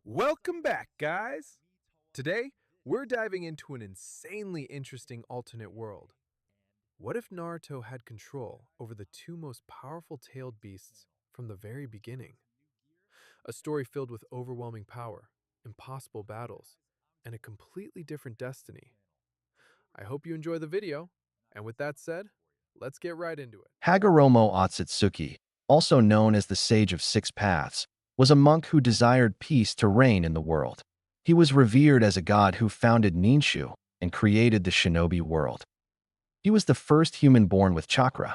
Welcome back, guys! Today, we're diving into an insanely interesting alternate world. What if Naruto had control over the two most powerful tailed beasts from the very beginning? A story filled with overwhelming power, impossible battles, and a completely different destiny. I hope you enjoy the video, and with that said, let's get right into it. Hagoromo Otsutsuki, also known as the Sage of Six Paths, was a monk who desired peace to reign in the world. He was revered as a god who founded Ninshu and created the shinobi world. He was the first human born with chakra.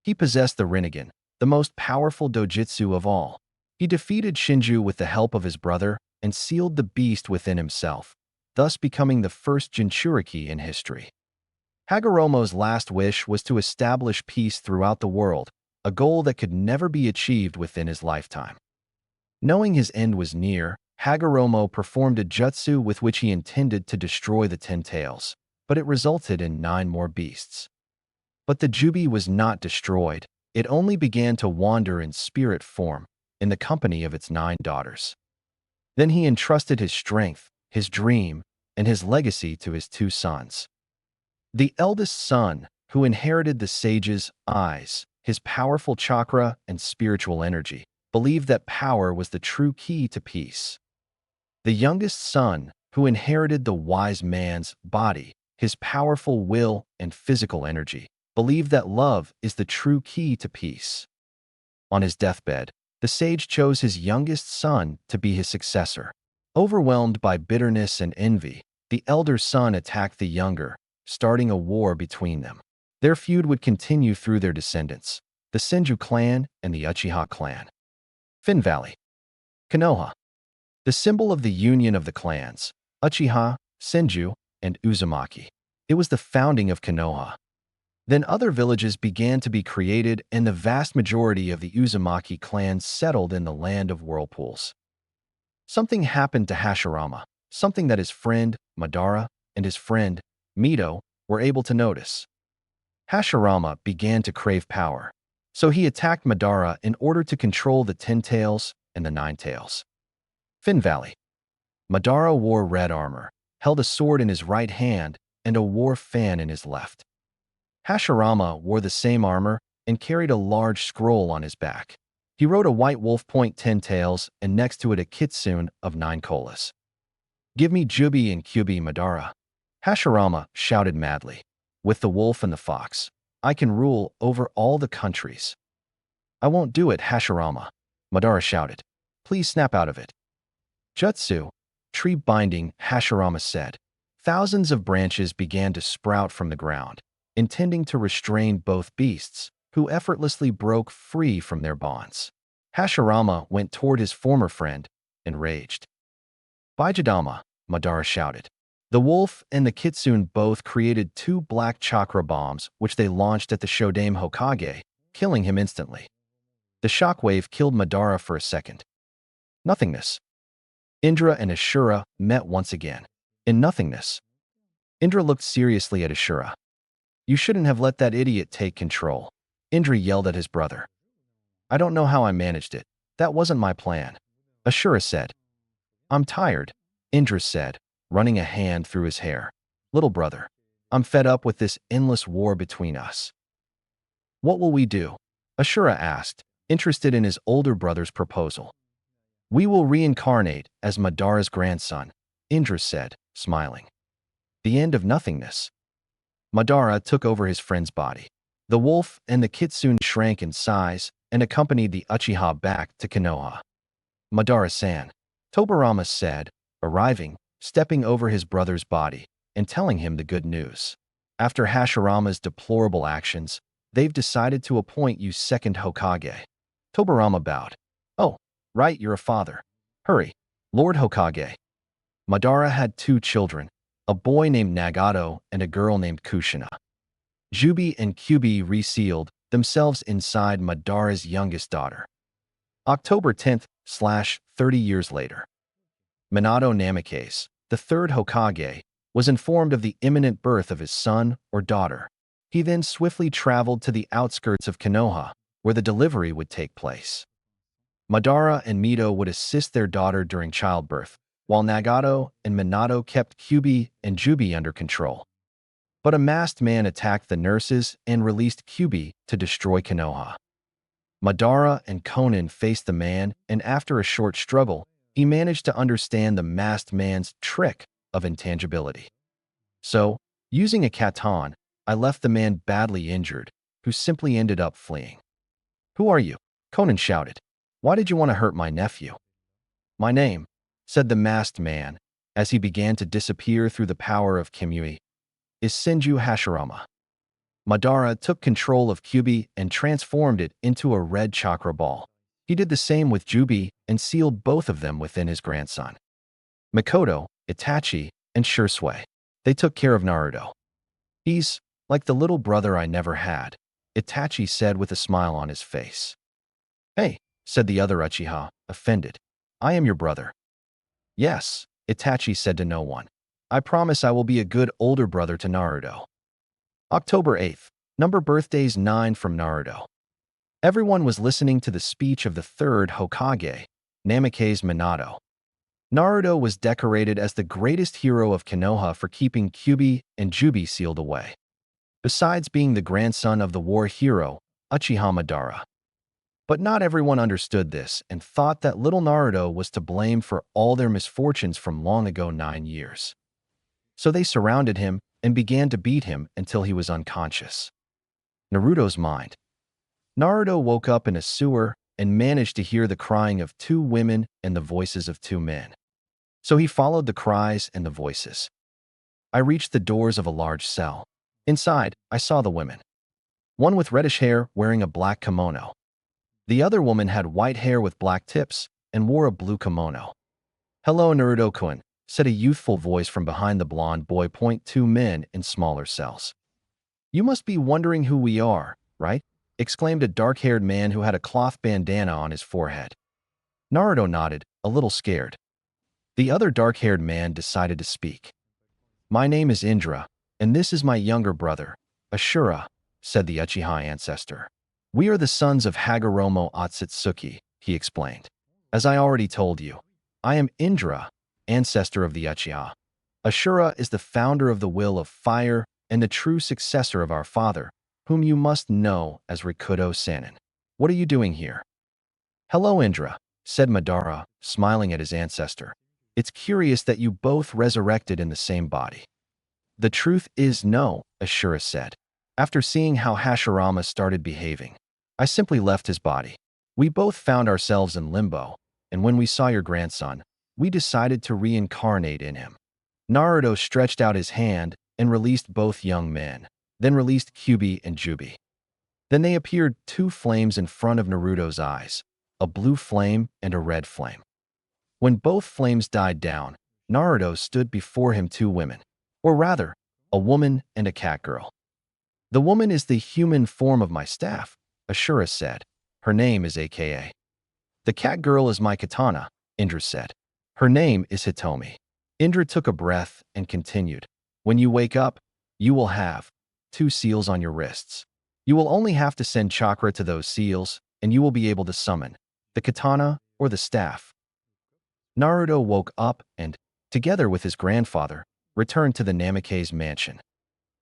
He possessed the Rinnegan, the most powerful dojutsu of all. He defeated Shinju with the help of his brother and sealed the beast within himself, thus becoming the first Jinchuriki in history. Hagoromo's last wish was to establish peace throughout the world, a goal that could never be achieved within his lifetime. Knowing his end was near, Hagoromo performed a jutsu with which he intended to destroy the 10 tails, but it resulted in 9 more beasts. But the Jubi was not destroyed, it only began to wander in spirit form, in the company of its 9 daughters. Then he entrusted his strength, his dream, and his legacy to his 2 sons. The eldest son, who inherited the sage's eyes, his powerful chakra and spiritual energy, believed that power was the true key to peace. The youngest son, who inherited the wise man's body, his powerful will and physical energy, believed that love is the true key to peace. On his deathbed, the sage chose his youngest son to be his successor. Overwhelmed by bitterness and envy, the elder son attacked the younger, starting a war between them. Their feud would continue through their descendants, the Senju clan and the Uchiha clan. Fin Valley. Konoha. The symbol of the union of the clans, Uchiha, Senju, and Uzumaki. It was the founding of Konoha. Then other villages began to be created and the vast majority of the Uzumaki clan settled in the land of whirlpools. Something happened to Hashirama, something that his friend, Madara, and his friend, Mito, were able to notice. Hashirama began to crave power, so he attacked Madara in order to control the 10 tails and the 9 tails. Fin Valley. Madara wore red armor, held a sword in his right hand, and a war fan in his left. Hashirama wore the same armor and carried a large scroll on his back. He rode a white wolf point 10 tails and next to it a kitsune of 9 colas. Give me Jubi and Kyubi, Madara. Hashirama shouted madly. With the wolf and the fox, I can rule over all the countries. I won't do it, Hashirama, Madara shouted. Please snap out of it. Jutsu, tree binding, Hashirama said. Thousands of branches began to sprout from the ground, intending to restrain both beasts, who effortlessly broke free from their bonds. Hashirama went toward his former friend, enraged. Bijadama, Madara shouted. The wolf and the kitsune both created 2 black chakra bombs which they launched at the Shodame Hokage, killing him instantly. The shockwave killed Madara for a second. Nothingness. Indra and Ashura met once again. In nothingness. Indra looked seriously at Ashura. You shouldn't have let that idiot take control. Indra yelled at his brother. I don't know how I managed it. That wasn't my plan. Ashura said. I'm tired, Indra said, running a hand through his hair. Little brother, I'm fed up with this endless war between us. What will we do? Ashura asked, interested in his older brother's proposal. We will reincarnate as Madara's grandson, Indra said, smiling. The end of nothingness. Madara took over his friend's body. The wolf and the kitsune shrank in size and accompanied the Uchiha back to Konoha. Madara-san, Tobirama said, arriving, stepping over his brother's body, and telling him the good news. After Hashirama's deplorable actions, they've decided to appoint you second Hokage. Tobirama bowed. Oh, right, you're a father. Hurry, Lord Hokage. Madara had 2 children, a boy named Nagato and a girl named Kushina. Jubi and Kyubi resealed themselves inside Madara's youngest daughter. October 10th/30 years later. Minato Namikaze, the 3rd Hokage, was informed of the imminent birth of his son or daughter. He then swiftly traveled to the outskirts of Konoha, where the delivery would take place. Madara and Mito would assist their daughter during childbirth, while Nagato and Minato kept Kyuubi and Jubi under control. But a masked man attacked the nurses and released Kyuubi to destroy Konoha. Madara and Konan faced the man, and after a short struggle, he managed to understand the masked man's trick of intangibility. So, using a katon, I left the man badly injured, who simply ended up fleeing. "Who are you?" Konan shouted. "Why did you want to hurt my nephew?" "My name," said the masked man, as he began to disappear through the power of Kimui, "is Senju Hashirama." Madara took control of Kyuubi and transformed it into a red chakra ball. He did the same with Jubi and sealed both of them within his grandson. Mikoto, Itachi, and Shursui. They took care of Naruto. "He's like the little brother I never had," Itachi said with a smile on his face. "Hey," said the other Uchiha, offended. "I am your brother." "Yes," Itachi said to no one. "I promise I will be a good older brother to Naruto." October 8th. Number birthdays 9 from Naruto. Everyone was listening to the speech of the third Hokage, Namikaze Minato. Naruto was decorated as the greatest hero of Konoha for keeping Kyuubi and Jubi sealed away. Besides being the grandson of the war hero, Uchiha Madara. But not everyone understood this and thought that little Naruto was to blame for all their misfortunes from long ago 9 years. So they surrounded him and began to beat him until he was unconscious. Naruto's mind. Naruto woke up in a sewer and managed to hear the crying of 2 women and the voices of 2 men. So he followed the cries and the voices. I reached the doors of a large cell. Inside, I saw the women. One with reddish hair wearing a black kimono. The other woman had white hair with black tips and wore a blue kimono. "Hello, Naruto-kun," said a youthful voice from behind the blonde boy. 2 men in smaller cells. "You must be wondering who we are, right?" exclaimed a dark-haired man who had a cloth bandana on his forehead. Naruto nodded, a little scared. The other dark-haired man decided to speak. "My name is Indra, and this is my younger brother, Ashura," said the Uchiha ancestor. "We are the sons of Hagoromo Otsutsuki," he explained. "As I already told you, I am Indra, ancestor of the Uchiha. Ashura is the founder of the Will of Fire and the true successor of our father, whom you must know as Rikudo Sannin. What are you doing here?" "Hello, Indra," said Madara, smiling at his ancestor. "It's curious that you both resurrected in the same body." "The truth is no," Ashura said. "After seeing how Hashirama started behaving, I simply left his body. We both found ourselves in limbo, and when we saw your grandson, we decided to reincarnate in him." Naruto stretched out his hand and released both young men, then released Kyuubi and Jubi. Then they appeared 2 flames in front of Naruto's eyes, a blue flame and a red flame. When both flames died down, Naruto stood before him 2 women, or rather, a woman and a cat girl. "The woman is the human form of my staff," Ashura said. "Her name is AKA. The cat girl is my katana," Indra said. "Her name is Hitomi." Indra took a breath and continued. "When you wake up, you will have 2 seals on your wrists. You will only have to send chakra to those seals, and you will be able to summon the katana or the staff." Naruto woke up and, together with his grandfather, returned to the Namikaze mansion.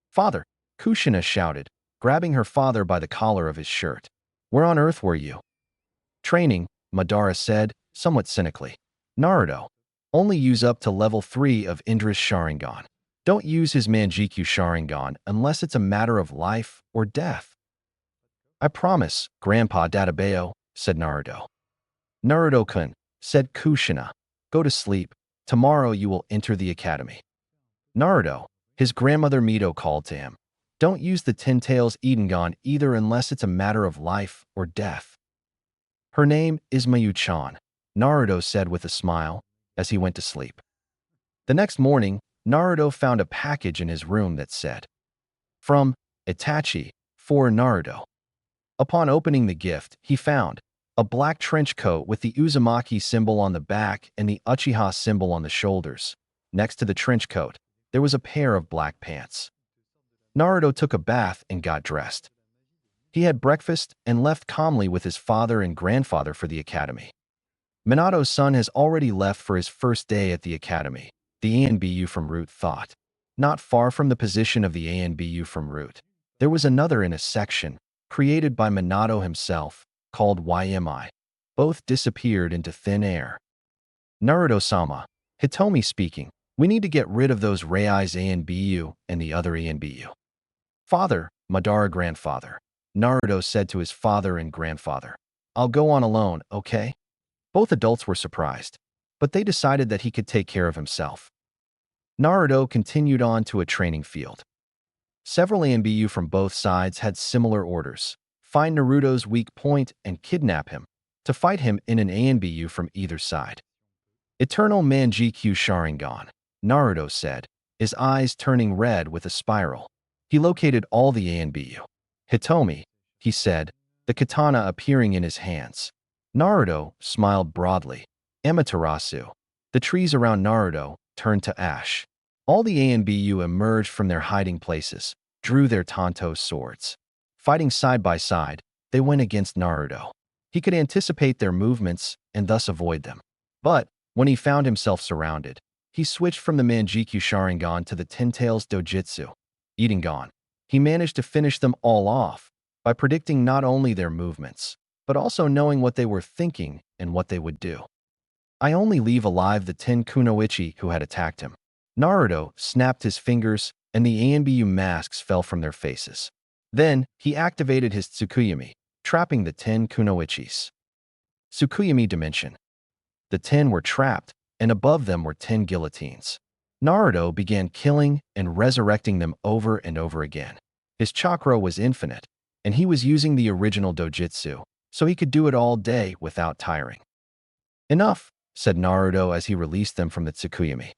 "Father," Kushina shouted, grabbing her father by the collar of his shirt. "Where on earth were you?" "Training," Madara said, somewhat cynically. "Naruto, only use up to level 3 of Indra's Sharingan. Don't use his Manjikyu Sharingan unless it's a matter of life or death." "I promise, Grandpa Databeo," said Naruto. "Naruto-kun," said Kushina, "go to sleep. Tomorrow you will enter the academy." "Naruto," his grandmother Mito called to him. "Don't use the Ten Tails Idengan either unless it's a matter of life or death." "Her name is Mayu-chan," Naruto said with a smile as he went to sleep. The next morning, Naruto found a package in his room that said, "From Itachi, for Naruto." Upon opening the gift, he found a black trench coat with the Uzumaki symbol on the back and the Uchiha symbol on the shoulders. Next to the trench coat, there was a pair of black pants. Naruto took a bath and got dressed. He had breakfast and left calmly with his father and grandfather for the academy. Minato's son has already left for his first day at the academy, the ANBU from Root thought. Not far from the position of the ANBU from Root, there was another in a section, created by Minato himself, called YMI. Both disappeared into thin air. Naruto-sama, Hitomi speaking, we need to get rid of those Rei's ANBU and the other ANBU. Father, Madara grandfather, Naruto said to his father and grandfather. I'll go on alone, okay? Both adults were surprised, but they decided that he could take care of himself. Naruto continued on to a training field. Several ANBU from both sides had similar orders. Find Naruto's weak point and kidnap him, to fight him in an ANBU from either side. Eternal Manjikyu Sharingan, Naruto said, his eyes turning red with a spiral. He located all the ANBU. Hitomi, he said, the katana appearing in his hands. Naruto smiled broadly. Amaterasu. The trees around Naruto turned to ash. All the ANBU emerged from their hiding places, drew their Tanto swords. Fighting side by side, they went against Naruto. He could anticipate their movements and thus avoid them. But when he found himself surrounded, he switched from the Manjikyu Sharingan to the Ten Tails Dojutsu. Iringan. He managed to finish them all off by predicting not only their movements, but also knowing what they were thinking and what they would do. I only leave alive the 10 Kunoichi who had attacked him. Naruto snapped his fingers and the ANBU masks fell from their faces. Then he activated his Tsukuyami, trapping the 10 Kunoichis. Tsukuyami Dimension. The 10 were trapped, and above them were 10 guillotines. Naruto began killing and resurrecting them over and over again. His chakra was infinite, and he was using the original dojutsu, so he could do it all day without tiring. Enough, said Naruto as he released them from the Tsukuyami.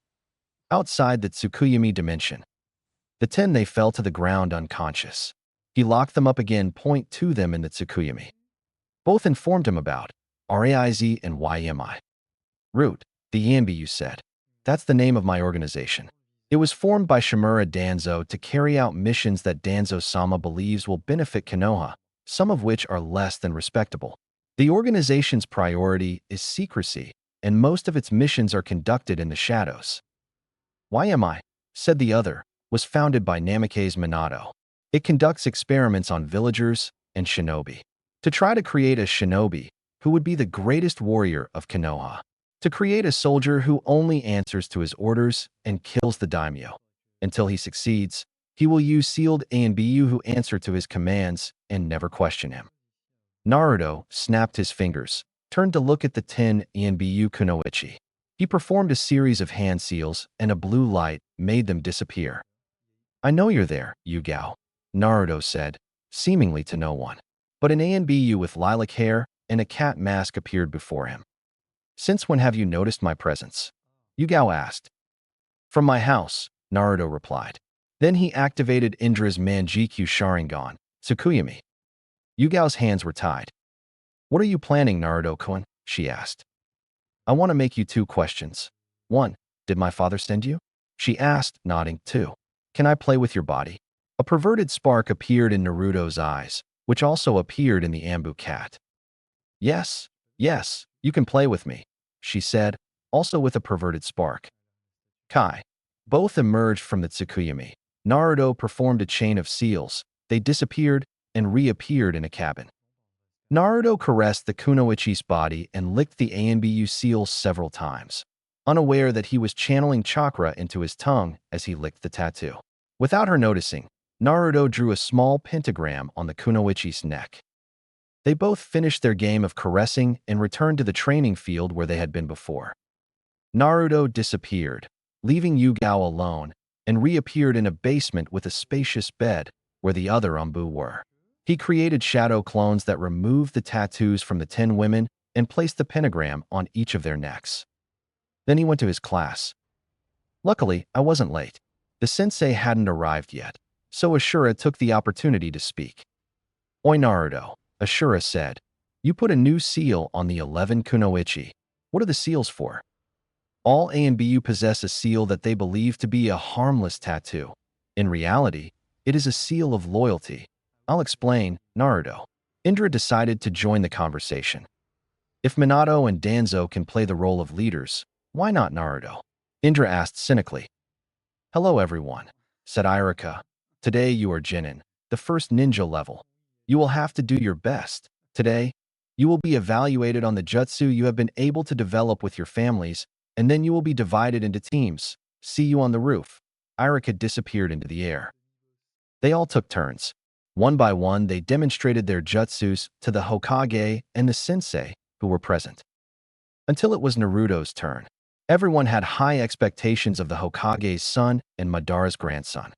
Outside the Tsukuyami dimension, the 10 they fell to the ground unconscious. He locked them up again, point to them in the Tsukuyami. Both informed him about RAIZ and YMI. Root, the ANBU said. That's the name of my organization. It was formed by Shimura Danzo to carry out missions that Danzo-sama believes will benefit Konoha, some of which are less than respectable. The organization's priority is secrecy, and most of its missions are conducted in the shadows. YMI, said the other, was founded by Namikaze Minato. It conducts experiments on villagers and shinobi, to try to create a shinobi who would be the greatest warrior of Konoha, to create a soldier who only answers to his orders and kills the daimyo. Until he succeeds, he will use sealed ANBU who answer to his commands and never question him. Naruto snapped his fingers, turned to look at the 10 ANBU Kunoichi. He performed a series of hand seals, and a blue light made them disappear. I know you're there, Yugao, Naruto said, seemingly to no one. But an ANBU with lilac hair and a cat mask appeared before him. Since when have you noticed my presence? Yugao asked. From my house, Naruto replied. Then he activated Indra's Manjikyu Sharingan, Tsukuyami. Yugao's hands were tied. What are you planning, Naruto-kun? She asked. I want to make you 2 questions. 1. Did my father send you? She asked, nodding. 2. Can I play with your body? A perverted spark appeared in Naruto's eyes, which also appeared in the Ambu cat. Yes, you can play with me, she said, also with a perverted spark. Kai. Both emerged from the Tsukuyami. Naruto performed a chain of seals. They disappeared and reappeared in a cabin. Naruto caressed the Kunoichi's body and licked the ANBU seals several times, unaware that he was channeling chakra into his tongue as he licked the tattoo. Without her noticing, Naruto drew a small pentagram on the Kunoichi's neck. They both finished their game of caressing and returned to the training field where they had been before. Naruto disappeared, leaving Yugao alone, and reappeared in a basement with a spacious bed where the other Ambu were. He created shadow clones that removed the tattoos from the 10 women and placed the pentagram on each of their necks. Then he went to his class. Luckily, I wasn't late. The sensei hadn't arrived yet, so Ashura took the opportunity to speak. Oi Naruto, Ashura said. You put a new seal on the 11 Kunoichi. What are the seals for? All ANBU possess a seal that they believe to be a harmless tattoo. In reality, it is a seal of loyalty. I'll explain, Naruto. Indra decided to join the conversation. If Minato and Danzo can play the role of leaders, why not Naruto? Indra asked cynically. Hello everyone, said Irika. Today you are Jinin, the first ninja level. You will have to do your best. Today, you will be evaluated on the jutsu you have been able to develop with your families, and then you will be divided into teams. See you on the roof. Irika disappeared into the air. They all took turns. One by one, they demonstrated their jutsus to the Hokage and the sensei who were present. Until it was Naruto's turn. Everyone had high expectations of the Hokage's son and Madara's grandson.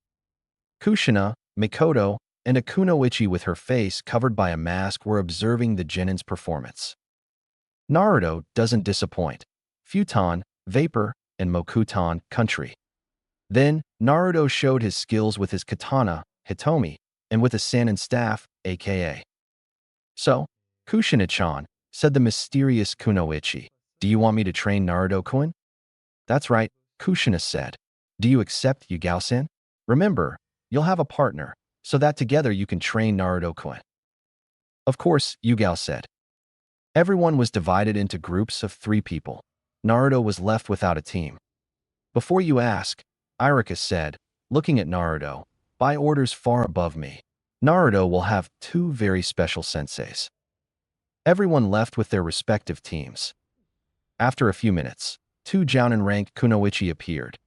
Kushina, Mikoto, and Akunoichi with her face covered by a mask were observing the Genin's performance. Naruto doesn't disappoint. Futon, Vapor, and Mokuton, Country. Then, Naruto showed his skills with his katana, Hitomi, and with a Sannin staff, aka. So, Kushina-chan, said the mysterious Kunoichi, do you want me to train Naruto-kun? That's right, Kushina said. Do you accept Yugao-san? Remember, you'll have a partner, so that together you can train Naruto-kun. Of course, Yugao said. Everyone was divided into groups of 3 people. Naruto was left without a team. Before you ask, Irika said, looking at Naruto, by orders far above me, Naruto will have 2 very special senseis. Everyone left with their respective teams. After a few minutes, 2 Jounin-ranked Kunoichi appeared.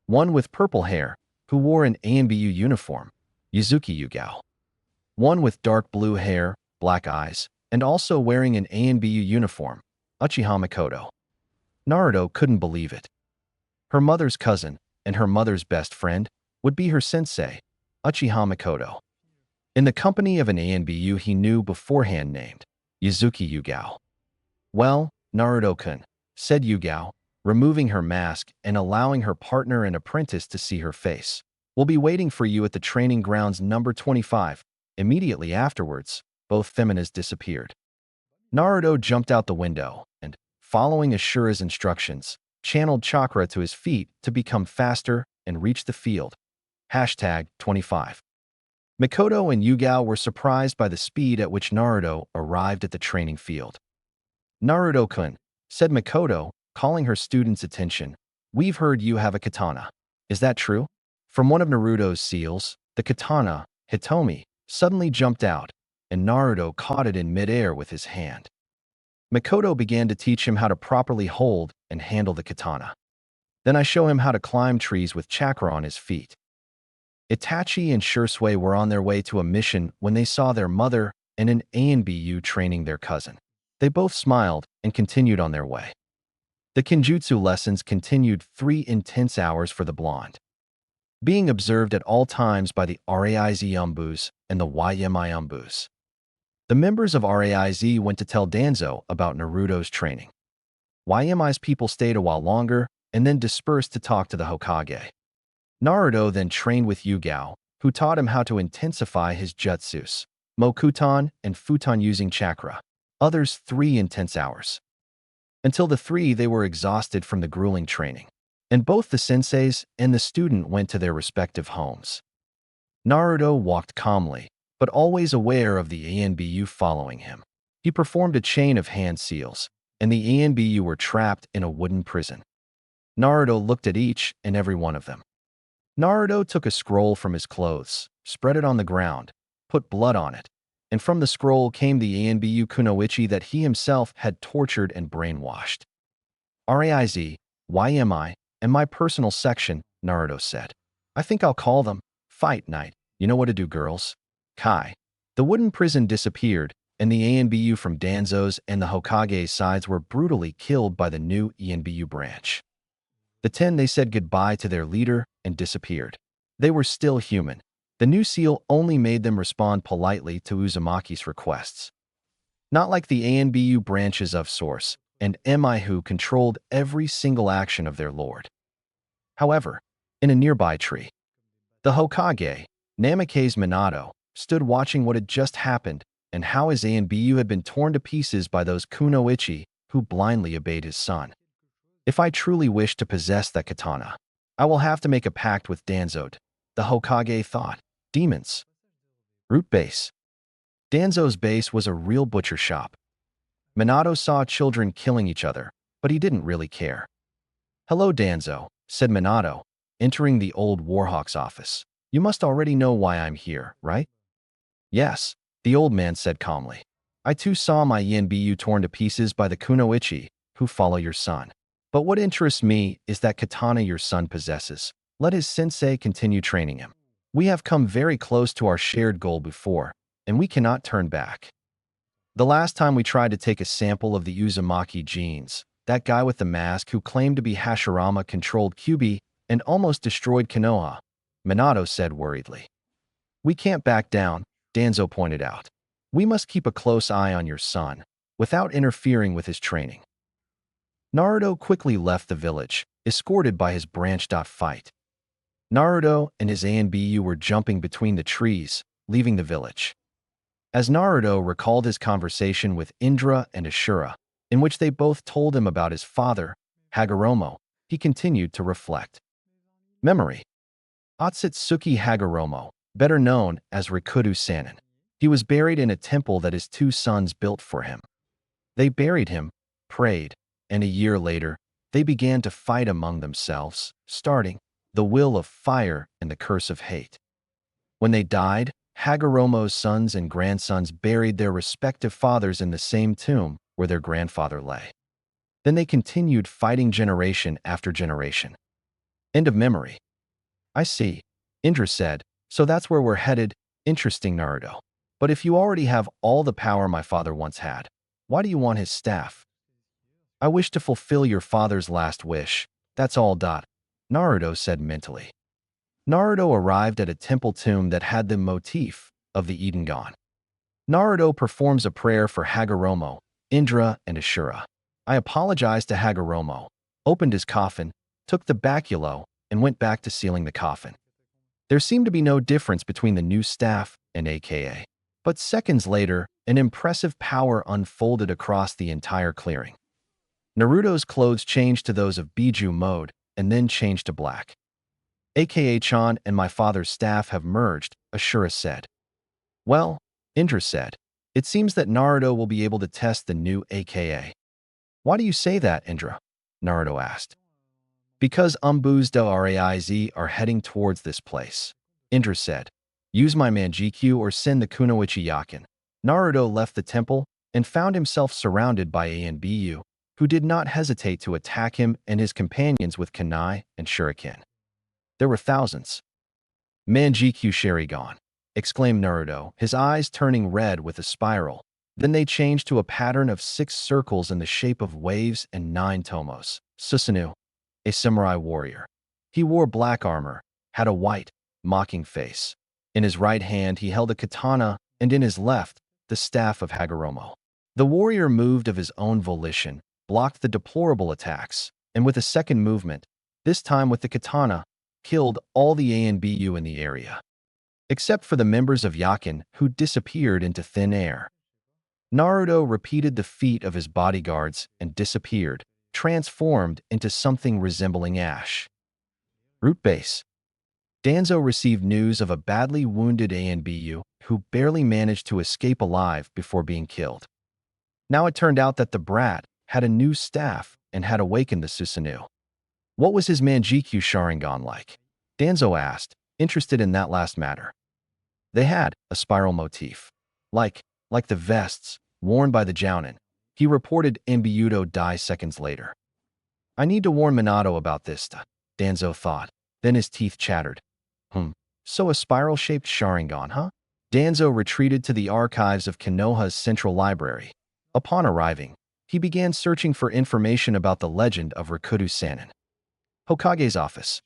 One with purple hair, who wore an ANBU uniform, Yuzuki Yugao. One with dark blue hair, black eyes, and also wearing an ANBU uniform, Uchiha Mikoto. Naruto couldn't believe it. Her mother's cousin, and her mother's best friend, would be her sensei, Uchiha Mikoto. In the company of an ANBU he knew beforehand named Yuzuki Yugao. Well, Naruto-kun, said Yugao, removing her mask and allowing her partner and apprentice to see her face. We'll be waiting for you at the training grounds number 25. Immediately afterwards, both feminas disappeared. Naruto jumped out the window and, following Ashura's instructions, channeled chakra to his feet to become faster and reach the field. Hashtag 25. Mikoto and Yugao were surprised by the speed at which Naruto arrived at the training field. Naruto-kun, said Mikoto, calling her students' attention, we've heard you have a katana. Is that true? From one of Naruto's seals, the katana, Hitomi, suddenly jumped out, and Naruto caught it in midair with his hand. Mikoto began to teach him how to properly hold and handle the katana. Then I show him how to climb trees with chakra on his feet. Itachi and Shursui were on their way to a mission when they saw their mother and an ANBU training their cousin. They both smiled and continued on their way. The Kenjutsu lessons continued 3 intense hours for the blonde, being observed at all times by the RAIZ Umbus and the YMI Umbus. The members of RAIZ went to tell Danzo about Naruto's training. YMI's people stayed a while longer and then dispersed to talk to the Hokage. Naruto then trained with Yugao, who taught him how to intensify his jutsus, Mokuton and Futon using chakra. Others 3 intense hours. Until the 3 they were exhausted from the grueling training, and both the senseis and the student went to their respective homes. Naruto walked calmly, but always aware of the ANBU following him. He performed a chain of hand seals, and the ANBU were trapped in a wooden prison. Naruto looked at each and every one of them. Naruto took a scroll from his clothes, spread it on the ground, put blood on it, and from the scroll came the ANBU Kunoichi that he himself had tortured and brainwashed. RAIZ, YMI, and my personal section, Naruto said. I think I'll call them Fight Night. You know what to do, girls. Kai. The wooden prison disappeared, and the ANBU from Danzo's and the Hokage's sides were brutally killed by the new ANBU branch. The 10 they said goodbye to their leader and disappeared. They were still human. The new seal only made them respond politely to Uzumaki's requests. Not like the ANBU branches of Source and MI who controlled every single action of their lord. However, in a nearby tree, the Hokage, Namake's Minato, stood watching what had just happened and how his ANBU had been torn to pieces by those Kunoichi who blindly obeyed his son. If I truly wish to possess that katana, I will have to make a pact with Danzo, the Hokage thought. Demons. Root base. Danzo's base was a real butcher shop. Minato saw children killing each other, but he didn't really care. "Hello, Danzo," said Minato, entering the old Warhawk's office. "You must already know why I'm here, right?" "Yes," the old man said calmly. "I too saw my Yanbu torn to pieces by the Kunoichi, who follow your son. But what interests me is that katana your son possesses. Let his sensei continue training him. We have come very close to our shared goal before, and we cannot turn back. The last time we tried to take a sample of the Uzumaki genes, that guy with the mask who claimed to be Hashirama controlled Kyuubi and almost destroyed Konoha," Minato said worriedly. "We can't back down," Danzo pointed out. "We must keep a close eye on your son, without interfering with his training." Naruto quickly left the village, escorted by his branch-fight. Naruto and his ANBU were jumping between the trees, leaving the village. As Naruto recalled his conversation with Indra and Ashura, in which they both told him about his father, Hagoromo, he continued to reflect. Memory. Otsutsuki Hagoromo, better known as Rikudo Sannin. He was buried in a temple that his two sons built for him. They buried him, prayed, and a year later, they began to fight among themselves, starting the will of fire and the curse of hate. When they died, Hagoromo's sons and grandsons buried their respective fathers in the same tomb where their grandfather lay. Then they continued fighting generation after generation. End of memory. "I see," Indra said, "so that's where we're headed. Interesting, Naruto. But if you already have all the power my father once had, why do you want his staff?" "I wish to fulfill your father's last wish. That's all. Naruto said mentally. Naruto arrived at a temple tomb that had the motif of the Edengon. Naruto performs a prayer for Hagoromo, Indra, and Ashura. I apologized to Hagoromo, opened his coffin, took the baculo, and went back to sealing the coffin. There seemed to be no difference between the new staff and AKA. But seconds later, an impressive power unfolded across the entire clearing. Naruto's clothes changed to those of Biju mode and then changed to black. "AKA-chan and my father's staff have merged," Ashura said. "Well," Indra said, "it seems that Naruto will be able to test the new AKA." "Why do you say that, Indra?" Naruto asked. "Because Umbuzdo Raiz are heading towards this place," Indra said. "Use my Manjikyu or send the Kunoichi Yakin." Naruto left the temple and found himself surrounded by ANBU, who did not hesitate to attack him and his companions with kunai and shuriken. There were thousands. "Manjikyu Sharingan," exclaimed Naruto, his eyes turning red with a spiral. Then they changed to a pattern of 6 circles in the shape of waves and 9 tomos. Susanoo, a samurai warrior. He wore black armor, had a white, mocking face. In his right hand he held a katana, and in his left, the staff of Hagoromo. The warrior moved of his own volition, blocked the deplorable attacks, and with a second movement, this time with the katana, killed all the ANBU in the area. Except for the members of Yakin, who disappeared into thin air. Naruto repeated the feat of his bodyguards and disappeared, transformed into something resembling ash. Root base. Danzo received news of a badly wounded ANBU who barely managed to escape alive before being killed. Now it turned out that the brat had a new staff and had awakened the Susanoo. What was his Manjikyu Sharingan like? Danzo asked, interested in that last matter. They had a spiral motif. Like the vests worn by the Jounin, he reported Imbudo die seconds later. I need to warn Minato about this, Danzo thought. Then his teeth chattered. So a spiral-shaped Sharingan, huh? Danzo retreated to the archives of Konoha's central library. Upon arriving, he began searching for information about the legend of Rikudo Sannin. Hokage's office.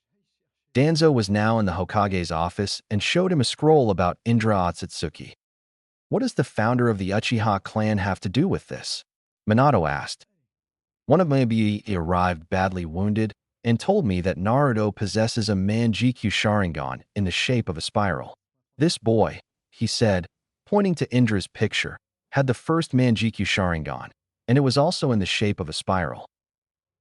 Danzo was now in the Hokage's office and showed him a scroll about Indra Otsutsuki. What does the founder of the Uchiha clan have to do with this? Minato asked. One of my BE arrived badly wounded and told me that Naruto possesses a Manjikyu Sharingan in the shape of a spiral. This boy, he said, pointing to Indra's picture, had the first Manjikyu Sharingan, and it was also in the shape of a spiral.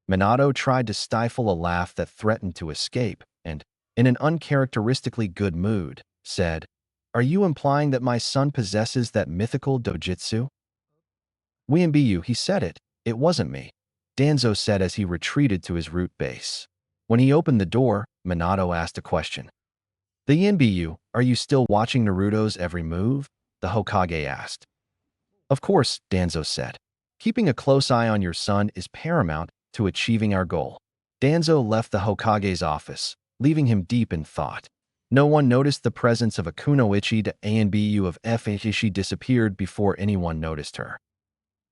Minato tried to stifle a laugh that threatened to escape and, in an uncharacteristically good mood, said, Are you implying that my son possesses that mythical dojutsu? Weeambu, he said it. It wasn't me, Danzo said as he retreated to his root base. When he opened the door, Minato asked a question. The Yinbu, are you still watching Naruto's every move? The Hokage asked. Of course, Danzo said. Keeping a close eye on your son is paramount to achieving our goal. Danzo left the Hokage's office, leaving him deep in thought. No one noticed the presence of a Kunoichi. The Anbu of Fishi disappeared before anyone noticed her.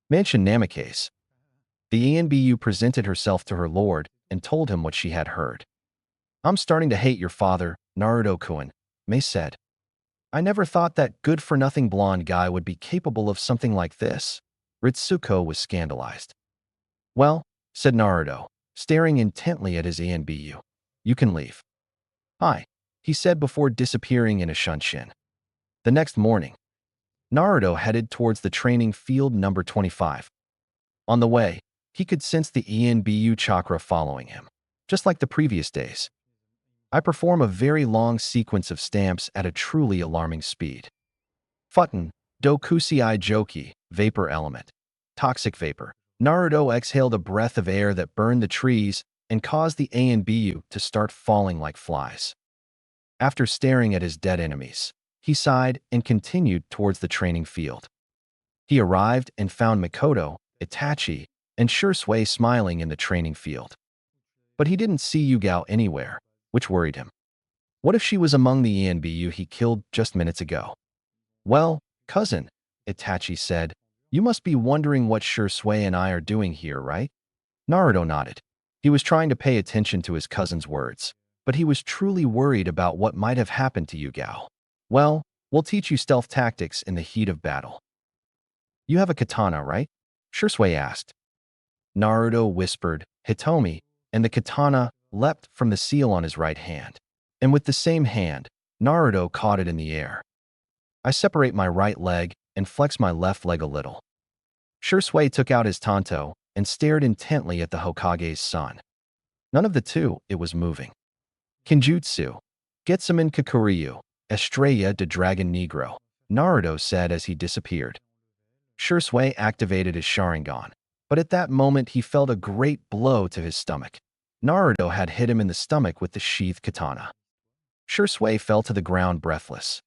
Mansion Namikaze. The Anbu presented herself to her lord and told him what she had heard. I'm starting to hate your father, Naruto-kun, Mei said. I never thought that good-for-nothing blonde guy would be capable of something like this. Ritsuko was scandalized. Well, said Naruto, staring intently at his Anbu. You can leave. Hi, he said before disappearing in a shunshin. The next morning, Naruto headed towards the training field number 25. On the way, he could sense the Enbu chakra following him, just like the previous days. I perform a very long sequence of stamps at a truly alarming speed. Futton, Dokusei Joki, vapor element. Toxic vapor. Naruto exhaled a breath of air that burned the trees and caused the Anbu to start falling like flies. After staring at his dead enemies, he sighed and continued towards the training field. He arrived and found Mikoto, Itachi, and Shursui smiling in the training field. But he didn't see Yugao anywhere, which worried him. What if she was among the Enbu he killed just minutes ago? Well, cousin, Itachi said, you must be wondering what Shursui and I are doing here, right? Naruto nodded. He was trying to pay attention to his cousin's words, but he was truly worried about what might have happened to Yugao. Well, we'll teach you stealth tactics in the heat of battle. You have a katana, right? Shursui asked. Naruto whispered, Hitomi, and the katana leapt from the seal on his right hand. And with the same hand, Naruto caught it in the air. I separate my right leg and flex my left leg a little. Shursui took out his tanto and stared intently at the Hokage's son. None of the two, it was moving. Kinjutsu. Getsumin Kakuryu, Estrella de Dragon Negro, Naruto said as he disappeared. Shursui activated his Sharingan, but at that moment he felt a great blow to his stomach. Naruto had hit him in the stomach with the sheathed katana. Shursui fell to the ground breathless.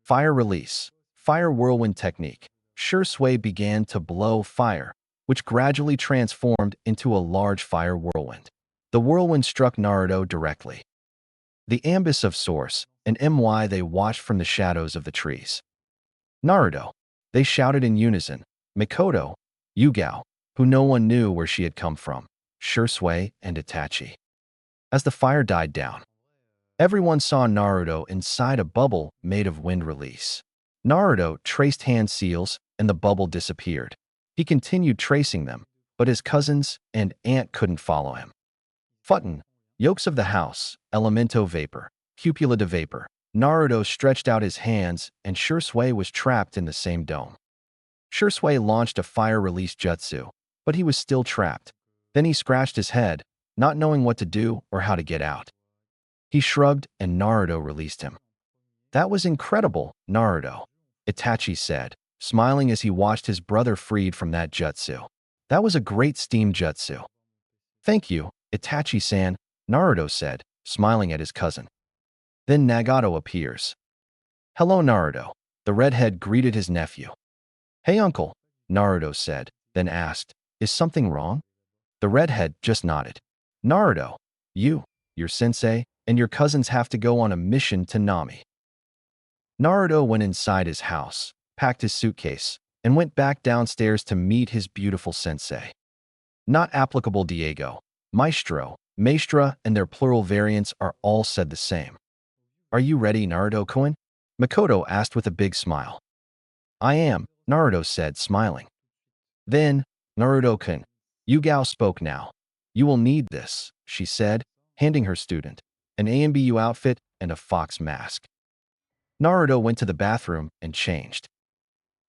Fire release. Fire whirlwind technique. Shursui began to blow fire, which gradually transformed into a large fire whirlwind. The whirlwind struck Naruto directly. The ambience of Source and My they watched from the shadows of the trees. Naruto, they shouted in unison. Mikoto, Yugao, who no one knew where she had come from, Shursui, and Itachi. As the fire died down, everyone saw Naruto inside a bubble made of wind release. Naruto traced hand seals and the bubble disappeared. He continued tracing them, but his cousins and aunt couldn't follow him. Futton, yolks of the house, elemento vapor, cupula de vapor. Naruto stretched out his hands and Shursui was trapped in the same dome. Shursui launched a fire release jutsu, but he was still trapped. Then he scratched his head, not knowing what to do or how to get out. He shrugged and Naruto released him. That was incredible, Naruto, Itachi said, smiling as he watched his brother freed from that jutsu. That was a great steam jutsu. Thank you, Itachi-san, Naruto said, smiling at his cousin. Then Nagato appears. Hello, Naruto. The redhead greeted his nephew. Hey, uncle, Naruto said, then asked, is something wrong? The redhead just nodded. Naruto, you, your sensei, and your cousins have to go on a mission to Nami. Naruto went inside his house, packed his suitcase, and went back downstairs to meet his beautiful sensei. Not applicable Diego, Maestro, Maestra, and their plural variants are all said the same. Are you ready, Naruto-kun? Mikoto asked with a big smile. I am, Naruto said, smiling. Then, Naruto-kun, Yugao spoke now. You will need this, she said, handing her student an AMBU outfit and a fox mask. Naruto went to the bathroom and changed.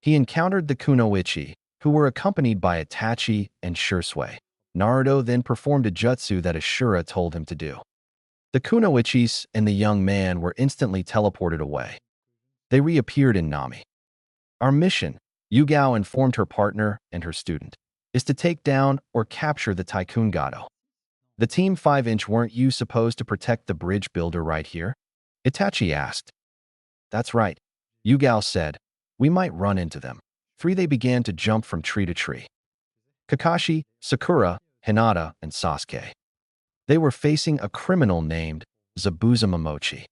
He encountered the Kunoichi, who were accompanied by Itachi and Shursui. Naruto then performed a jutsu that Ashura told him to do. The Kunoichis and the young man were instantly teleported away. They reappeared in Nami. Our mission, Yugao informed her partner and her student, is to take down or capture the Tycoon Gato. The Team 5-inch, weren't you supposed to protect the bridge builder right here? Itachi asked. That's right, Yugao said. We might run into them. They began to jump from tree to tree. Kakashi, Sakura, Hinata, and Sasuke. They were facing a criminal named Zabuza Momochi.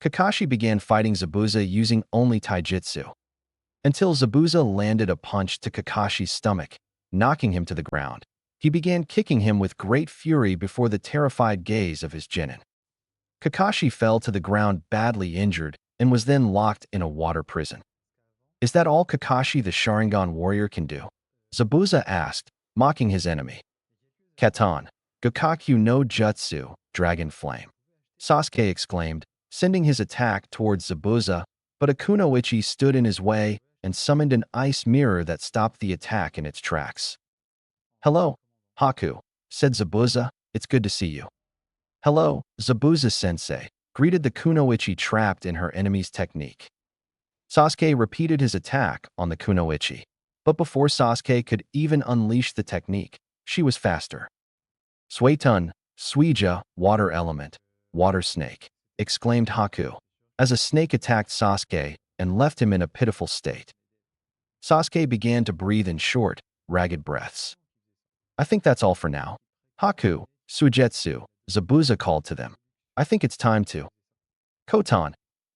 Kakashi began fighting Zabuza using only taijutsu, until Zabuza landed a punch to Kakashi's stomach, knocking him to the ground. He began kicking him with great fury before the terrified gaze of his genin. Kakashi fell to the ground badly injured and was then locked in a water prison. Is that all Kakashi the Sharingan warrior can do? Zabuza asked, mocking his enemy. Katan, Gakakyu no Jutsu, Dragon Flame. Sasuke exclaimed, sending his attack towards Zabuza, but a Kunoichi stood in his way and summoned an ice mirror that stopped the attack in its tracks. Hello, Haku, said Zabuza, it's good to see you. Hello, Zabuza-sensei, greeted the Kunoichi trapped in her enemy's technique. Sasuke repeated his attack on the Kunoichi, but before Sasuke could even unleash the technique, she was faster. Suetun, Suija, water element, water snake, exclaimed Haku, as a snake attacked Sasuke and left him in a pitiful state. Sasuke began to breathe in short, ragged breaths. I think that's all for now. Haku, Suigetsu, Zabuza called to them. I think it's time to. Kotan,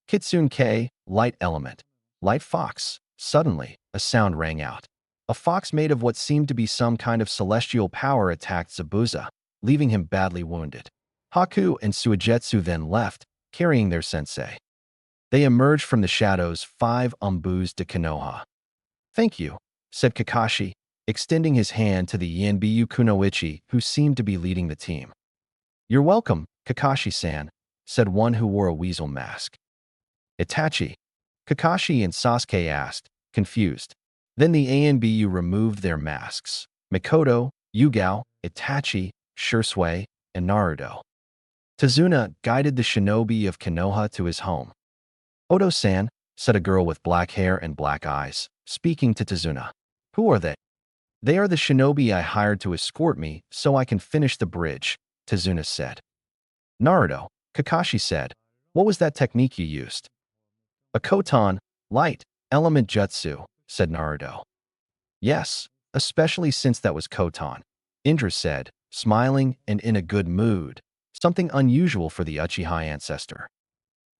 Kitsune-K, light element, light fox. Suddenly, a sound rang out. A fox made of what seemed to be some kind of celestial power attacked Zabuza, leaving him badly wounded. Haku and Suigetsu then left, carrying their sensei. They emerged from the shadows 5 Umbus de Konoha. Thank you, said Kakashi, extending his hand to the Yanbiyu Kunoichi who seemed to be leading the team. You're welcome, Kakashi-san, said one who wore a weasel mask. Itachi, Kakashi and Sasuke asked, confused. Then the Anbu removed their masks. Mikoto, Yugao, Itachi, Shursui, and Naruto. Tazuna guided the shinobi of Konoha to his home. Odo-san, said a girl with black hair and black eyes, speaking to Tazuna. Who are they? They are the shinobi I hired to escort me so I can finish the bridge, Tazuna said. Naruto, Kakashi said. What was that technique you used? A Kotan, light, element jutsu, said Naruto. Yes, especially since that was Kotan, Indra said, smiling and in a good mood, something unusual for the Uchiha ancestor.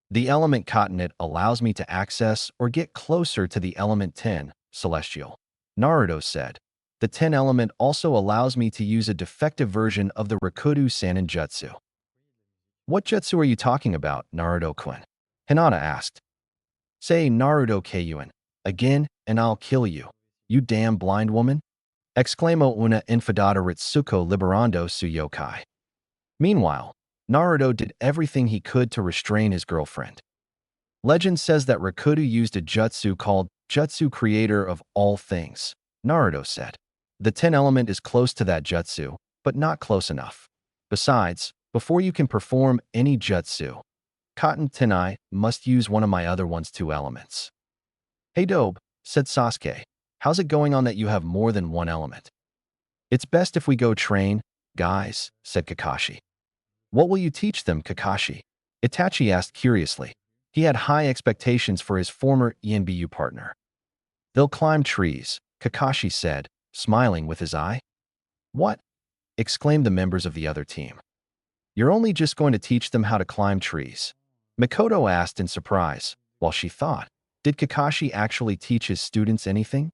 The element Cotonite allows me to access or get closer to the element 10, celestial, Naruto said. The 10 element also allows me to use a defective version of the Rakudu Sanin Jutsu. What jutsu are you talking about, Naruto-kun? Hinata asked. Say Naruto Kuyuin, again, and I'll kill you. You damn blind woman? Exclamo una infidata ritsuko liberando su yokai. Meanwhile, Naruto did everything he could to restrain his girlfriend. Legend says that Rakudu used a jutsu called Jutsu Creator of All Things, Naruto said. The 10 element is close to that jutsu, but not close enough. Besides, before you can perform any jutsu, Cotton Tenai must use one of my other one's 2 elements. Hey Dobe, said Sasuke, how's it going on that you have more than 1 element? It's best if we go train, guys, said Kakashi. What will you teach them, Kakashi? Itachi asked curiously. He had high expectations for his former ENBU partner. They'll climb trees, Kakashi said, smiling with his eye. What? Exclaimed the members of the other team. You're only just going to teach them how to climb trees? Mikoto asked in surprise, while she thought, did Kakashi actually teach his students anything?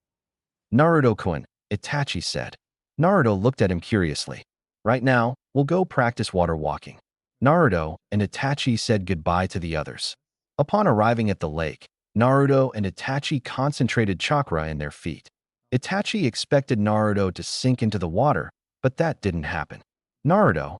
Naruto-kun, Itachi said. Naruto looked at him curiously. Right now, we'll go practice water walking. Naruto and Itachi said goodbye to the others. Upon arriving at the lake, Naruto and Itachi concentrated chakra in their feet. Itachi expected Naruto to sink into the water, but that didn't happen. Naruto,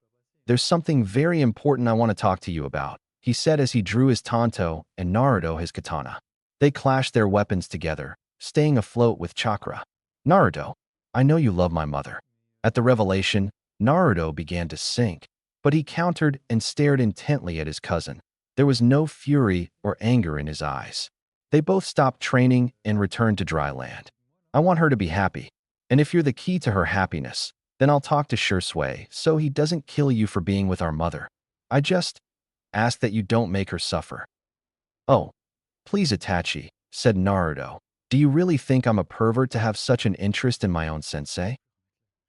there's something very important I want to talk to you about, he said as he drew his tanto and Naruto his katana. They clashed their weapons together, staying afloat with chakra. Naruto, I know you love my mother. At the revelation, Naruto began to sink, but he countered and stared intently at his cousin. There was no fury or anger in his eyes. They both stopped training and returned to dry land. I want her to be happy. And if you're the key to her happiness, then I'll talk to Shursui so he doesn't kill you for being with our mother. I just ask that you don't make her suffer. Oh, please, Itachi, said Naruto. Do you really think I'm a pervert to have such an interest in my own sensei?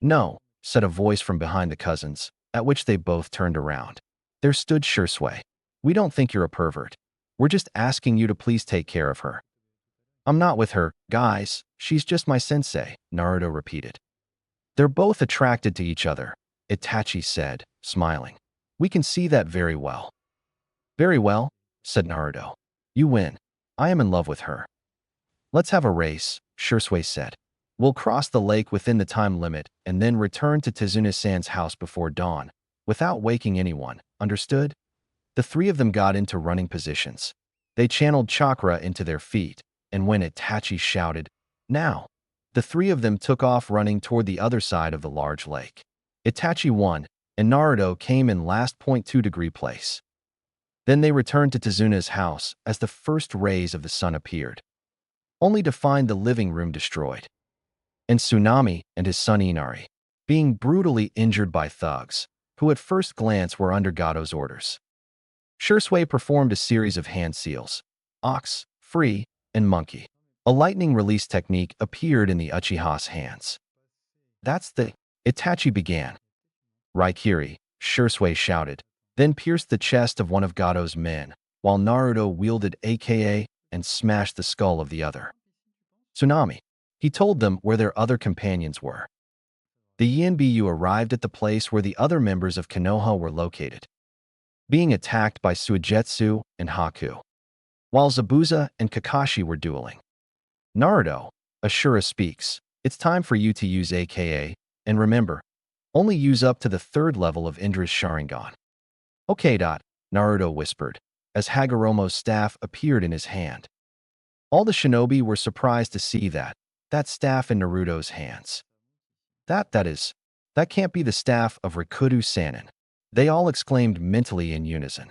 No, said a voice from behind the cousins, at which they both turned around. There stood Shursui. We don't think you're a pervert. We're just asking you to please take care of her. I'm not with her, guys. She's just my sensei, Naruto repeated. They're both attracted to each other, Itachi said, smiling. We can see that very well. Very well, said Naruto. You win. I am in love with her. Let's have a race, Shursui said. We'll cross the lake within the time limit and then return to Tizuna-san's house before dawn, without waking anyone, understood? The three of them got into running positions. They channeled chakra into their feet, and when Itachi shouted, "Now!" the three of them took off running toward the other side of the large lake. Itachi won, and Naruto came in last 0.2-degree place. Then they returned to Tizuna's house as the first rays of the sun appeared, only to find the living room destroyed, and Tsunami and his son Inari being brutally injured by thugs, who at first glance were under Gato's orders. Shursui performed a series of hand seals, ox, free, and monkey. A lightning release technique appeared in the Uchiha's hands. That's the... Itachi began. Raikiri, Shursui shouted, then pierced the chest of one of Gato's men, while Naruto wielded AKA and smashed the skull of the other. Tsunami. He told them where their other companions were. The Yinbyu arrived at the place where the other members of Konoha were located, being attacked by Suigetsu and Haku, while Zabuza and Kakashi were dueling. Naruto, Ashura speaks, it's time for you to use AKA, and remember, only use up to the 3rd level of Indra's Sharingan. Okay. Naruto whispered, as Hagoromo's staff appeared in his hand. All the shinobi were surprised to see that staff in Naruto's hands. That can't be the staff of Rikudo Sannin. They all exclaimed mentally in unison.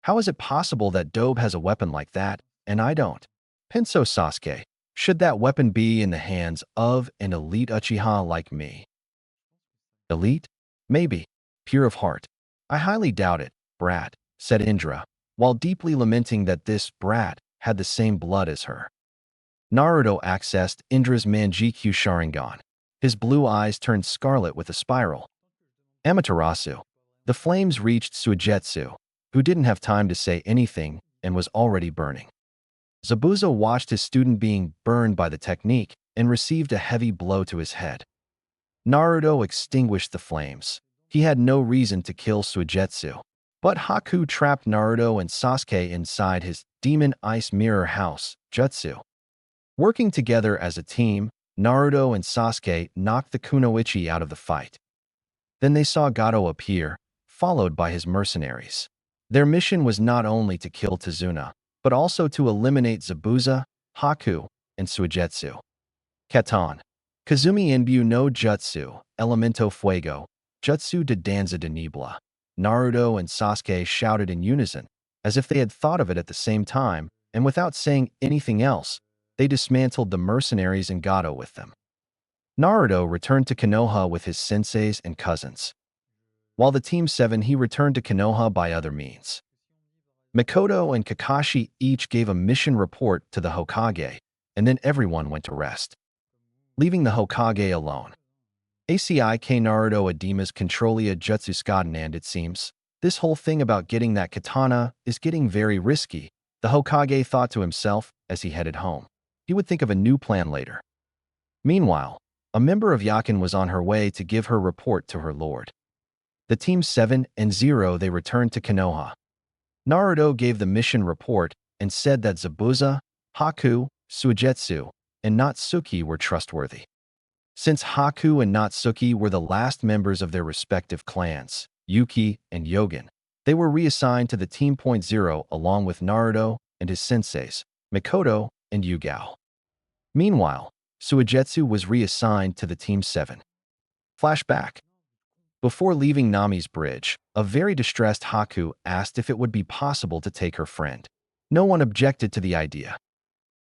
How is it possible that Dobe has a weapon like that, and I don't? Pinso Sasuke, should that weapon be in the hands of an elite Uchiha like me? Elite? Maybe. Pure of heart. I highly doubt it, brat, said Indra, while deeply lamenting that this brat had the same blood as her. Naruto accessed Indra's Manjikyu Sharingan. His blue eyes turned scarlet with a spiral. Amaterasu. The flames reached Suigetsu, who didn't have time to say anything and was already burning. Zabuza watched his student being burned by the technique and received a heavy blow to his head. Naruto extinguished the flames. He had no reason to kill Suigetsu, but Haku trapped Naruto and Sasuke inside his Demon Ice Mirror House, Jutsu. Working together as a team, Naruto and Sasuke knocked the Kunoichi out of the fight. Then they saw Gato appear, followed by his mercenaries. Their mission was not only to kill Tizuna, but also to eliminate Zabuza, Haku, and Suigetsu. Keton. Kazumi Inbyu no Jutsu, Elemento Fuego, Jutsu de Danza de Niebla. Naruto and Sasuke shouted in unison, as if they had thought of it at the same time, and without saying anything else, they dismantled the mercenaries and Gato with them. Naruto returned to Konoha with his senseis and cousins, while the Team 7 he returned to Konoha by other means. Mikoto and Kakashi each gave a mission report to the Hokage, and then everyone went to rest, leaving the Hokage alone. ACIK Naruto Adima's Controlia Jutsuskaden, and it seems, this whole thing about getting that katana is getting very risky, the Hokage thought to himself as he headed home. He would think of a new plan later. Meanwhile, a member of Yakin was on her way to give her report to her lord. The Team 7 and 0 they returned to Konoha. Naruto gave the mission report and said that Zabuza, Haku, Suigetsu, and Natsuki were trustworthy. Since Haku and Natsuki were the last members of their respective clans, Yuki and Yogen, they were reassigned to the Team Point 0 along with Naruto and his senseis, Mikoto and Yugao. Meanwhile, Suigetsu was reassigned to the Team 7. Flashback. Before leaving Nami's bridge, a very distressed Haku asked if it would be possible to take her friend. No one objected to the idea.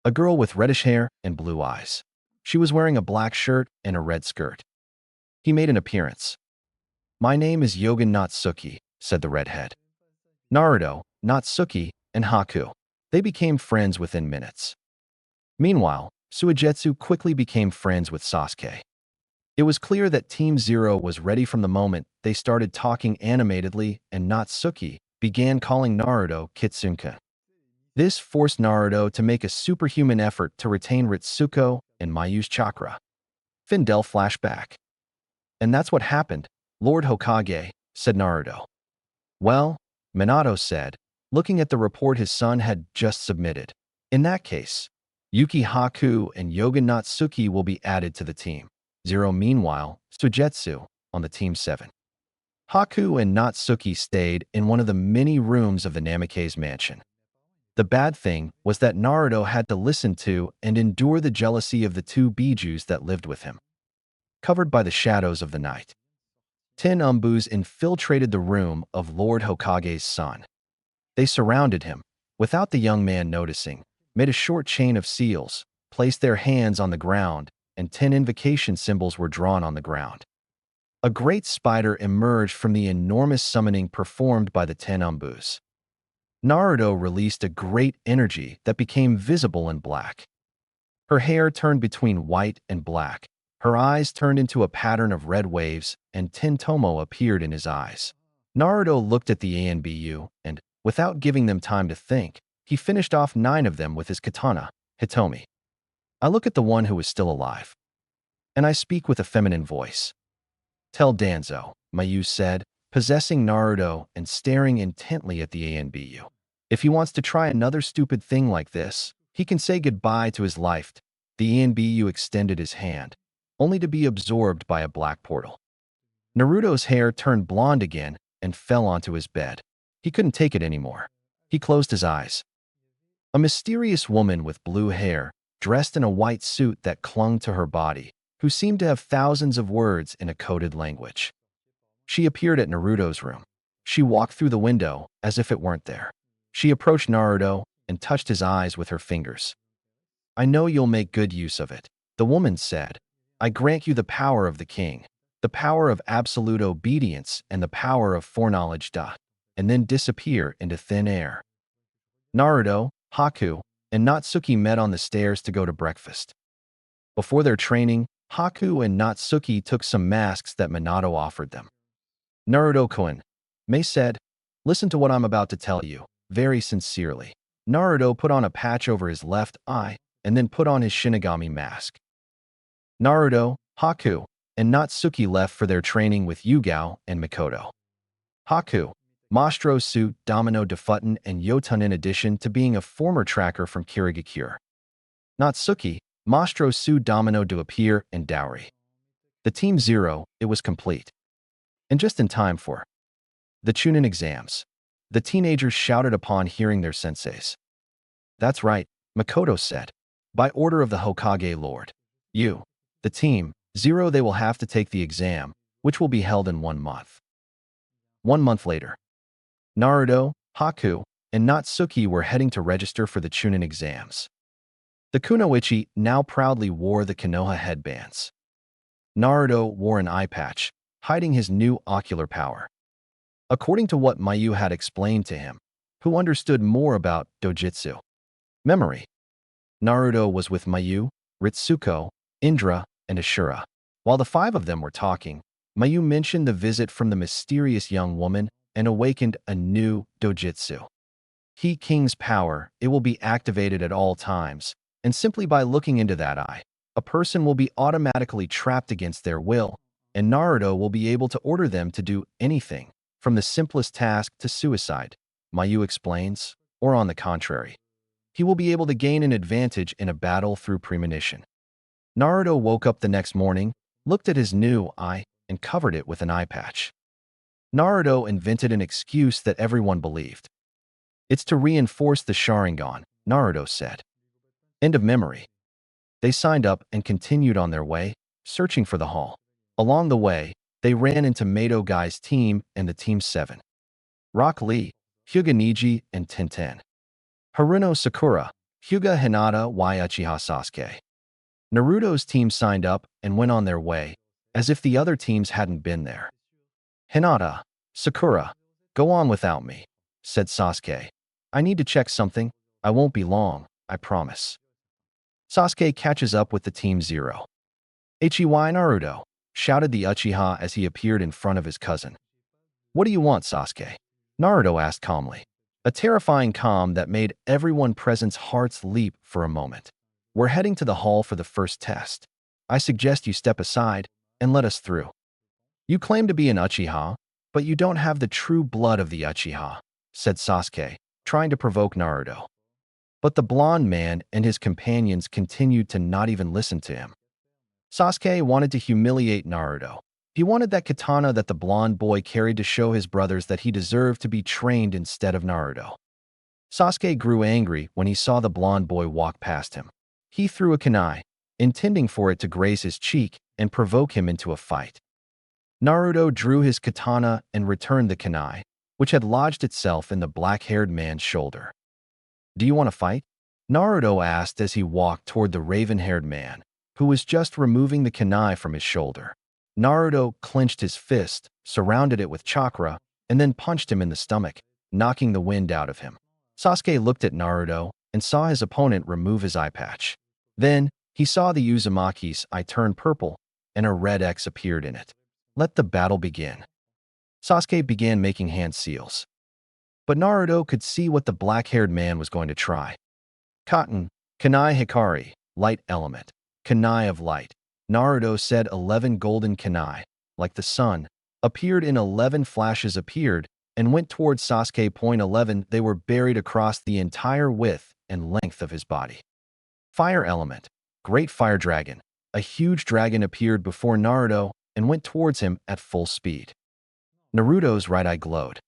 a girl with reddish hair and blue eyes. She was wearing a black shirt and a red skirt. He made an appearance. "My name is Yogen Natsuki," said the redhead. Naruto, Natsuki, and Haku. They became friends within minutes. Meanwhile, Suigetsu quickly became friends with Sasuke. It was clear that Team Zero was ready from the moment they started talking animatedly, and Natsuki began calling Naruto Kitsunka. This forced Naruto to make a superhuman effort to retain Ritsuko and Mayu's chakra. Findel flashback. "And that's what happened, Lord Hokage," said Naruto. "Well," Minato said, looking at the report his son had just submitted. "In that case, Yuki Haku and Yogen Natsuki will be added to the team." Zero meanwhile, Suigetsu, on the Team 7. Haku and Natsuki stayed in one of the many rooms of the Namikaze mansion. The bad thing was that Naruto had to listen to and endure the jealousy of the two Bijuus that lived with him. Covered by the shadows of the night, 10 Umbus infiltrated the room of Lord Hokage's son. They surrounded him, without the young man noticing, made a short chain of seals, placed their hands on the ground, and 10 invocation symbols were drawn on the ground. A great spider emerged from the enormous summoning performed by the 10 Umbus. Naruto released a great energy that became visible in black. Her hair turned between white and black. Her eyes turned into a pattern of red waves, and Tintomo appeared in his eyes. Naruto looked at the ANBU, and, without giving them time to think, he finished off 9 of them with his katana, Hitomi. I look at the one who is still alive, and I speak with a feminine voice. "Tell Danzo," Mayu said, possessing Naruto and staring intently at the ANBU. "If he wants to try another stupid thing like this, he can say goodbye to his life." The ANBU extended his hand, only to be absorbed by a black portal. Naruto's hair turned blonde again and fell onto his bed. He couldn't take it anymore. He closed his eyes. A mysterious woman with blue hair, dressed in a white suit that clung to her body, who seemed to have thousands of words in a coded language. She appeared at Naruto's room. She walked through the window as if it weren't there. She approached Naruto and touched his eyes with her fingers. "I know you'll make good use of it," the woman said. "I grant you the power of the king, the power of absolute obedience, and the power of foreknowledge." And then disappear into thin air. Naruto, Haku, and Natsuki met on the stairs to go to breakfast. Before their training, Haku and Natsuki took some masks that Minato offered them. "Naruto-kun," Mei said, "listen to what I'm about to tell you, very sincerely." Naruto put on a patch over his left eye and then put on his Shinigami mask. Naruto, Haku, and Natsuki left for their training with Yugao and Mikoto. Haku, Mastro suit, Domino Defuten, and Yotun in addition to being a former tracker from Kirigakure. Natsuki, Mastro suit, Domino do appear, and Dowry. The Team Zero, it was complete. And just in time for the Chunin exams. The teenagers shouted upon hearing their senseis. "That's right," Mikoto said. "By order of the Hokage Lord. You, the Team Zero, they will have to take the exam, which will be held in 1 month." 1 month later, Naruto, Haku, and Natsuki were heading to register for the Chunin exams. The Kunoichi now proudly wore the Konoha headbands. Naruto wore an eye patch, hiding his new ocular power. According to what Mayu had explained to him, who understood more about dojutsu memory, Naruto was with Mayu, Ritsuko, Indra, and Ashura. While the 5 of them were talking, Mayu mentioned the visit from the mysterious young woman and awakened a new dojutsu. He King's power, it will be activated at all times, and simply by looking into that eye, a person will be automatically trapped against their will, and Naruto will be able to order them to do anything, from the simplest task to suicide, Mayu explains, or on the contrary. He will be able to gain an advantage in a battle through premonition. Naruto woke up the next morning, looked at his new eye, and covered it with an eye patch. Naruto invented an excuse that everyone believed. "It's to reinforce the Sharingan," Naruto said. End of memory. They signed up and continued on their way, searching for the hall. Along the way, they ran into Mato Guy's team and the Team 7. Rock Lee, Hyuga Niji, and Tenten. Haruno Sakura, Hyuga Hinata y Uchiha Sasuke. Naruto's team signed up and went on their way, as if the other teams hadn't been there. Hinata, Sakura, go on without me, said Sasuke. I need to check something. I won't be long, I promise. Sasuke catches up with the Team Zero. Hiy Naruto, shouted the Uchiha as he appeared in front of his cousin. What do you want, Sasuke? Naruto asked calmly. A terrifying calm that made everyone present's hearts leap for a moment. We're heading to the hall for the first test. I suggest you step aside and let us through. You claim to be an Uchiha, but you don't have the true blood of the Uchiha, said Sasuke, trying to provoke Naruto. But the blonde man and his companions continued to not even listen to him. Sasuke wanted to humiliate Naruto. He wanted that katana that the blonde boy carried to show his brothers that he deserved to be trained instead of Naruto. Sasuke grew angry when he saw the blonde boy walk past him. He threw a kunai, intending for it to graze his cheek and provoke him into a fight. Naruto drew his katana and returned the kunai, which had lodged itself in the black-haired man's shoulder. Do you want to fight? Naruto asked as he walked toward the raven-haired man, who was just removing the kunai from his shoulder. Naruto clenched his fist, surrounded it with chakra, and then punched him in the stomach, knocking the wind out of him. Sasuke looked at Naruto and saw his opponent remove his eye patch. Then, he saw the Uzumaki's eye turn purple, and a red X appeared in it. Let the battle begin. Sasuke began making hand seals. But Naruto could see what the black-haired man was going to try. Cotton, Kunai Hikari, light element, Kunai of light. Naruto said 11 golden kunai, like the sun, appeared in 11 flashes appeared and went towards Sasuke. 11 They were buried across the entire width and length of his body. Fire element, great fire dragon. A huge dragon appeared before Naruto and went towards him at full speed. Naruto's right eye glowed.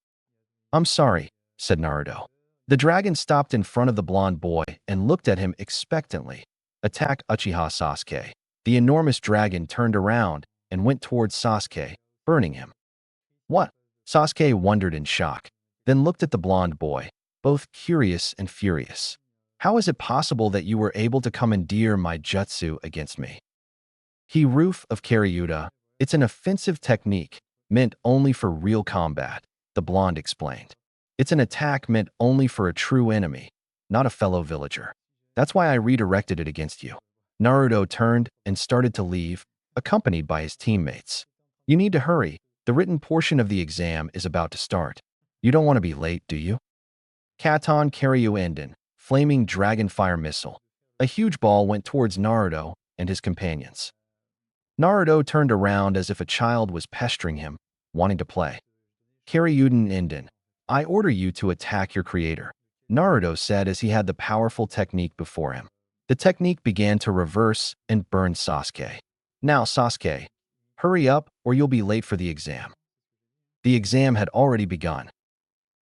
I'm sorry, said Naruto. The dragon stopped in front of the blonde boy and looked at him expectantly. Attack Uchiha Sasuke. The enormous dragon turned around and went towards Sasuke, burning him. What? Sasuke wondered in shock, then looked at the blonde boy, both curious and furious. How is it possible that you were able to commandeer my jutsu against me? Roof of Karyuda. It's an offensive technique, meant only for real combat, the blonde explained. It's an attack meant only for a true enemy, not a fellow villager. That's why I redirected it against you. Naruto turned and started to leave, accompanied by his teammates. You need to hurry. The written portion of the exam is about to start. You don't want to be late, do you? Katon Karyu Enden, flaming dragon fire missile. A huge ball went towards Naruto and his companions. Naruto turned around as if a child was pestering him, wanting to play. Karyuden Enden, I order you to attack your creator, Naruto said as he had the powerful technique before him. The technique began to reverse and burn Sasuke. Now, Sasuke, hurry up or you'll be late for the exam. The exam had already begun.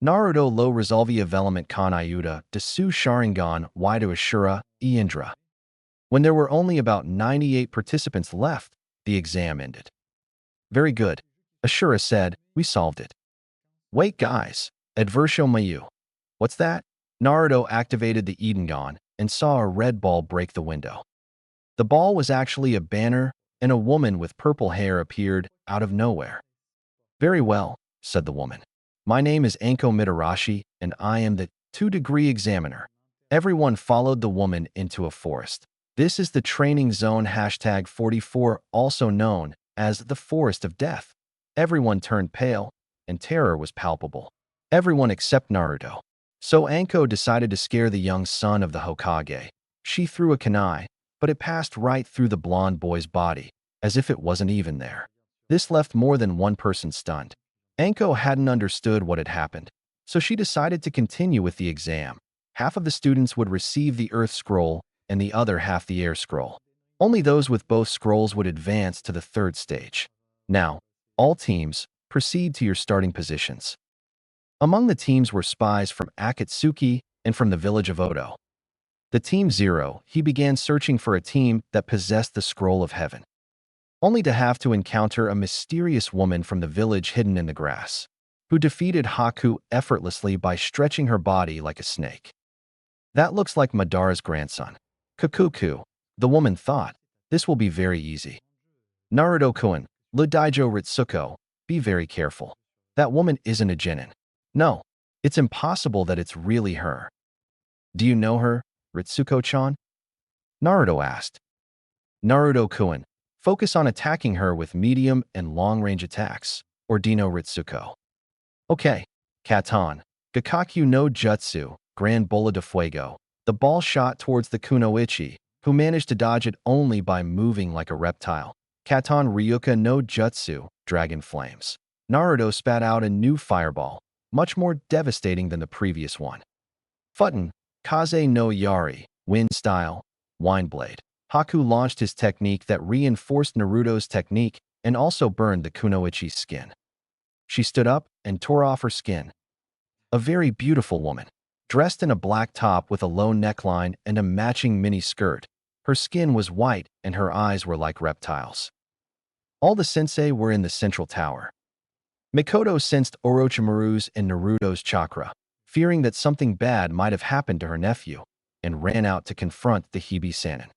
Naruto low resolve element Kanayuda Desu Sharingan Y to Ashura Indra. When there were only about 98 participants left, the exam ended. Very good, Ashura said, we solved it. Wait guys, Adversio Mayu. What's that? Naruto activated the Idengon and saw a red ball break the window. The ball was actually a banner, and a woman with purple hair appeared out of nowhere. Very well, said the woman. My name is Anko Mitarashi, and I am the 2-degree examiner. Everyone followed the woman into a forest. This is the training zone #44, also known as the Forest of Death. Everyone turned pale, and terror was palpable. Everyone except Naruto. So Anko decided to scare the young son of the Hokage. She threw a kunai, but it passed right through the blonde boy's body, as if it wasn't even there. This left more than one person stunned. Anko hadn't understood what had happened, so she decided to continue with the exam. Half of the students would receive the Earth Scroll and the other half the Air Scroll. Only those with both scrolls would advance to the third stage. Now, all teams, proceed to your starting positions. Among the teams were spies from Akatsuki and from the village of Odo. The Team Zero, he began searching for a team that possessed the Scroll of Heaven, only to have to encounter a mysterious woman from the village hidden in the grass, who defeated Haku effortlessly by stretching her body like a snake. That looks like Madara's grandson. Kakuku, the woman thought. This will be very easy. Naruto-kun, Ludaijo Ritsuko, be very careful. That woman isn't a genin. No, it's impossible that it's really her. Do you know her, Ritsuko-chan? Naruto asked. Naruto-kun, focus on attacking her with medium and long-range attacks, or Dino Ritsuko. Okay, Katan, Gakakyu no Jutsu, Grand Bola de Fuego. The ball shot towards the Kunoichi, who managed to dodge it only by moving like a reptile. Katan Ryuka no Jutsu, Dragon Flames. Naruto spat out a new fireball, much more devastating than the previous one. Futton, Kaze no Yari, Wind Style, Wine Blade. Haku launched his technique that reinforced Naruto's technique and also burned the Kunoichi's skin. She stood up and tore off her skin. A very beautiful woman, dressed in a black top with a low neckline and a matching mini skirt. Her skin was white and her eyes were like reptiles. All the sensei were in the central tower. Mikoto sensed Orochimaru's and Naruto's chakra, fearing that something bad might have happened to her nephew, and ran out to confront the Hibi-Sannin.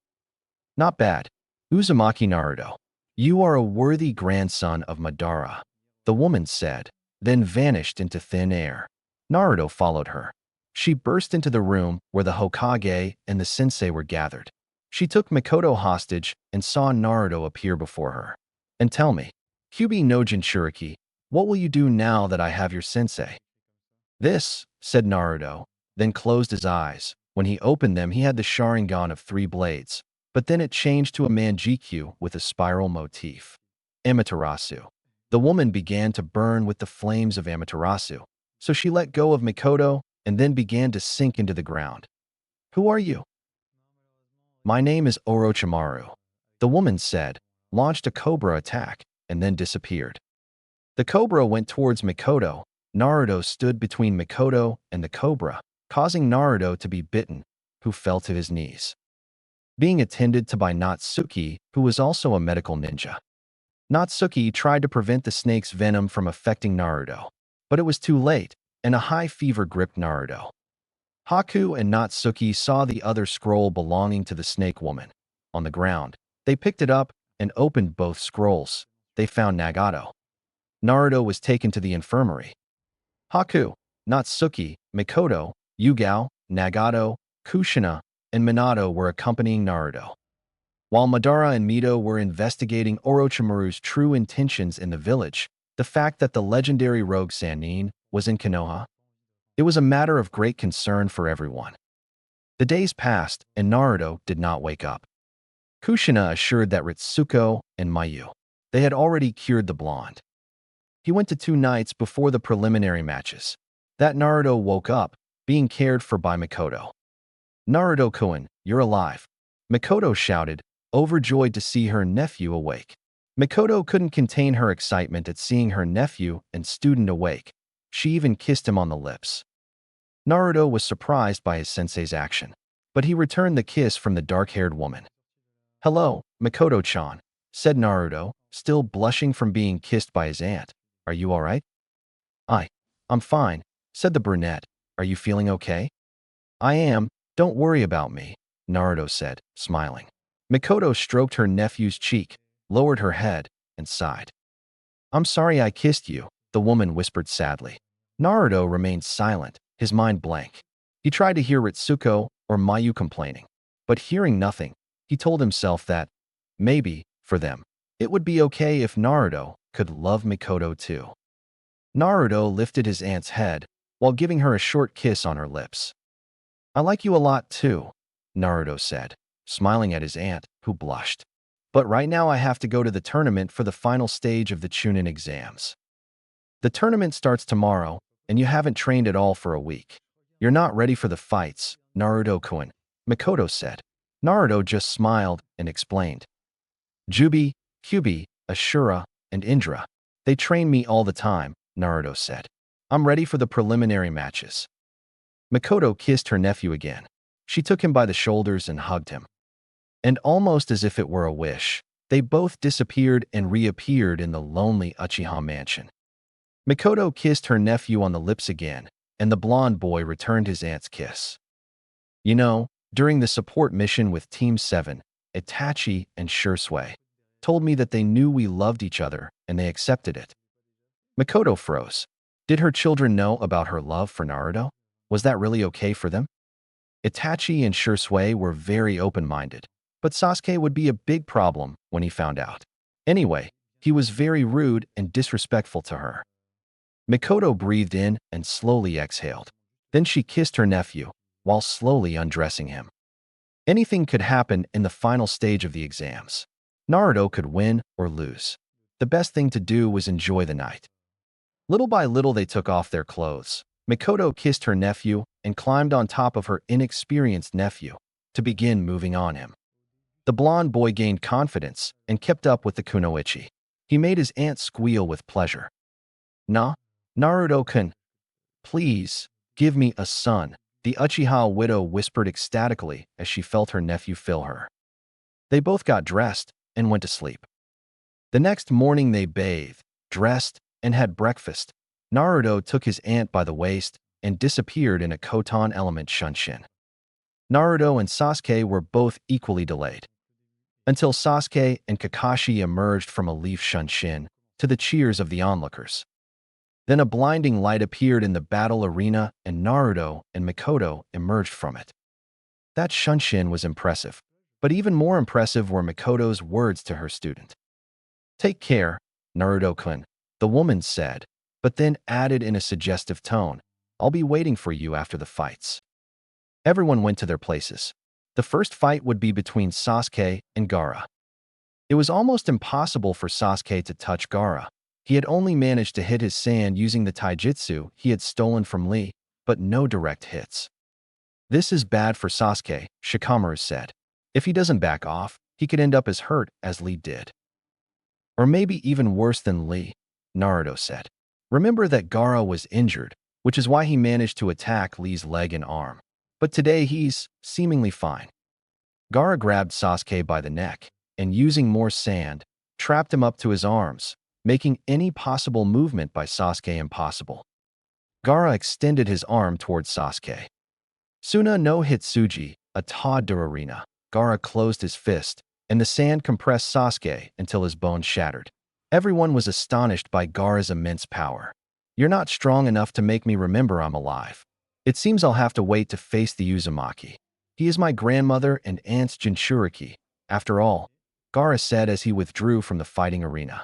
Not bad. Uzumaki Naruto, you are a worthy grandson of Madara, the woman said, then vanished into thin air. Naruto followed her. She burst into the room where the Hokage and the sensei were gathered. She took Mikoto hostage and saw Naruto appear before her. And tell me, Kyuubi no Jinchuriki, what will you do now that I have your sensei? This, said Naruto, then closed his eyes. When he opened them, he had the Sharingan of 3 blades, but then it changed to a Manjikyu with a spiral motif. Amaterasu. The woman began to burn with the flames of Amaterasu, so she let go of Mikoto and then began to sink into the ground. Who are you? My name is Orochimaru, the woman said, launched a cobra attack, and then disappeared. The cobra went towards Mikoto. Naruto stood between Mikoto and the cobra, causing Naruto to be bitten, who fell to his knees. Being attended to by Natsuki, who was also a medical ninja. Natsuki tried to prevent the snake's venom from affecting Naruto, but it was too late, and a high fever gripped Naruto. Haku and Natsuki saw the other scroll belonging to the snake woman. On the ground, they picked it up and opened both scrolls. They found Nagato. Naruto was taken to the infirmary. Haku, Natsuki, Mikoto, Yugao, Nagato, Kushina, and Minato were accompanying Naruto. While Madara and Mito were investigating Orochimaru's true intentions in the village, the fact that the legendary rogue Sannin was in Konoha, it was a matter of great concern for everyone. The days passed, and Naruto did not wake up. Kushina assured that Ritsuko and Mayu, they had already cured the blonde. He went to 2 nights before the preliminary matches. That Naruto woke up, being cared for by Mikoto. Naruto-kun, you're alive, Mikoto shouted, overjoyed to see her nephew awake. Mikoto couldn't contain her excitement at seeing her nephew and student awake. She even kissed him on the lips. Naruto was surprised by his sensei's action, but he returned the kiss from the dark-haired woman. Hello, Mikoto-chan, said Naruto, still blushing from being kissed by his aunt. Are you all right? I'm fine, said the brunette. Are you feeling okay? I am, don't worry about me, Naruto said, smiling. Mikoto stroked her nephew's cheek, lowered her head, and sighed. I'm sorry I kissed you, the woman whispered sadly. Naruto remained silent, his mind blank. He tried to hear Ritsuko or Mayu complaining, but hearing nothing, he told himself that, maybe, for them, it would be okay if Naruto could love Mikoto too. Naruto lifted his aunt's head while giving her a short kiss on her lips. I like you a lot too, Naruto said, smiling at his aunt, who blushed. But right now I have to go to the tournament for the final stage of the Chunin exams. The tournament starts tomorrow, and you haven't trained at all for a week. You're not ready for the fights, Naruto-kun, Mikoto said. Naruto just smiled and explained. Jubi, Kyuubi, Ashura, and Indra, they train me all the time, Naruto said. I'm ready for the preliminary matches. Mikoto kissed her nephew again. She took him by the shoulders and hugged him. And almost as if it were a wish, they both disappeared and reappeared in the lonely Uchiha mansion. Mikoto kissed her nephew on the lips again, and the blonde boy returned his aunt's kiss. You know, during the support mission with Team 7, Itachi and Shursui told me that they knew we loved each other and they accepted it. Makoto froze. Did her children know about her love for Naruto? Was that really okay for them? Itachi and Shursui were very open-minded, but Sasuke would be a big problem when he found out. Anyway, he was very rude and disrespectful to her. Mikoto breathed in and slowly exhaled. Then she kissed her nephew, while slowly undressing him. Anything could happen in the final stage of the exams. Naruto could win or lose. The best thing to do was enjoy the night. Little by little they took off their clothes. Mikoto kissed her nephew and climbed on top of her inexperienced nephew to begin moving on him. The blonde boy gained confidence and kept up with the kunoichi. He made his aunt squeal with pleasure. Naruto-kun, please, give me a son, the Uchiha widow whispered ecstatically as she felt her nephew fill her. They both got dressed and went to sleep. The next morning they bathed, dressed, and had breakfast. Naruto took his aunt by the waist and disappeared in a Koton element Shunshin. Naruto and Sasuke were both equally delayed. Until Sasuke and Kakashi emerged from a leaf Shunshin to the cheers of the onlookers. Then a blinding light appeared in the battle arena and Naruto and Mikoto emerged from it. That Shunshin was impressive, but even more impressive were Mikoto's words to her student. Take care, Naruto-kun, the woman said, but then added in a suggestive tone, I'll be waiting for you after the fights. Everyone went to their places. The first fight would be between Sasuke and Gaara. It was almost impossible for Sasuke to touch Gaara. He had only managed to hit his sand using the taijutsu he had stolen from Lee, but no direct hits. This is bad for Sasuke, Shikamaru said. If he doesn't back off, he could end up as hurt as Lee did. Or maybe even worse than Lee, Naruto said. Remember that Gaara was injured, which is why he managed to attack Lee's leg and arm. But today he's seemingly fine. Gaara grabbed Sasuke by the neck and, using more sand, trapped him up to his arms, making any possible movement by Sasuke impossible. Gaara extended his arm towards Sasuke. Suna no Hitsuji, a ta arena. Gaara closed his fist, and the sand compressed Sasuke until his bones shattered. Everyone was astonished by Gaara's immense power. You're not strong enough to make me remember I'm alive. It seems I'll have to wait to face the Uzumaki. He is my grandmother and aunt's Jinchuriki, after all, Gaara said as he withdrew from the fighting arena.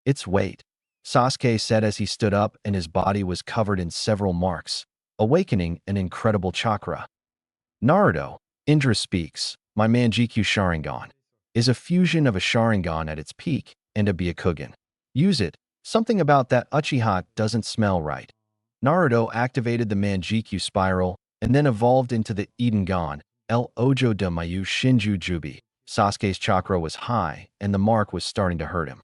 It's wait, Sasuke said as he stood up and his body was covered in several marks, awakening an incredible chakra. Naruto, Indra speaks, my Manjikyu Sharingan, is a fusion of a Sharingan at its peak and a Byakugan. Use it, something about that Uchiha doesn't smell right. Naruto activated the Manjikyu spiral and then evolved into the Idengan, El Ojo de Mayu Shinju Jubi. Sasuke's chakra was high and the mark was starting to hurt him.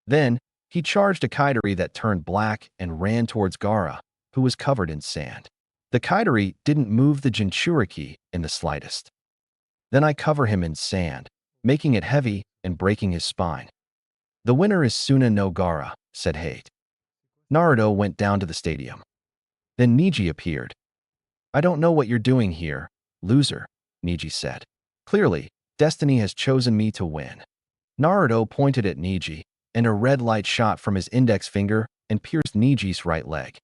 Then, he charged a Kaidari that turned black and ran towards Gaara, who was covered in sand. The Kaidari didn't move the Jinchuriki in the slightest. Then I cover him in sand, making it heavy and breaking his spine. The winner is Suna no Gaara, said Hate. Naruto went down to the stadium. Then Neji appeared. I don't know what you're doing here, loser, Neji said. Clearly, destiny has chosen me to win. Naruto pointed at Neji, and a red light shot from his index finger and pierced Neji's right leg.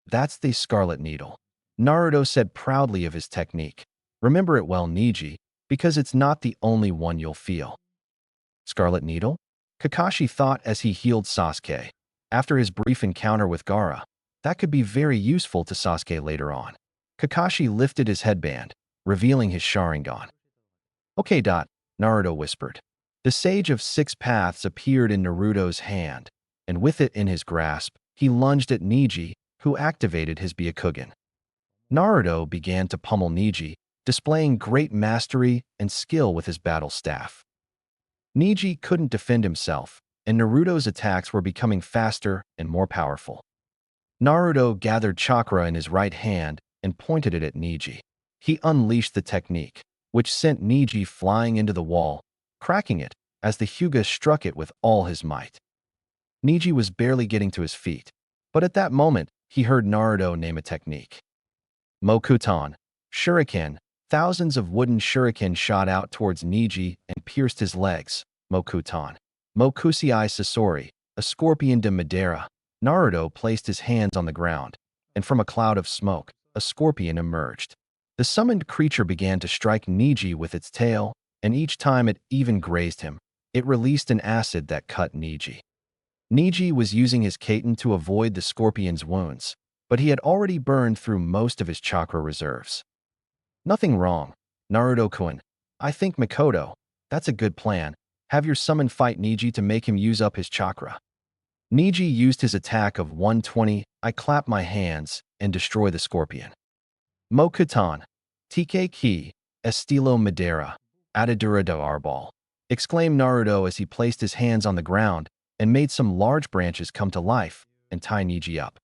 That's the Scarlet Needle. Naruto said proudly of his technique. Remember it well, Neji, because it's not the only one you'll feel. Scarlet Needle? Kakashi thought as he healed Sasuke. After his brief encounter with Gaara, that could be very useful to Sasuke later on. Kakashi lifted his headband, revealing his Sharingan. Okay. Naruto whispered. The Sage of Six Paths appeared in Naruto's hand, and with it in his grasp, he lunged at Neji, who activated his Byakugan. Naruto began to pummel Neji, displaying great mastery and skill with his battle staff. Neji couldn't defend himself, and Naruto's attacks were becoming faster and more powerful. Naruto gathered chakra in his right hand and pointed it at Neji. He unleashed the technique, which sent Neji flying into the wall, cracking it as the Hyuga struck it with all his might. Neji was barely getting to his feet, but at that moment, he heard Naruto name a technique. Mokuton, Shuriken. Thousands of wooden shuriken shot out towards Niji and pierced his legs. Mokutan. Mokusei Sasori, a scorpion de Madeira. Naruto placed his hands on the ground, and from a cloud of smoke, a scorpion emerged. The summoned creature began to strike Niji with its tail, and each time it even grazed him, it released an acid that cut Niji. Niji was using his Kaiten to avoid the scorpion's wounds, but he had already burned through most of his chakra reserves. Nothing wrong, Naruto-kun. I think Mikoto, that's a good plan. Have your summon fight Niji to make him use up his chakra. Niji used his attack of 120, I clap my hands, and destroy the scorpion. Mokutan, TK Ki, Estilo Madeira, Atadura de Arbal, exclaimed Naruto as he placed his hands on the ground and made some large branches come to life and tie Niji up.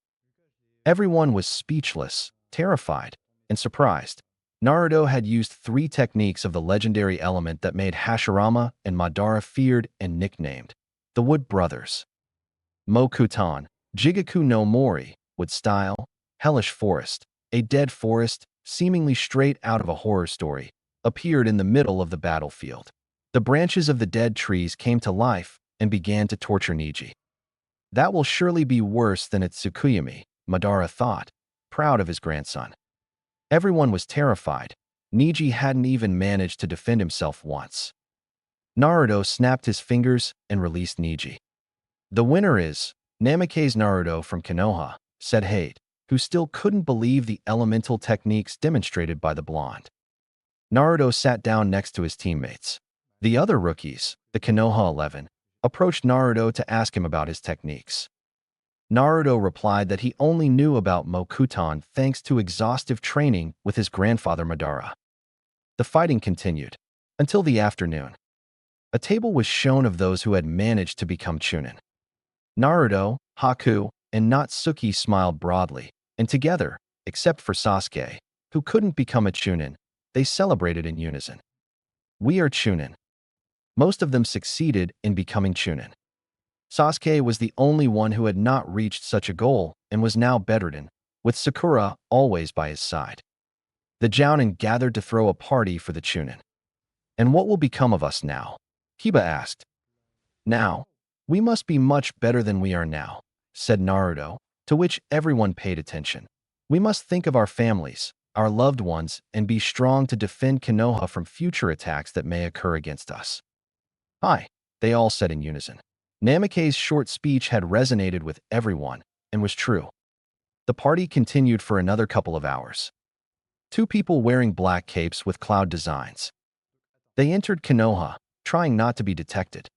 Everyone was speechless, terrified, and surprised. Naruto had used 3 techniques of the legendary element that made Hashirama and Madara feared and nicknamed the Wood Brothers. Mokutan, Jigaku no Mori, Wood Style, Hellish Forest, a dead forest, seemingly straight out of a horror story, appeared in the middle of the battlefield. The branches of the dead trees came to life and began to torture Niji. That will surely be worse than at Tsukuyami, Madara thought, proud of his grandson. Everyone was terrified. Niji hadn't even managed to defend himself once. Naruto snapped his fingers and released Niji. The winner is Namikaze Naruto from Konoha, said Hate, who still couldn't believe the elemental techniques demonstrated by the blonde. Naruto sat down next to his teammates. The other rookies, the Konoha 11, approached Naruto to ask him about his techniques. Naruto replied that he only knew about Mokutan thanks to exhaustive training with his grandfather Madara. The fighting continued until the afternoon. A table was shown of those who had managed to become Chunin. Naruto, Haku, and Natsuki smiled broadly, and together, except for Sasuke, who couldn't become a Chunin, they celebrated in unison. We are Chunin. Most of them succeeded in becoming Chunin. Sasuke was the only one who had not reached such a goal and was now bedridden, with Sakura always by his side. The Jounin gathered to throw a party for the Chunin. And what will become of us now? Kiba asked. Now, we must be much better than we are now, said Naruto, to which everyone paid attention. We must think of our families, our loved ones, and be strong to defend Konoha from future attacks that may occur against us. Hi, they all said in unison. Namikaze's short speech had resonated with everyone and was true. The party continued for another couple of hours. 2 people wearing black capes with cloud designs. They entered Konoha, trying not to be detected.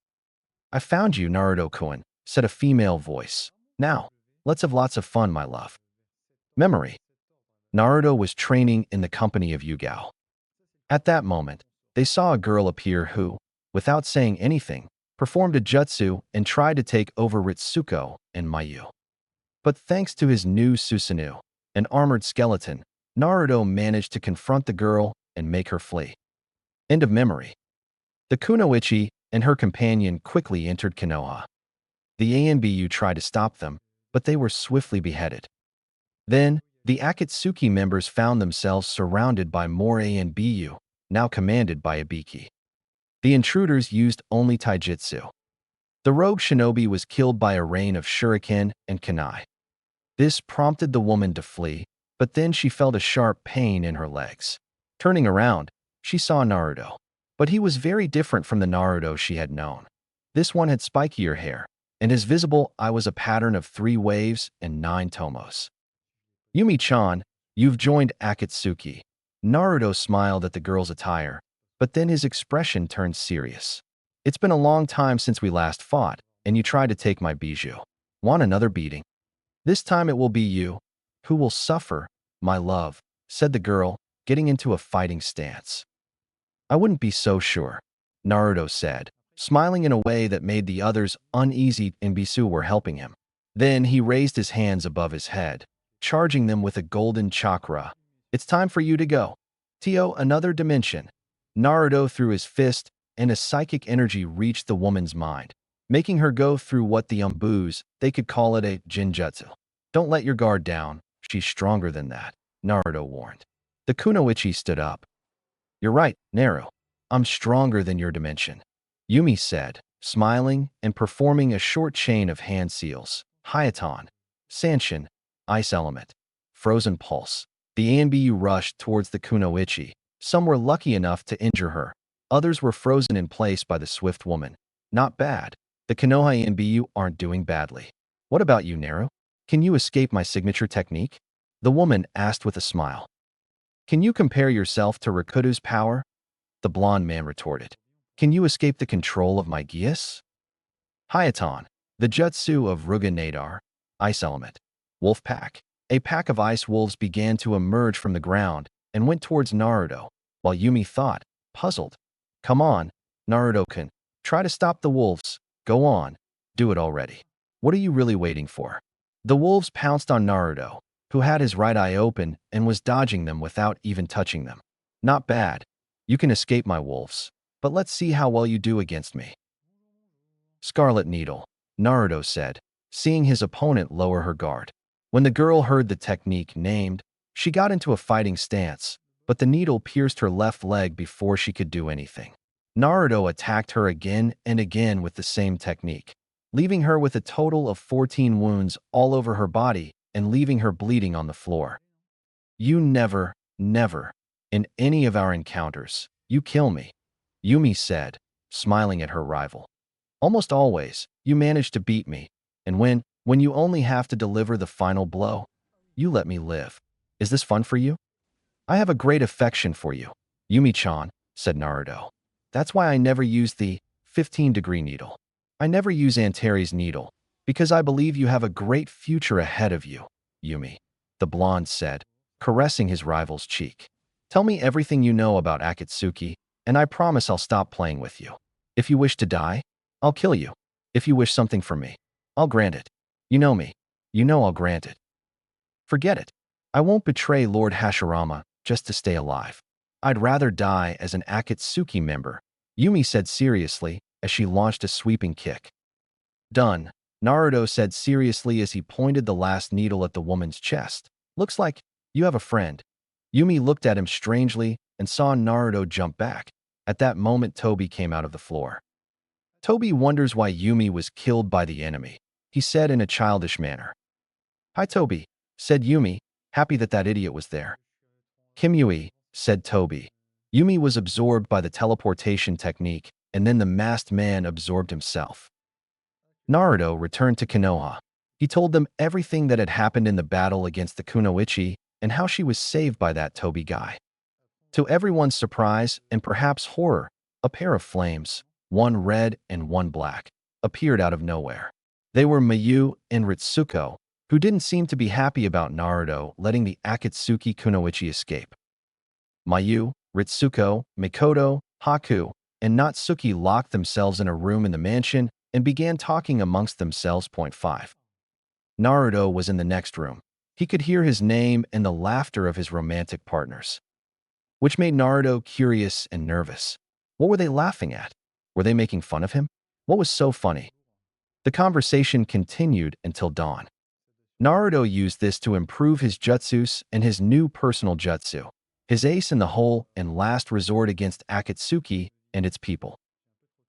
I found you, Naruto-kun, said a female voice. Now, let's have lots of fun, my love. Memory. Naruto was training in the company of Yugao. At that moment, they saw a girl appear who, without saying anything, performed a jutsu and tried to take over Ritsuko and Mayu. But thanks to his new Susanoo, an armored skeleton, Naruto managed to confront the girl and make her flee. End of memory. The Kunoichi and her companion quickly entered Konoha. The ANBU tried to stop them, but they were swiftly beheaded. Then, the Akatsuki members found themselves surrounded by more ANBU, now commanded by Ibiki. The intruders used only taijutsu. The rogue shinobi was killed by a rain of shuriken and kunai. This prompted the woman to flee, but then she felt a sharp pain in her legs. Turning around, she saw Naruto. But he was very different from the Naruto she had known. This one had spikier hair, and his visible eye was a pattern of 3 waves and 9 tomos. Yumi-chan, you've joined Akatsuki. Naruto smiled at the girl's attire, but then his expression turned serious. It's been a long time since we last fought, and you tried to take my bijou. Want another beating? This time it will be you who will suffer, my love, said the girl, getting into a fighting stance. I wouldn't be so sure, Naruto said, smiling in a way that made the others uneasy and Bisu were helping him. Then he raised his hands above his head, charging them with a golden chakra. It's time for you to go. Tio, another dimension. Naruto threw his fist, and a psychic energy reached the woman's mind, making her go through what the umbus, they could call it a jinjutsu. Don't let your guard down, she's stronger than that, Naruto warned. The kunoichi stood up. You're right, Naru. I'm stronger than your dimension. Yumi said, smiling and performing a short chain of hand seals. Hayaton, Sanshin, Ice Element, Frozen Pulse. The ANBU rushed towards the kunoichi. Some were lucky enough to injure her. Others were frozen in place by the swift woman. Not bad. The Konoha ANBU aren't doing badly. What about you, Naru? Can you escape my signature technique? The woman asked with a smile. Can you compare yourself to Rakuto's power? The blonde man retorted. Can you escape the control of my Gias? Hayaton, the jutsu of Ruga Nadar, Ice Element, Wolf Pack. A pack of ice wolves began to emerge from the ground and went towards Naruto, while Yumi thought, puzzled. Come on, Naruto-kun, try to stop the wolves. Go on, do it already. What are you really waiting for? The wolves pounced on Naruto, who had his right eye open and was dodging them without even touching them. Not bad. You can escape my wolves, but let's see how well you do against me. Scarlet Needle, Naruto said, seeing his opponent lower her guard. When the girl heard the technique named, she got into a fighting stance, but the needle pierced her left leg before she could do anything. Naruto attacked her again and again with the same technique, leaving her with a total of 14 wounds all over her body and leaving her bleeding on the floor. You never, in any of our encounters, you kill me, Yumi said, smiling at her rival. Almost always, you manage to beat me, and when you only have to deliver the final blow, you let me live. Is this fun for you? I have a great affection for you, Yumi-chan, said Naruto. That's why I never use the 15-degree needle. I never use Antares' needle, because I believe you have a great future ahead of you, Yumi, the blonde said, caressing his rival's cheek. Tell me everything you know about Akatsuki, and I promise I'll stop playing with you. If you wish to die, I'll kill you. If you wish something from me, I'll grant it. You know me. You know I'll grant it. Forget it. I won't betray Lord Hashirama just to stay alive. I'd rather die as an Akatsuki member, Yumi said seriously as she launched a sweeping kick. Done, Naruto said seriously as he pointed the last needle at the woman's chest. Looks like you have a friend. Yumi looked at him strangely and saw Naruto jump back. At that moment, Tobi came out of the floor. Tobi wonders why Yumi was killed by the enemy, he said in a childish manner. Hi, Tobi, said Yumi, happy that idiot was there. Kimui, said Tobi. Yumi was absorbed by the teleportation technique, and then the masked man absorbed himself. Naruto returned to Konoha. He told them everything that had happened in the battle against the kunoichi and how she was saved by that Tobi guy. To everyone's surprise and perhaps horror, a pair of flames, one red and one black, appeared out of nowhere. They were Mayu and Ritsuko, who didn't seem to be happy about Naruto letting the Akatsuki kunoichi escape. Mayu, Ritsuko, Mikoto, Haku, and Natsuki locked themselves in a room in the mansion and began talking amongst themselves. 5. Naruto was in the next room. He could hear his name and the laughter of his romantic partners, which made Naruto curious and nervous. What were they laughing at? Were they making fun of him? What was so funny? The conversation continued until dawn. Naruto used this to improve his jutsus and his new personal jutsu, his ace in the hole and last resort against Akatsuki and its people.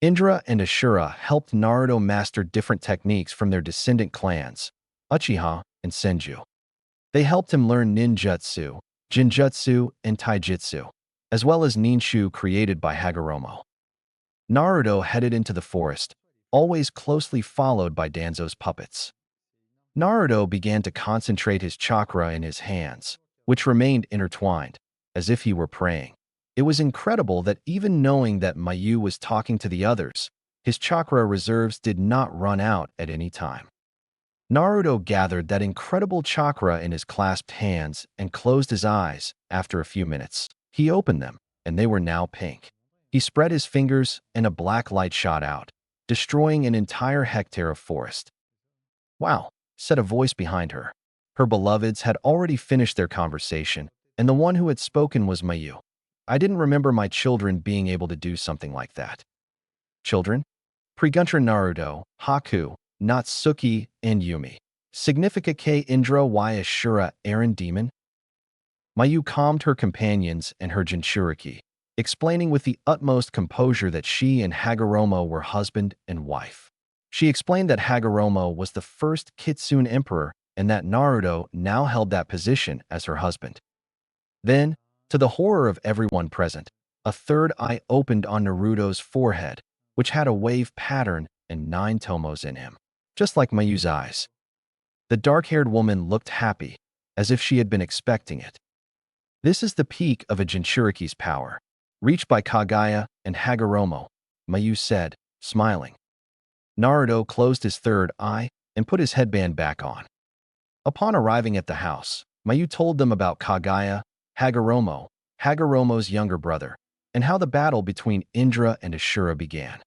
Indra and Ashura helped Naruto master different techniques from their descendant clans, Uchiha and Senju. They helped him learn ninjutsu, jinjutsu, and taijutsu, as well as ninshu created by Hagoromo. Naruto headed into the forest, always closely followed by Danzo's puppets. Naruto began to concentrate his chakra in his hands, which remained intertwined, as if he were praying. It was incredible that even knowing that Mayu was talking to the others, his chakra reserves did not run out at any time. Naruto gathered that incredible chakra in his clasped hands and closed his eyes. After a few minutes, he opened them, and they were now pink. He spread his fingers, and a black light shot out, destroying an entire hectare of forest. Wow, said a voice behind her. Her beloveds had already finished their conversation, and the one who had spoken was Mayu. I didn't remember my children being able to do something like that. Children? Pregunta Naruto, Haku, Natsuki, and Yumi. Significa que Indra y Ashura eran demon? Mayu calmed her companions and her Jinchuriki, explaining with the utmost composure that she and Hagoromo were husband and wife. She explained that Hagoromo was the first Kitsune emperor and that Naruto now held that position as her husband. Then, to the horror of everyone present, a third eye opened on Naruto's forehead, which had a wave pattern and 9 tomos in him, just like Mayu's eyes. The dark-haired woman looked happy, as if she had been expecting it. This is the peak of a Jinchuriki's power, reached by Kagaya and Hagoromo, Mayu said, smiling. Naruto closed his third eye and put his headband back on. Upon arriving at the house, Mayu told them about Kagaya, Hagoromo, Hagoromo's younger brother, and how the battle between Indra and Ashura began.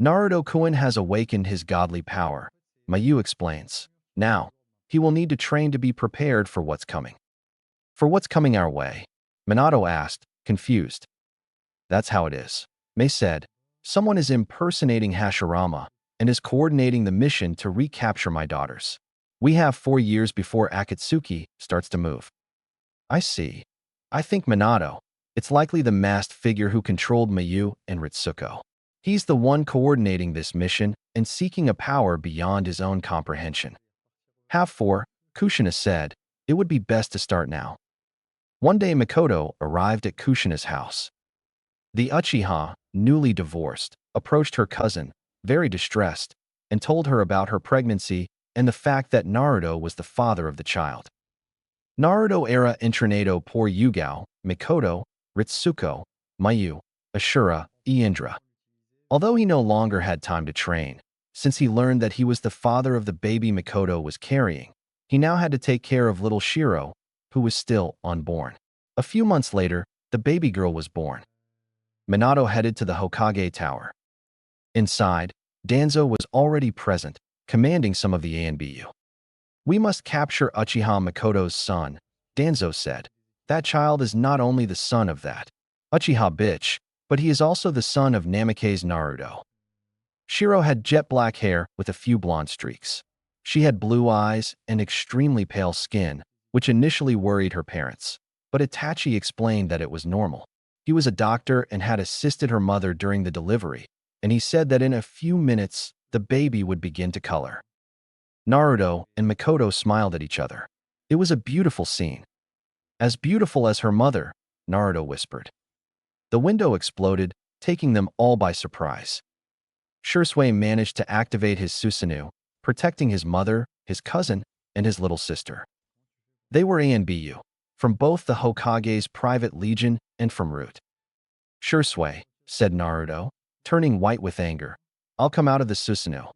Naruto-kun has awakened his godly power, Mayu explains. Now, he will need to train to be prepared for what's coming. For what's coming our way? Minato asked, confused. That's how it is. Mei said, someone is impersonating Hashirama and is coordinating the mission to recapture my daughters. We have 4 years before Akatsuki starts to move. I see. I think Minato. It's likely the masked figure who controlled Mayu and Ritsuko. He's the one coordinating this mission and seeking a power beyond his own comprehension. Have 4, Kushina said. It would be best to start now. One day Mikoto arrived at Kushina's house. The Uchiha, newly divorced, approached her cousin, very distressed, and told her about her pregnancy and the fact that Naruto was the father of the child. Naruto era Entrenado por Yugao, Mikoto, Ritsuko, Mayu, Ashura, Indra. Although he no longer had time to train, since he learned that he was the father of the baby Mikoto was carrying, he now had to take care of little Shiro, who was still unborn. A few months later, the baby girl was born. Minato headed to the Hokage Tower. Inside, Danzo was already present, commanding some of the ANBU. We must capture Uchiha Mikoto's son, Danzo said. That child is not only the son of that Uchiha bitch, but he is also the son of Namake's Naruto. Shiro had jet black hair with a few blonde streaks. She had blue eyes and extremely pale skin, which initially worried her parents. But Itachi explained that it was normal. He was a doctor and had assisted her mother during the delivery, and he said that in a few minutes, the baby would begin to color. Naruto and Mikoto smiled at each other. It was a beautiful scene. As beautiful as her mother, Naruto whispered. The window exploded, taking them all by surprise. Shursui managed to activate his Susanoo, protecting his mother, his cousin, and his little sister. They were ANBU, from both the Hokage's private legion and from Root. Shursui, said Naruto, turning white with anger. I'll come out of the Susanoo.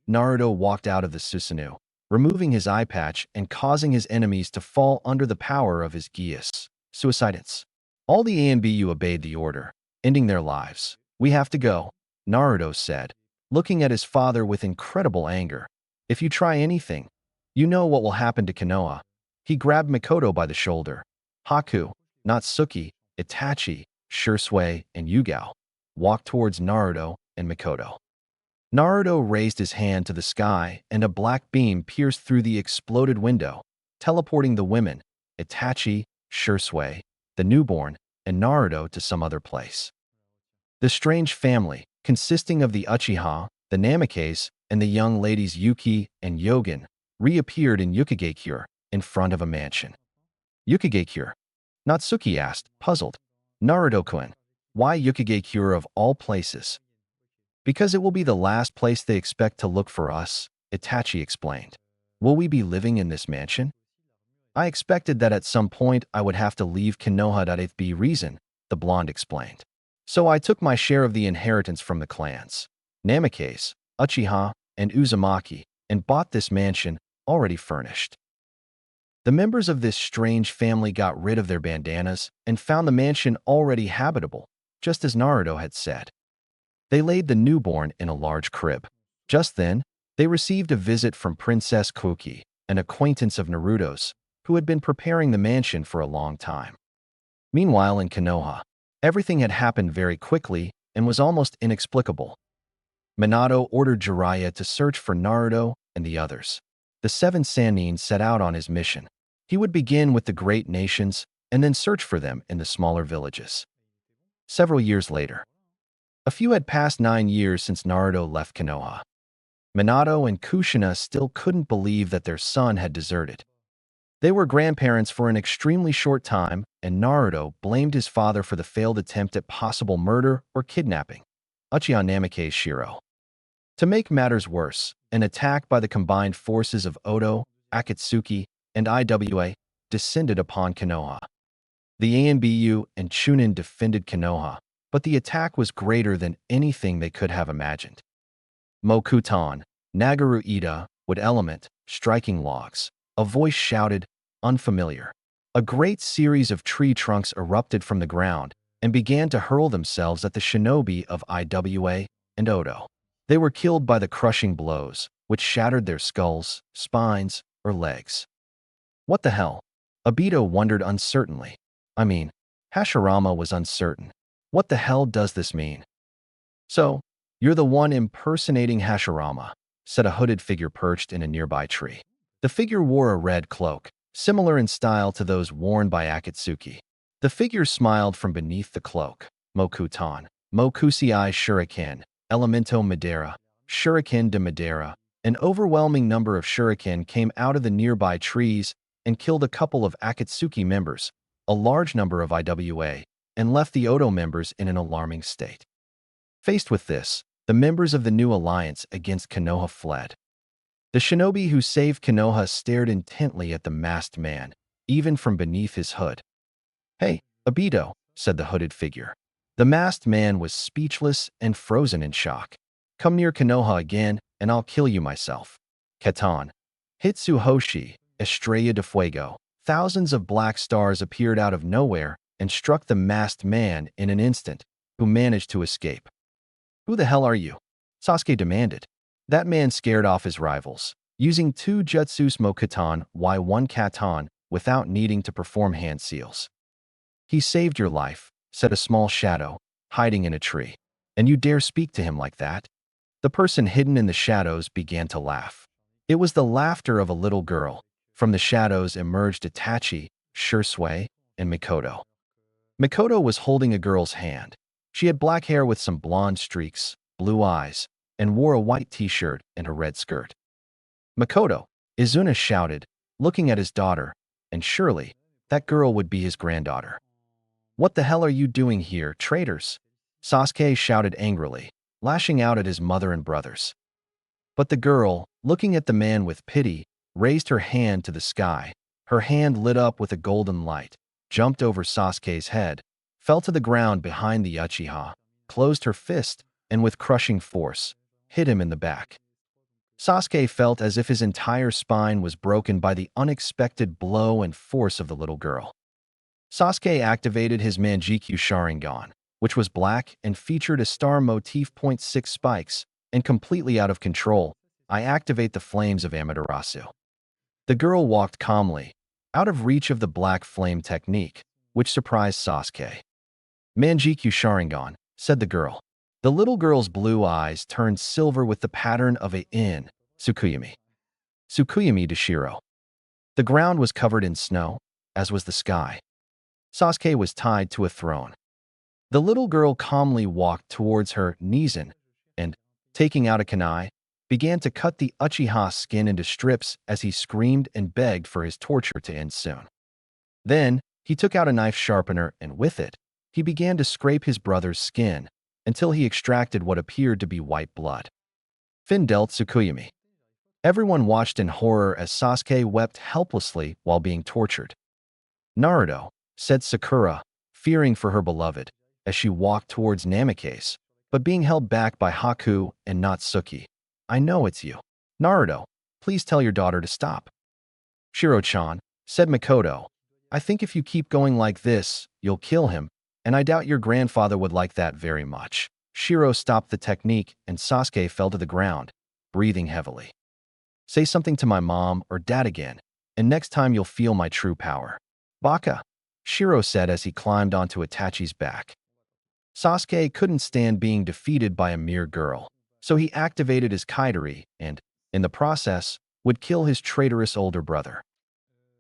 Naruto walked out of the Susanoo, removing his eye patch and causing his enemies to fall under the power of his Geas, Suicidance. All the ANBU obeyed the order, ending their lives. We have to go, Naruto said, looking at his father with incredible anger. If you try anything, you know what will happen to Konoha. He grabbed Mikoto by the shoulder. Haku, Natsuki, Itachi, Shursui, and Yugao walked towards Naruto and Mikoto. Naruto raised his hand to the sky and a black beam pierced through the exploded window, teleporting the women, Itachi, Shursui, the newborn, and Naruto to some other place. The strange family, consisting of the Uchiha, the Namakes, and the young ladies Yuki and Yogen, reappeared in Yukigakure, in front of a mansion. Yukigakure? Natsuki asked, puzzled. Naruto-kun, why Yukigakure of all places? Because it will be the last place they expect to look for us, Itachi explained. Will we be living in this mansion? I expected that at some point I would have to leave Konoha. Reason, the blonde explained. So I took my share of the inheritance from the clans, Namakes, Uchiha, and Uzumaki, and bought this mansion, already furnished. The members of this strange family got rid of their bandanas and found the mansion already habitable, just as Naruto had said. They laid the newborn in a large crib. Just then, they received a visit from Princess Kuki, an acquaintance of Naruto's, who had been preparing the mansion for a long time. Meanwhile in Konoha, everything had happened very quickly and was almost inexplicable. Minato ordered Jiraiya to search for Naruto and the others. The 7 Sannin set out on his mission. He would begin with the great nations and then search for them in the smaller villages. Several years later, a few had passed 9 years since Naruto left Konoha. Minato and Kushina still couldn't believe that their son had deserted. They were grandparents for an extremely short time, and Naruto blamed his father for the failed attempt at possible murder or kidnapping. Uchiha Namikaze Shiro. To make matters worse, an attack by the combined forces of Odo, Akatsuki, and Iwa descended upon Konoha. The Anbu and Chunin defended Konoha, but the attack was greater than anything they could have imagined. Mokutan, Nagaru Ida, wood element, striking logs. A voice shouted, unfamiliar. A great series of tree trunks erupted from the ground and began to hurl themselves at the shinobi of Iwa and Odo. They were killed by the crushing blows, which shattered their skulls, spines, or legs. What the hell? Obito wondered uncertainly. Hashirama was uncertain. What the hell does this mean? So, you're the one impersonating Hashirama, said a hooded figure perched in a nearby tree. The figure wore a red cloak, similar in style to those worn by Akatsuki. The figure smiled from beneath the cloak. Mokutan, Mokusei Shuriken, Elemento Madera, Shuriken de Madera. An overwhelming number of shuriken came out of the nearby trees and killed a couple of Akatsuki members, a large number of Iwa, and left the Odo members in an alarming state. Faced with this, the members of the new alliance against Konoha fled. The shinobi who saved Konoha stared intently at the masked man, even from beneath his hood. Hey, Obito, said the hooded figure. The masked man was speechless and frozen in shock. Come near Konoha again, and I'll kill you myself. Katan. Hitsuhoshi, Estrella de Fuego. Thousands of black stars appeared out of nowhere and struck the masked man in an instant, who managed to escape. Who the hell are you? Sasuke demanded. That man scared off his rivals, using 2 Jutsus Mokutan Y1 Katan without needing to perform hand seals. He saved your life, said a small shadow, hiding in a tree. And you dare speak to him like that? The person hidden in the shadows began to laugh. It was the laughter of a little girl. From the shadows emerged Itachi, Shursui, and Mikoto. Mikoto was holding a girl's hand. She had black hair with some blonde streaks, blue eyes, and wore a white t-shirt and a red skirt. Mikoto, Izuna shouted, looking at his daughter, and surely, that girl would be his granddaughter. What the hell are you doing here, traitors? Sasuke shouted angrily, lashing out at his mother and brothers. But the girl, looking at the man with pity, raised her hand to the sky. Her hand lit up with a golden light, jumped over Sasuke's head, fell to the ground behind the Uchiha, closed her fist, and with crushing force, hit him in the back. Sasuke felt as if his entire spine was broken by the unexpected blow and force of the little girl. Sasuke activated his Manjikyu Sharingan, which was black and featured a star motif .6 spikes, and completely out of control, I activate the flames of Amaterasu. The girl walked calmly, out of reach of the black flame technique, which surprised Sasuke. Manjikyu Sharingan, said the girl. The little girl's blue eyes turned silver with the pattern of a in, Tsukuyami. Tsukuyami de Shiro. The ground was covered in snow, as was the sky. Sasuke was tied to a throne. The little girl calmly walked towards her Nizan and, taking out a kunai, began to cut the Uchiha's skin into strips as he screamed and begged for his torture to end soon. Then, he took out a knife sharpener and with it, he began to scrape his brother's skin until he extracted what appeared to be white blood. Fin dealt Tsukuyami. Everyone watched in horror as Sasuke wept helplessly while being tortured. Naruto, said Sakura, fearing for her beloved, as she walked towards Namikaze, but being held back by Haku and Natsuki. I know it's you. Naruto, please tell your daughter to stop. Shiro-chan, said Mikoto, I think if you keep going like this, you'll kill him, and I doubt your grandfather would like that very much. Shiro stopped the technique and Sasuke fell to the ground, breathing heavily. Say something to my mom or dad again, and next time you'll feel my true power. Baka, Shiro said as he climbed onto Itachi's back. Sasuke couldn't stand being defeated by a mere girl, so he activated his Kaidari and, in the process, would kill his traitorous older brother.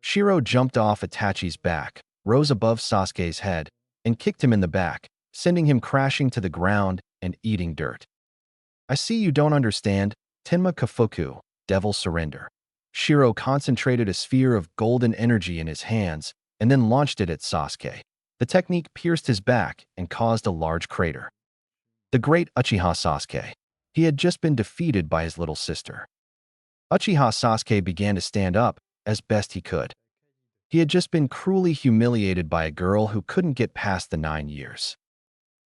Shiro jumped off Itachi's back, rose above Sasuke's head, and kicked him in the back, sending him crashing to the ground and eating dirt. I see you don't understand. Tenma Kafuku, Devil Surrender. Shiro concentrated a sphere of golden energy in his hands and then launched it at Sasuke. The technique pierced his back and caused a large crater. The great Uchiha Sasuke. He had just been defeated by his little sister. Uchiha Sasuke began to stand up as best he could. He had just been cruelly humiliated by a girl who couldn't get past the 9 years.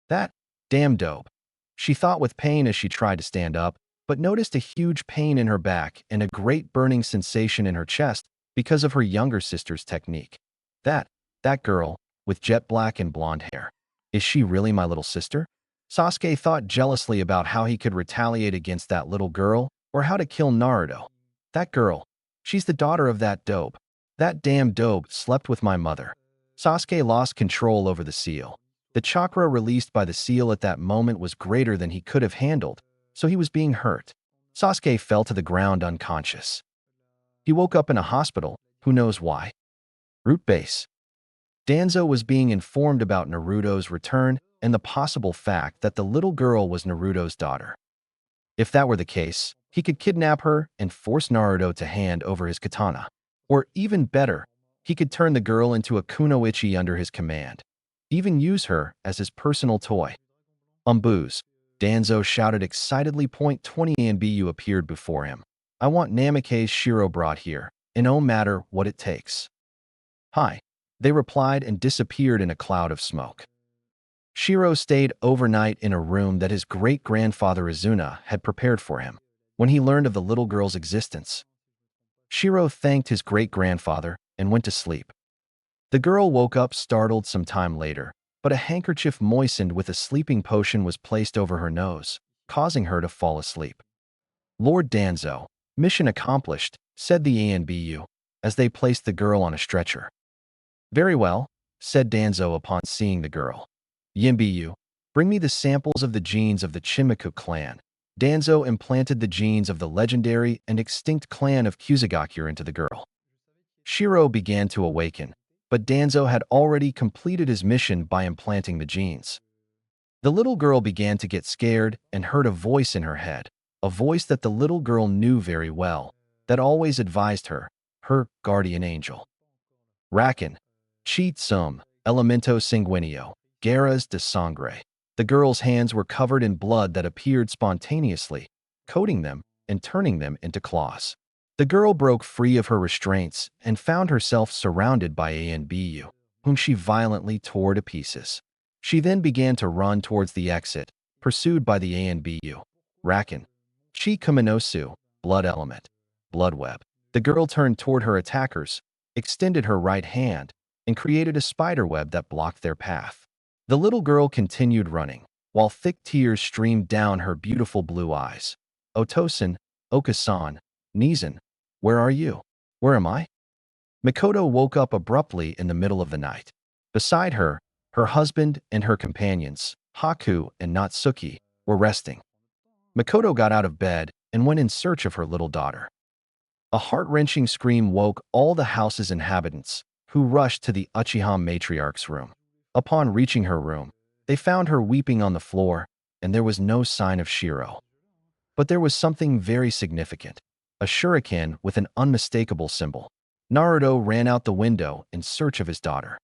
That damn dope, she thought with pain as she tried to stand up, but noticed a huge pain in her back and a great burning sensation in her chest because of her younger sister's technique. That girl, with jet black and blonde hair. Is she really my little sister? Sasuke thought jealously about how he could retaliate against that little girl or how to kill Naruto. That girl, she's the daughter of that dope. That damn dope slept with my mother. Sasuke lost control over the seal. The chakra released by the seal at that moment was greater than he could have handled, so he was being hurt. Sasuke fell to the ground unconscious. He woke up in a hospital, who knows why. Root base. Danzo was being informed about Naruto's return and the possible fact that the little girl was Naruto's daughter. If that were the case, he could kidnap her and force Naruto to hand over his katana. Or even better, he could turn the girl into a kunoichi under his command. Even use her as his personal toy. Booze. Danzo shouted excitedly. Point 20 and Bu appeared before him. I want Namake's Shiro brought here, and no matter what it takes. Hi. They replied and disappeared in a cloud of smoke. Shiro stayed overnight in a room that his great-grandfather Izuna had prepared for him. When he learned of the little girl's existence, Shiro thanked his great-grandfather and went to sleep. The girl woke up startled some time later, but a handkerchief moistened with a sleeping potion was placed over her nose, causing her to fall asleep. Lord Danzo, mission accomplished, said the ANBU, as they placed the girl on a stretcher. Very well, said Danzo upon seeing the girl. Yimbiyu, bring me the samples of the genes of the Chinmaku clan. Danzo implanted the genes of the legendary and extinct clan of Kusagakure into the girl. Shiro began to awaken, but Danzo had already completed his mission by implanting the genes. The little girl began to get scared and heard a voice in her head, a voice that the little girl knew very well, that always advised her, her guardian angel. Rakan, Cheat Sum, Elemento Sanguineo, Guerras de Sangre. The girl's hands were covered in blood that appeared spontaneously, coating them and turning them into claws. The girl broke free of her restraints and found herself surrounded by ANBU, whom she violently tore to pieces. She then began to run towards the exit, pursued by the ANBU. Rakan, Chi Kuminosu, Blood Element, Blood Web. The girl turned toward her attackers, extended her right hand, and created a spider web that blocked their path. The little girl continued running, while thick tears streamed down her beautiful blue eyes. Otosan, Okasan, Nizan, where are you? Where am I? Mikoto woke up abruptly in the middle of the night. Beside her, her husband and her companions, Haku and Natsuki, were resting. Mikoto got out of bed and went in search of her little daughter. A heart-wrenching scream woke all the house's inhabitants, who rushed to the Uchiha matriarch's room. Upon reaching her room, they found her weeping on the floor, and there was no sign of Shiro. But there was something very significant, a shuriken with an unmistakable symbol. Naruto ran out the window in search of his daughter.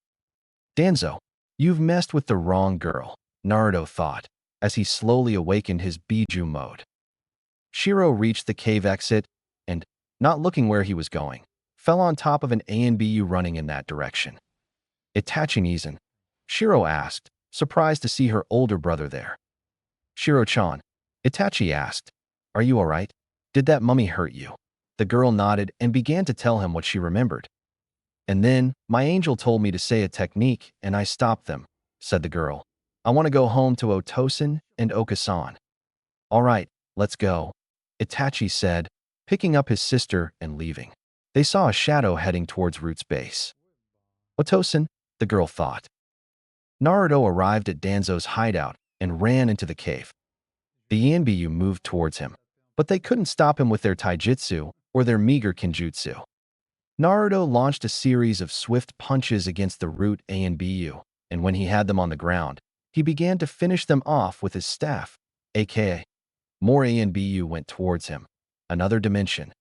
Danzo, you've messed with the wrong girl, Naruto thought, as he slowly awakened his Biju mode. Shiro reached the cave exit and, not looking where he was going, fell on top of an ANBU running in that direction. Itachi Nizan, Shiro asked, surprised to see her older brother there. Shiro-chan, Itachi asked, are you all right? Did that mummy hurt you? The girl nodded and began to tell him what she remembered. And then, my angel told me to say a technique and I stopped them, said the girl. I want to go home to Otosan and Okasan. All right, let's go, Itachi said, picking up his sister and leaving. They saw a shadow heading towards Root's base. Otosan, the girl thought. Naruto arrived at Danzo's hideout and ran into the cave. The Yanbiyu moved towards him, but they couldn't stop him with their taijutsu or their meager kinjutsu. Naruto launched a series of swift punches against the root A and BU, and when he had them on the ground, he began to finish them off with his staff, aka more A and BU went towards him. Another dimension,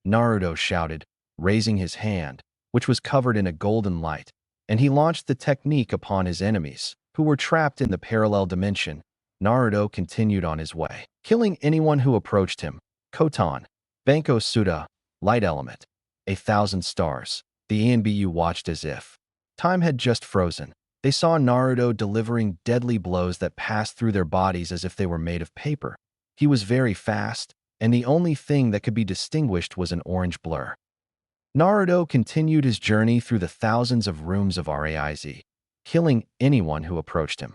Naruto shouted, raising his hand, which was covered in a golden light, and he launched the technique upon his enemies, who were trapped in the parallel dimension. Naruto continued on his way, killing anyone who approached him. Kotan, Banko Suda, Light Element, 1,000 stars. The ANBU watched as if time had just frozen. They saw Naruto delivering deadly blows that passed through their bodies as if they were made of paper. He was very fast, and the only thing that could be distinguished was an orange blur. Naruto continued his journey through the thousands of rooms of Raiz, killing anyone who approached him.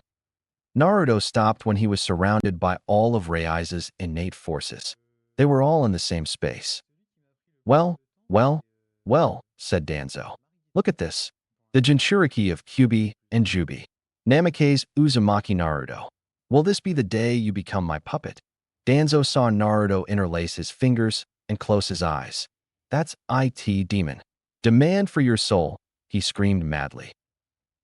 Naruto stopped when he was surrounded by all of Raiz's innate forces. They were all in the same space. Well, well, well, said Danzo. Look at this. The Jinchuriki of Kyubi and Jubi. Namikaze Uzumaki Naruto. Will this be the day you become my puppet? Danzo saw Naruto interlace his fingers and close his eyes. That's IT demon. Demand for your soul, he screamed madly.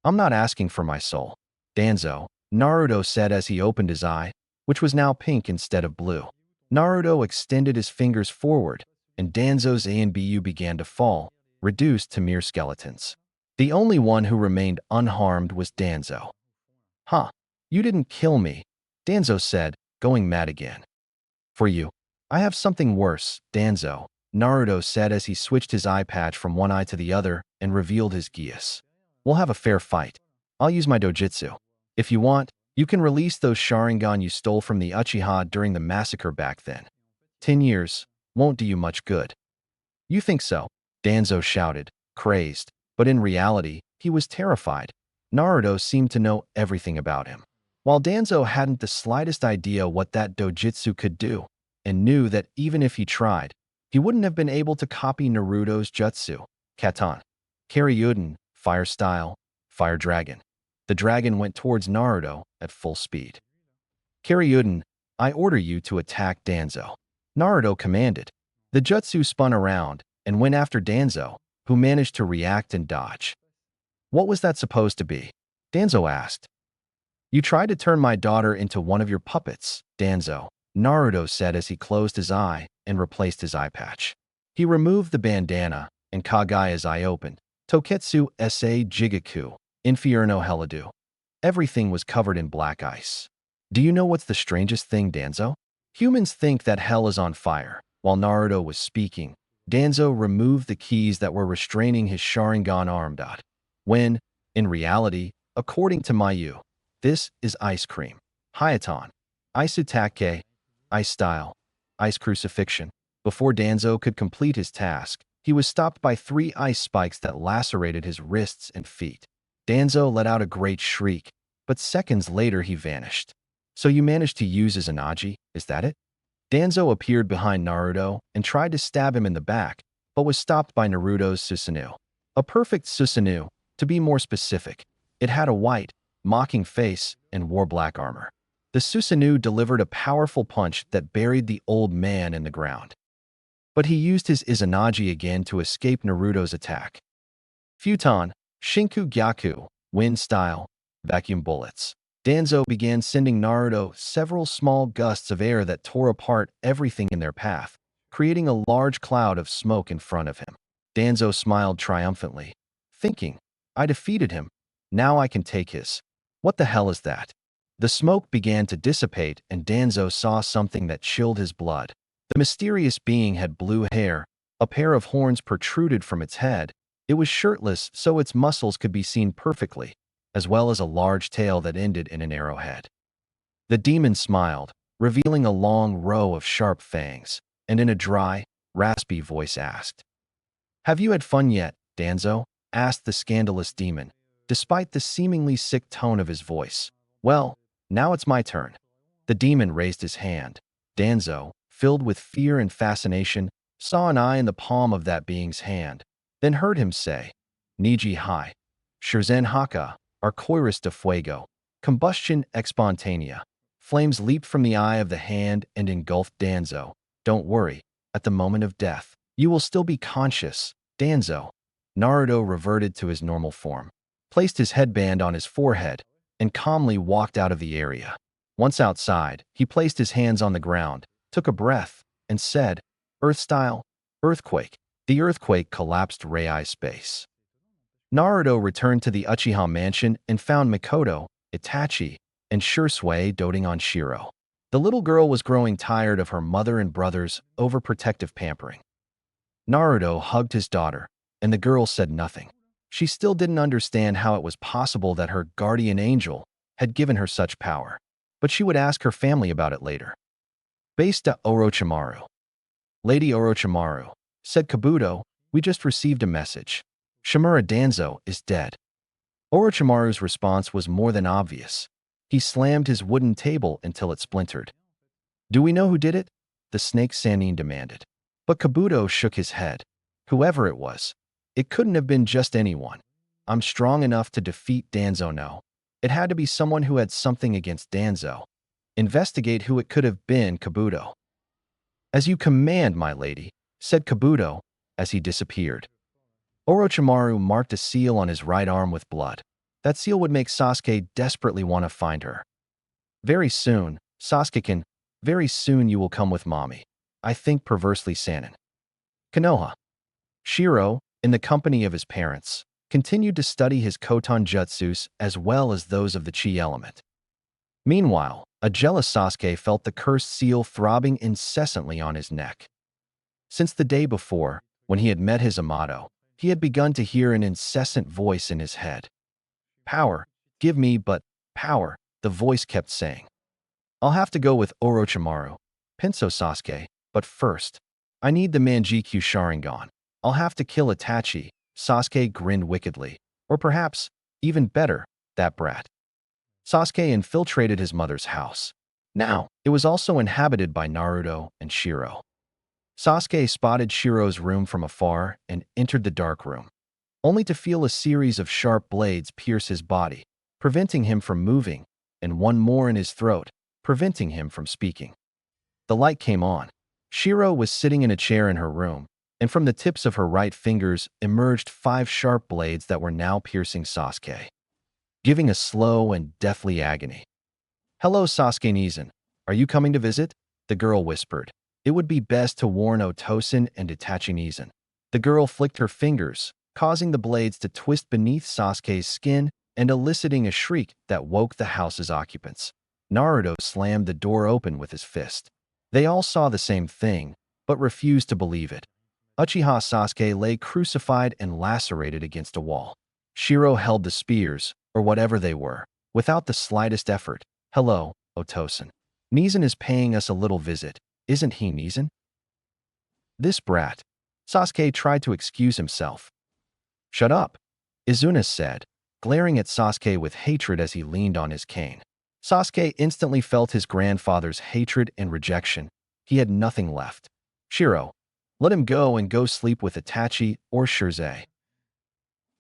I'm not asking for my soul, Danzo, Naruto said as he opened his eye, which was now pink instead of blue. Naruto extended his fingers forward, and Danzo's ANBU began to fall, reduced to mere skeletons. The only one who remained unharmed was Danzo. Huh, you didn't kill me, Danzo said, going mad again. For you, I have something worse, Danzo, Naruto said as he switched his eye patch from one eye to the other and revealed his geas. We'll have a fair fight. I'll use my dojutsu. If you want, you can release those Sharingan you stole from the Uchiha during the massacre back then. 10 years won't do you much good. You think so? Danzo shouted, crazed, but in reality, he was terrified. Naruto seemed to know everything about him. While Danzo hadn't the slightest idea what that dojutsu could do, and knew that even if he tried, he wouldn't have been able to copy Naruto's jutsu. Katan. Karyuden, Fire Style, Fire Dragon. The dragon went towards Naruto at full speed. Karyuden, I order you to attack Danzo. Naruto commanded. The jutsu spun around and went after Danzo, who managed to react and dodge. What was that supposed to be? Danzo asked. You tried to turn my daughter into one of your puppets, Danzo, Naruto said as he closed his eye and replaced his eye patch. He removed the bandana, and Kagaya's eye opened. Toketsu sa Jigaku, Infierno Heladu. Everything was covered in black ice. Do you know what's the strangest thing, Danzo? Humans think that hell is on fire. While Naruto was speaking, Danzo removed the keys that were restraining his Sharingan arm. When, in reality, according to Mayu, this is ice cream. Hayaton. Isutake. Ice style. Ice crucifixion. Before Danzo could complete his task, he was stopped by 3 ice spikes that lacerated his wrists and feet. Danzo let out a great shriek, but seconds later he vanished. So you managed to use his Izanagi, is that it? Danzo appeared behind Naruto and tried to stab him in the back, but was stopped by Naruto's Susanoo. A perfect Susanoo, to be more specific. It had a white, mocking face and wore black armor. The Susanoo delivered a powerful punch that buried the old man in the ground. But he used his Izanagi again to escape Naruto's attack. Futon, Shinku Gyaku, Wind Style, Vacuum Bullets. Danzo began sending Naruto several small gusts of air that tore apart everything in their path, creating a large cloud of smoke in front of him. Danzo smiled triumphantly, thinking, I defeated him. Now I can take his. What the hell is that? The smoke began to dissipate and Danzo saw something that chilled his blood. The mysterious being had blue hair, a pair of horns protruded from its head. It was shirtless so its muscles could be seen perfectly, as well as a large tail that ended in an arrowhead. The demon smiled, revealing a long row of sharp fangs, and in a dry, raspy voice asked, Have you had fun yet, Danzo? Asked the scandalous demon, despite the seemingly sick tone of his voice. Well, now it's my turn. The demon raised his hand. Danzo, filled with fear and fascination, saw an eye in the palm of that being's hand, then heard him say, Niji Hai, Shurzen Haka, Arcoiris de Fuego, Combustion Expontanea. Flames leaped from the eye of the hand and engulfed Danzo. Don't worry, at the moment of death, you will still be conscious, Danzo. Naruto reverted to his normal form, placed his headband on his forehead, and calmly walked out of the area. Once outside, he placed his hands on the ground, took a breath, and said, "Earth-style, earthquake." The earthquake collapsed Rei's space. Naruto returned to the Uchiha mansion and found Mikoto, Itachi, and Shursui doting on Shiro. The little girl was growing tired of her mother and brother's overprotective pampering. Naruto hugged his daughter, and the girl said nothing. She still didn't understand how it was possible that her guardian angel had given her such power, but she would ask her family about it later. Based to Orochimaru. "Lady Orochimaru," said Kabuto, "we just received a message. Shimura Danzo is dead." Orochimaru's response was more than obvious. He slammed his wooden table until it splintered. "Do we know who did it?" the snake Sannin demanded. But Kabuto shook his head. "Whoever it was, it couldn't have been just anyone. I'm strong enough to defeat Danzo. No. It had to be someone who had something against Danzo. Investigate who it could have been, Kabuto." "As you command, my lady," said Kabuto as he disappeared. Orochimaru marked a seal on his right arm with blood. That seal would make Sasuke desperately want to find her. "Very soon, Sasuke-kun, very soon you will come with mommy. I think," perversely Sannin. Konoha. Shiro, in the company of his parents, continued to study his Koton jutsus as well as those of the chi element. Meanwhile, a jealous Sasuke felt the cursed seal throbbing incessantly on his neck. Since the day before, when he had met his Amato, he had begun to hear an incessant voice in his head. "Power, give me but power," the voice kept saying. "I'll have to go with Orochimaru, Pinso Sasuke, but first, I need the Manjikyu Sharingan. I'll have to kill Itachi." Sasuke grinned wickedly. Or perhaps, even better, that brat. Sasuke infiltrated his mother's house. Now, it was also inhabited by Naruto and Shiro. Sasuke spotted Shiro's room from afar and entered the dark room, only to feel a series of sharp blades pierce his body, preventing him from moving, and one more in his throat, preventing him from speaking. The light came on. Shiro was sitting in a chair in her room, and from the tips of her right fingers emerged 5 sharp blades that were now piercing Sasuke, giving a slow and deathly agony. "Hello, Sasuke Nizan. Are you coming to visit?" the girl whispered. It would be best to warn Otosen and Itachi Nizan. The girl flicked her fingers, causing the blades to twist beneath Sasuke's skin and eliciting a shriek that woke the house's occupants. Naruto slammed the door open with his fist. They all saw the same thing, but refused to believe it. Uchiha Sasuke lay crucified and lacerated against a wall. Shiro held the spears, or whatever they were, without the slightest effort. "Hello, Otosen. Nizan is paying us a little visit, isn't he, Nizan?" "This brat." Sasuke tried to excuse himself. "Shut up," Izuna said, glaring at Sasuke with hatred as he leaned on his cane. Sasuke instantly felt his grandfather's hatred and rejection. He had nothing left. "Shiro, let him go and go sleep with Itachi or Shirzei."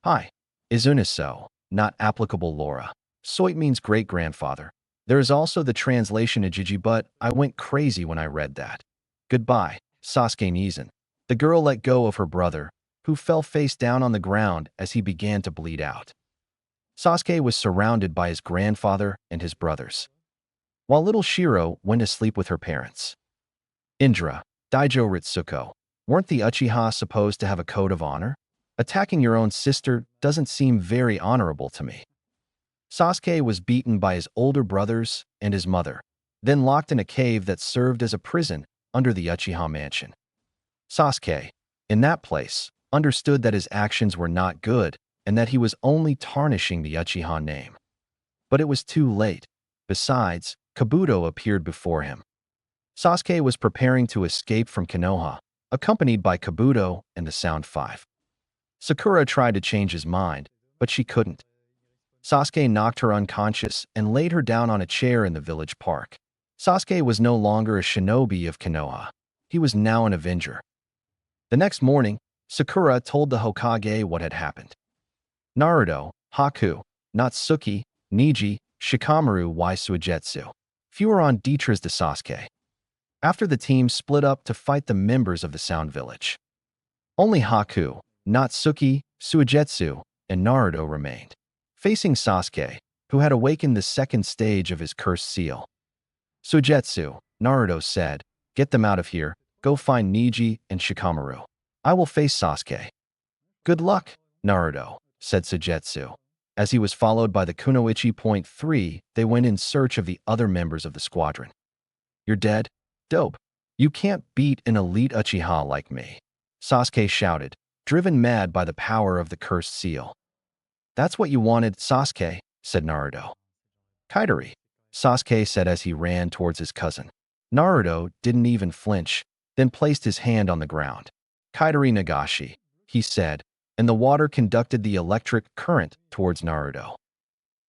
"Hi." Izuna so, not applicable Laura. Soit means great-grandfather. There is also the translation Ijiji, but I went crazy when I read that. "Goodbye, Sasuke Nizan." The girl let go of her brother, who fell face down on the ground as he began to bleed out. Sasuke was surrounded by his grandfather and his brothers, while little Shiro went to sleep with her parents. Indra, Daijo Ritsuko, weren't the Uchiha supposed to have a code of honor? Attacking your own sister doesn't seem very honorable to me. Sasuke was beaten by his older brothers and his mother, then locked in a cave that served as a prison under the Uchiha mansion. Sasuke, in that place, understood that his actions were not good and that he was only tarnishing the Uchiha name. But it was too late. Besides, Kabuto appeared before him. Sasuke was preparing to escape from Konoha, accompanied by Kabuto and the Sound Five. Sakura tried to change his mind, but she couldn't. Sasuke knocked her unconscious and laid her down on a chair in the village park. Sasuke was no longer a shinobi of Konoha. He was now an avenger. The next morning, Sakura told the Hokage what had happened. Naruto, Haku, Natsuki, Niji, Shikamaru y Suigetsu. Fewer on Deetras de Sasuke. After the team split up to fight the members of the Sound Village. Only Haku, Natsuki, Suigetsu, and Naruto remained, facing Sasuke, who had awakened the second stage of his cursed seal. Suigetsu, Naruto said, "Get them out of here, go find Neji and Shikamaru. I will face Sasuke." "Good luck, Naruto," said Suigetsu. As he was followed by the Kunoichi .3, they went in search of the other members of the squadron. "You're dead? Dope. You can't beat an elite Uchiha like me," Sasuke shouted, driven mad by the power of the cursed seal. "That's what you wanted, Sasuke," said Naruto. "Kaidari," Sasuke said as he ran towards his cousin. Naruto didn't even flinch, then placed his hand on the ground. "Kaidari Nagashi," he said, and the water conducted the electric current towards Naruto.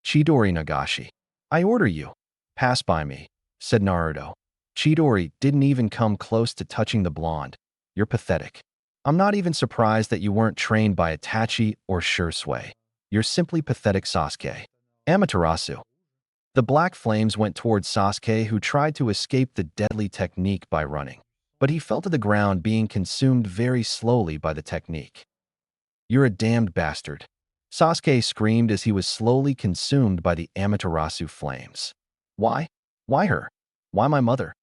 "Chidori Nagashi, I order you. Pass by me," said Naruto. Chidori didn't even come close to touching the blonde. "You're pathetic. I'm not even surprised that you weren't trained by Itachi or Shursui. You're simply pathetic, Sasuke." Amaterasu. The black flames went towards Sasuke, who tried to escape the deadly technique by running, but he fell to the ground, being consumed very slowly by the technique. "You're a damned bastard," Sasuke screamed as he was slowly consumed by the Amaterasu flames. "Why? Why her? Why my mother?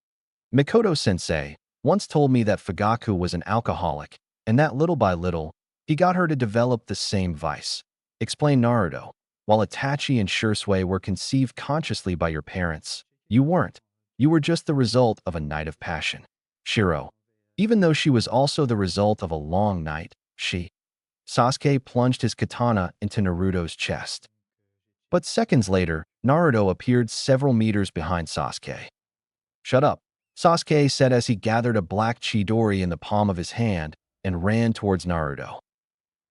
Mikoto-sensei once told me that Fugaku was an alcoholic, and that little by little, he got her to develop the same vice," explained Naruto. "While Itachi and Shursui were conceived consciously by your parents, you weren't. You were just the result of a night of passion. Shiro, even though she was also the result of a long night, she..." Sasuke plunged his katana into Naruto's chest. But seconds later, Naruto appeared several meters behind Sasuke. "Shut up," Sasuke said as he gathered a black Chidori in the palm of his hand and ran towards Naruto.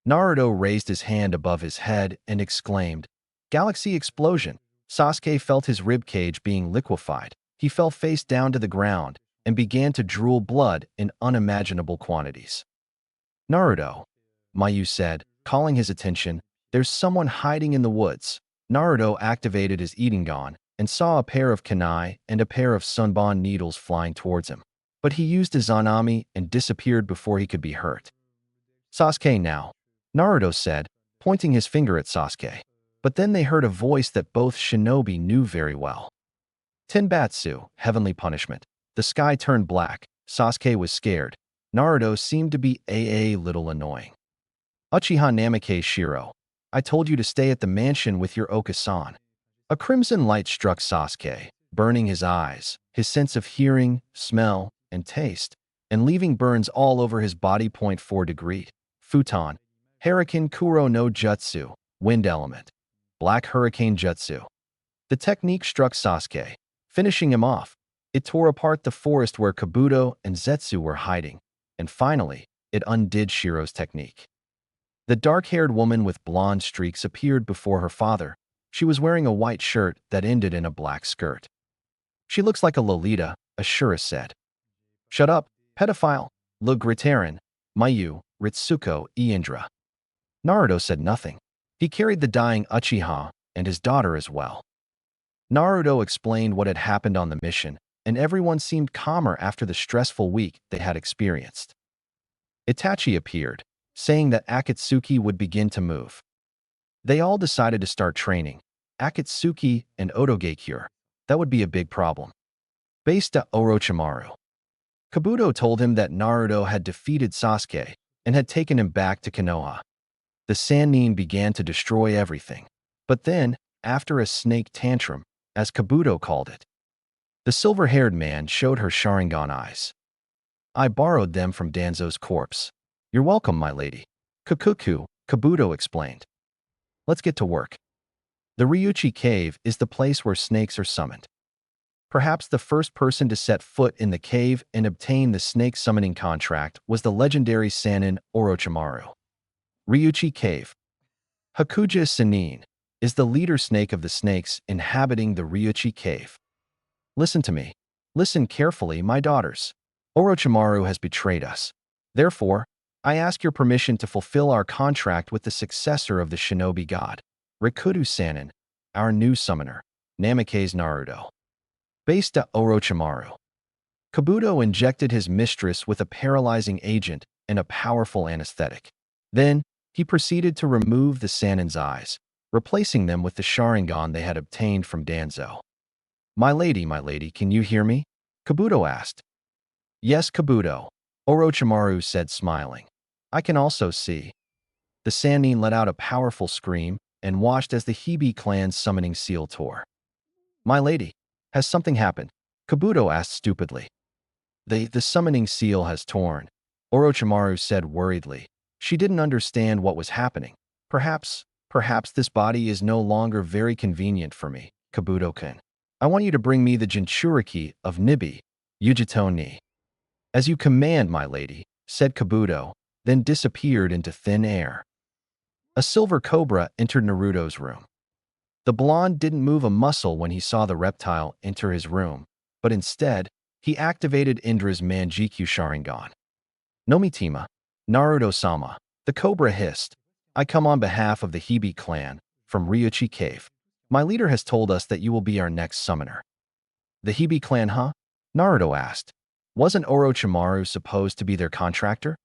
Naruto raised his hand above his head and exclaimed, "Galaxy explosion!" Sasuke felt his ribcage being liquefied. He fell face down to the ground and began to drool blood in unimaginable quantities. "Naruto," Mayu said, calling his attention, "there's someone hiding in the woods." Naruto activated his Itengan and saw a pair of kunai and a pair of sunbon needles flying towards him. But he used his Zanami and disappeared before he could be hurt. "Sasuke now," Naruto said, pointing his finger at Sasuke. But then they heard a voice that both shinobi knew very well. "Tenbatsu, heavenly punishment." The sky turned black. Sasuke was scared. Naruto seemed to be a little annoying. "Uchiha Namikaze Shiro, I told you to stay at the mansion with your Okasan." A crimson light struck Sasuke, burning his eyes, his sense of hearing, smell, and taste, and leaving burns all over his body. 4 degree. Futon. Hurricane Kuro no Jutsu. Wind element. Black Hurricane Jutsu. The technique struck Sasuke, finishing him off. It tore apart the forest where Kabuto and Zetsu were hiding, and finally, it undid Shiro's technique. The dark-haired woman with blonde streaks appeared before her father. She was wearing a white shirt that ended in a black skirt. "She looks like a Lolita," Ashura said. "Shut up, pedophile, Le Gritarin, Mayu, Ritsuko, Iindra." Naruto said nothing. He carried the dying Uchiha and his daughter as well. Naruto explained what had happened on the mission, and everyone seemed calmer after the stressful week they had experienced. Itachi appeared, saying that Akatsuki would begin to move. They all decided to start training. Akatsuki and Otogekyure. That would be a big problem. Based to Orochimaru. Kabuto told him that Naruto had defeated Sasuke and had taken him back to Konoha. The Sannin began to destroy everything. But then, after a snake tantrum, as Kabuto called it, the silver-haired man showed her Sharingan eyes. "I borrowed them from Danzo's corpse." "You're welcome, my lady." "Kukuku," Kabuto explained. "Let's get to work." The Ryuchi Cave is the place where snakes are summoned. Perhaps the first person to set foot in the cave and obtain the snake summoning contract was the legendary Sannin Orochimaru. Ryuchi Cave. Hakuja Sannin is the leader snake of the snakes inhabiting the Ryuchi Cave. "Listen to me. Listen carefully, my daughters. Orochimaru has betrayed us. Therefore, I ask your permission to fulfill our contract with the successor of the shinobi god, Rikudo Sannin, our new summoner, Namikaze Naruto." Based to Orochimaru. Kabuto injected his mistress with a paralyzing agent and a powerful anesthetic. Then, he proceeded to remove the Sanin's eyes, replacing them with the Sharingan they had obtained from Danzo. My lady, can you hear me? Kabuto asked. Yes, Kabuto, Orochimaru said, smiling. I can also see. The Sannin let out a powerful scream and watched as the Hibi clan's summoning seal tore. My lady, has something happened? Kabuto asked stupidly. The summoning seal has torn, Orochimaru said worriedly. She didn't understand what was happening. Perhaps this body is no longer very convenient for me, Kabuto-kun. I want you to bring me the Jinchuriki of Nibi, Yujito ni. As you command, my lady, said Kabuto, then disappeared into thin air. A silver cobra entered Naruto's room. The blonde didn't move a muscle when he saw the reptile enter his room, but instead, he activated Indra's Manjikyu Sharingan. Nomitima, Naruto-sama, the cobra hissed. I come on behalf of the Hibi clan, from Ryuchi Cave. My leader has told us that you will be our next summoner. The Hibi clan, huh? Naruto asked. Wasn't Orochimaru supposed to be their contractor?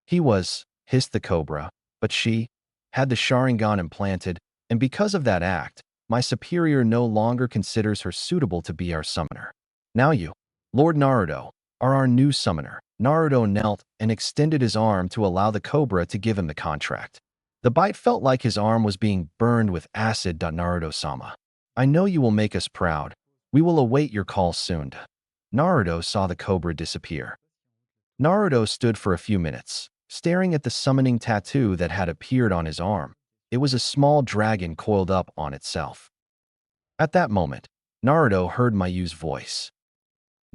He was, hissed the cobra, but she had the Sharingan implanted, and because of that act, my superior no longer considers her suitable to be our summoner. Now you, Lord Naruto, are our new summoner. Naruto knelt and extended his arm to allow the cobra to give him the contract. The bite felt like his arm was being burned with acid. Naruto-sama, I know you will make us proud. We will await your call soon. Naruto saw the cobra disappear. Naruto stood for a few minutes, staring at the summoning tattoo that had appeared on his arm. It was a small dragon coiled up on itself. At that moment, Naruto heard Mayu's voice.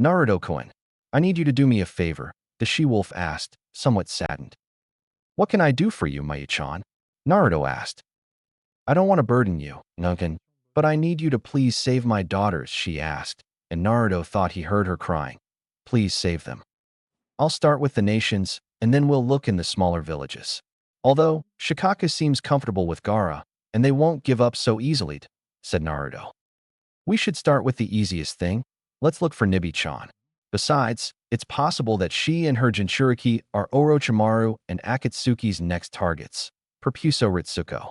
Naruto-kun, I need you to do me a favor, the she-wolf asked, somewhat saddened. What can I do for you, Mayu-chan? Naruto asked. I don't want to burden you, Nunkin, but I need you to please save my daughters, she asked, and Naruto thought he heard her crying. Please save them. I'll start with the nations, and then we'll look in the smaller villages. Although, Shikaka seems comfortable with Gaara, and they won't give up so easily, said Naruto. We should start with the easiest thing. Let's look for Nibi-chan. Besides, it's possible that she and her Jinchuriki are Orochimaru and Akatsuki's next targets. Perpuso Ritsuko.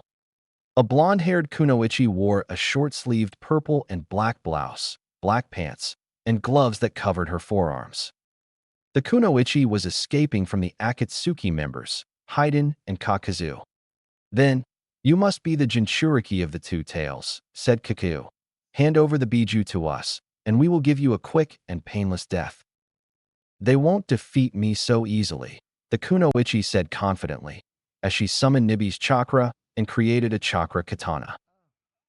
A blonde-haired kunoichi wore a short-sleeved purple and black blouse, black pants, and gloves that covered her forearms. The kunoichi was escaping from the Akatsuki members, Haiden and Kakazu. Then, you must be the Jinchuriki of the two tails, said Kaku. Hand over the Biju to us, and we will give you a quick and painless death. They won't defeat me so easily, the kunoichi said confidently, as she summoned Nibi's chakra and created a chakra katana.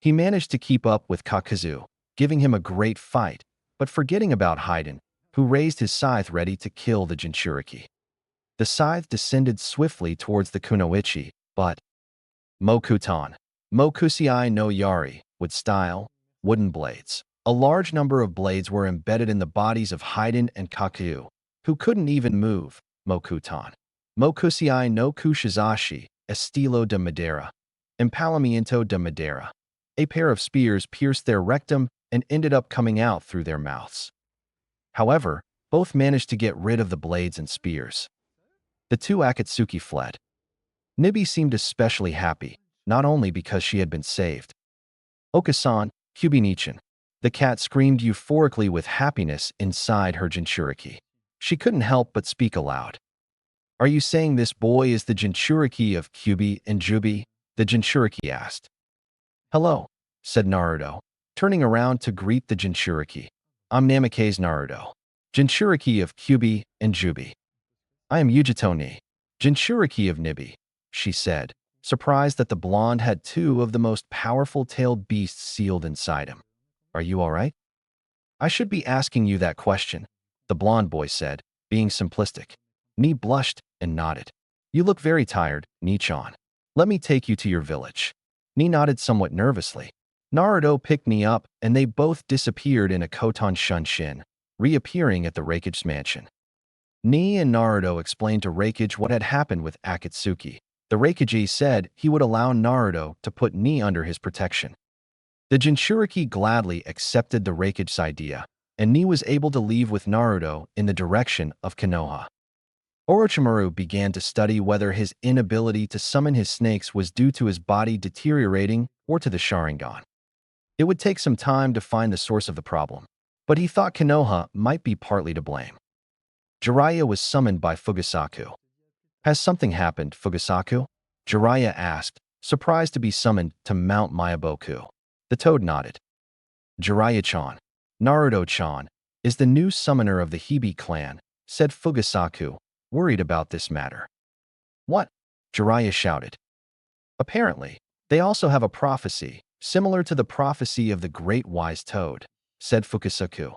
He managed to keep up with Kakazu, giving him a great fight, but forgetting about Haiden, who raised his scythe ready to kill the Jinchuriki. The scythe descended swiftly towards the kunoichi, but Mokutan, Mokusei no Yari, with style, wooden blades. A large number of blades were embedded in the bodies of Haiden and Kaku, who couldn't even move, Mokutan. Mokusei no Kushizashi, Estilo de Madera, Empalamiento de Madera. A pair of spears pierced their rectum and ended up coming out through their mouths. However, both managed to get rid of the blades and spears. The two Akatsuki fled. Nibi seemed especially happy, not only because she had been saved. Okasan, Kyubi-nichan. The cat screamed euphorically with happiness inside her Jinchuriki. She couldn't help but speak aloud. Are you saying this boy is the Jinchuriki of Kyubi and Jubi? The Jinchuriki asked. Hello, said Naruto, turning around to greet the Jinchuriki. I'm Namikaze Naruto, Jinchuriki of Kyubi and Jubi. I am Yujito ni, Jinchuriki of Nibi, she said, surprised that the blonde had two of the most powerful tailed beasts sealed inside him. Are you all right? I should be asking you that question, the blonde boy said, being simplistic. Ni blushed and nodded. You look very tired, Ni-chan. Let me take you to your village. Ni nodded somewhat nervously. Naruto picked Ni up and they both disappeared in a Koton Shunshin, reappearing at the Raikage mansion. Ni and Naruto explained to Raikage what had happened with Akatsuki. The Raikage said he would allow Naruto to put Ni under his protection. The Jinchuriki gladly accepted the Raikage's idea, and Ni was able to leave with Naruto in the direction of Konoha. Orochimaru began to study whether his inability to summon his snakes was due to his body deteriorating or to the Sharingan. It would take some time to find the source of the problem, but he thought Konoha might be partly to blame. Jiraiya was summoned by Fugasaku. Has something happened, Fugasaku? Jiraiya asked, surprised to be summoned to Mount Miyaboku. The toad nodded. Jiraiya-chan, Naruto-chan, is the new summoner of the Hibi clan, said Fugasaku, worried about this matter. What? Jiraiya shouted. Apparently, they also have a prophecy, similar to the prophecy of the Great Wise Toad, said Fugasaku.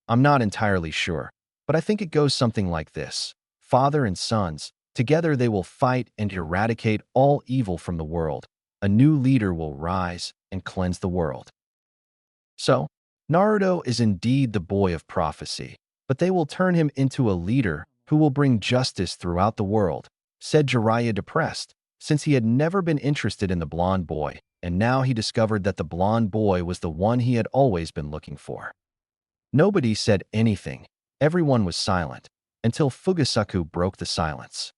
I'm not entirely sure, but I think it goes something like this. Father and sons, together they will fight and eradicate all evil from the world. A new leader will rise and cleanse the world. So, Naruto is indeed the boy of prophecy, but they will turn him into a leader who will bring justice throughout the world, said Jiraiya depressed, since he had never been interested in the blonde boy, and now he discovered that the blonde boy was the one he had always been looking for. Nobody said anything. Everyone was silent, until Fugasaku broke the silence.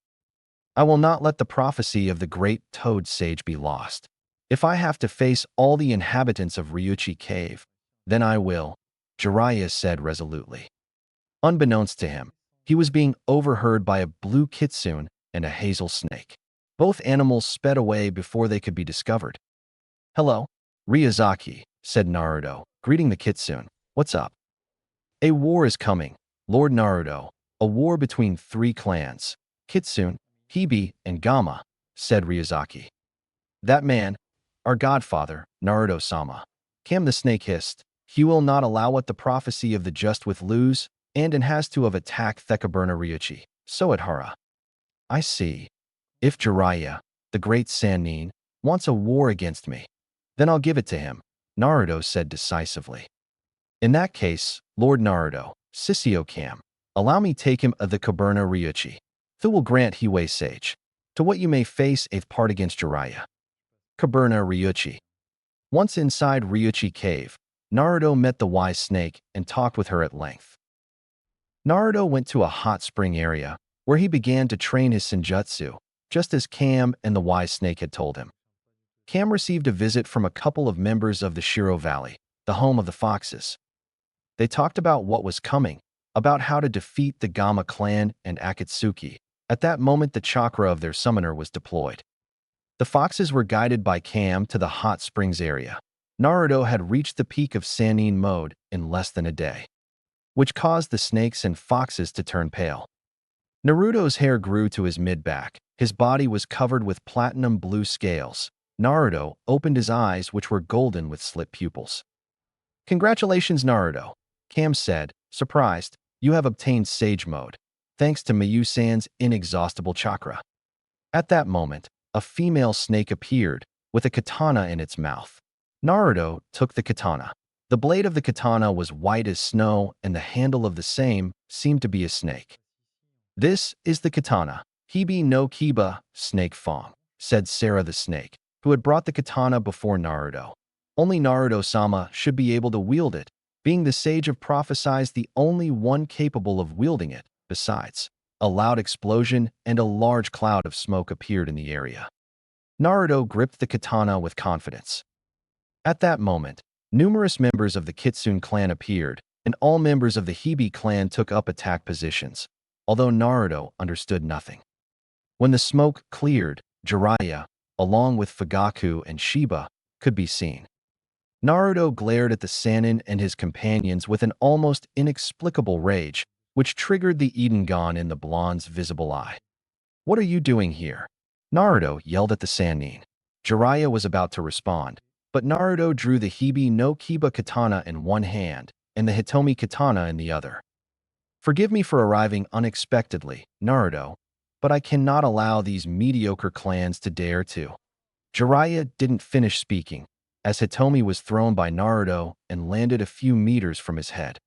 I will not let the prophecy of the great toad sage be lost. If I have to face all the inhabitants of Ryuchi Cave, then I will, Jiraiya said resolutely. Unbeknownst to him, he was being overheard by a blue kitsune and a hazel snake. Both animals sped away before they could be discovered. Hello, Ryuzaki, said Naruto, greeting the kitsune. What's up? A war is coming, Lord Naruto, a war between 3 clans, Kitsune, Hibi, and Gamma, said Ryuzaki. That man, our godfather, Naruto-sama. Cam the snake hissed. He will not allow what the prophecy of the just with lose, and has to have attacked Thekaburna Ryuchi, so at Hara. I see. If Jiraiya, the great Sannin, wants a war against me, then I'll give it to him, Naruto said decisively. In that case, Lord Naruto, Sissio Cam, allow me take him of the Kaburna Ryuchi. Thu will grant Hiwei Sage. To what you may face 8th part against Jiraiya. Kaburna Ryuchi. Once inside Ryuchi Cave, Naruto met the wise snake and talked with her at length. Naruto went to a hot spring area, where he began to train his senjutsu, just as Cam and the wise snake had told him. Cam received a visit from a couple of members of the Shiro Valley, the home of the foxes. They talked about what was coming, about how to defeat the Gamma clan and Akatsuki. At that moment, the chakra of their summoner was deployed. The foxes were guided by Cam to the hot springs area. Naruto had reached the peak of Sannin mode in less than a day, which caused the snakes and foxes to turn pale. Naruto's hair grew to his mid-back. His body was covered with platinum blue scales. Naruto opened his eyes, which were golden with slit pupils. Congratulations, Naruto, Cam said, surprised. You have obtained Sage Mode, thanks to Miyu-san's inexhaustible chakra. At that moment, a female snake appeared, with a katana in its mouth. Naruto took the katana. The blade of the katana was white as snow, and the handle of the same seemed to be a snake. This is the katana. Hibi no Kiba, snake form, said Sarah the snake, who had brought the katana before Naruto. Only Naruto-sama should be able to wield it, being the sage of prophesies the only one capable of wielding it. Besides, a loud explosion and a large cloud of smoke appeared in the area. Naruto gripped the katana with confidence. At that moment, numerous members of the Kitsune clan appeared, and all members of the Hibi clan took up attack positions, although Naruto understood nothing. When the smoke cleared, Jiraiya, along with Fugaku and Shiba, could be seen. Naruto glared at the Sannin and his companions with an almost inexplicable rage, which triggered the Idengan in the blonde's visible eye. What are you doing here? Naruto yelled at the Sannin. Jiraiya was about to respond, but Naruto drew the Hibi no Kiba katana in one hand and the Hitomi katana in the other. Forgive me for arriving unexpectedly, Naruto, but I cannot allow these mediocre clans to dare to. Jiraiya didn't finish speaking, as Hitomi was thrown by Naruto and landed a few meters from his head.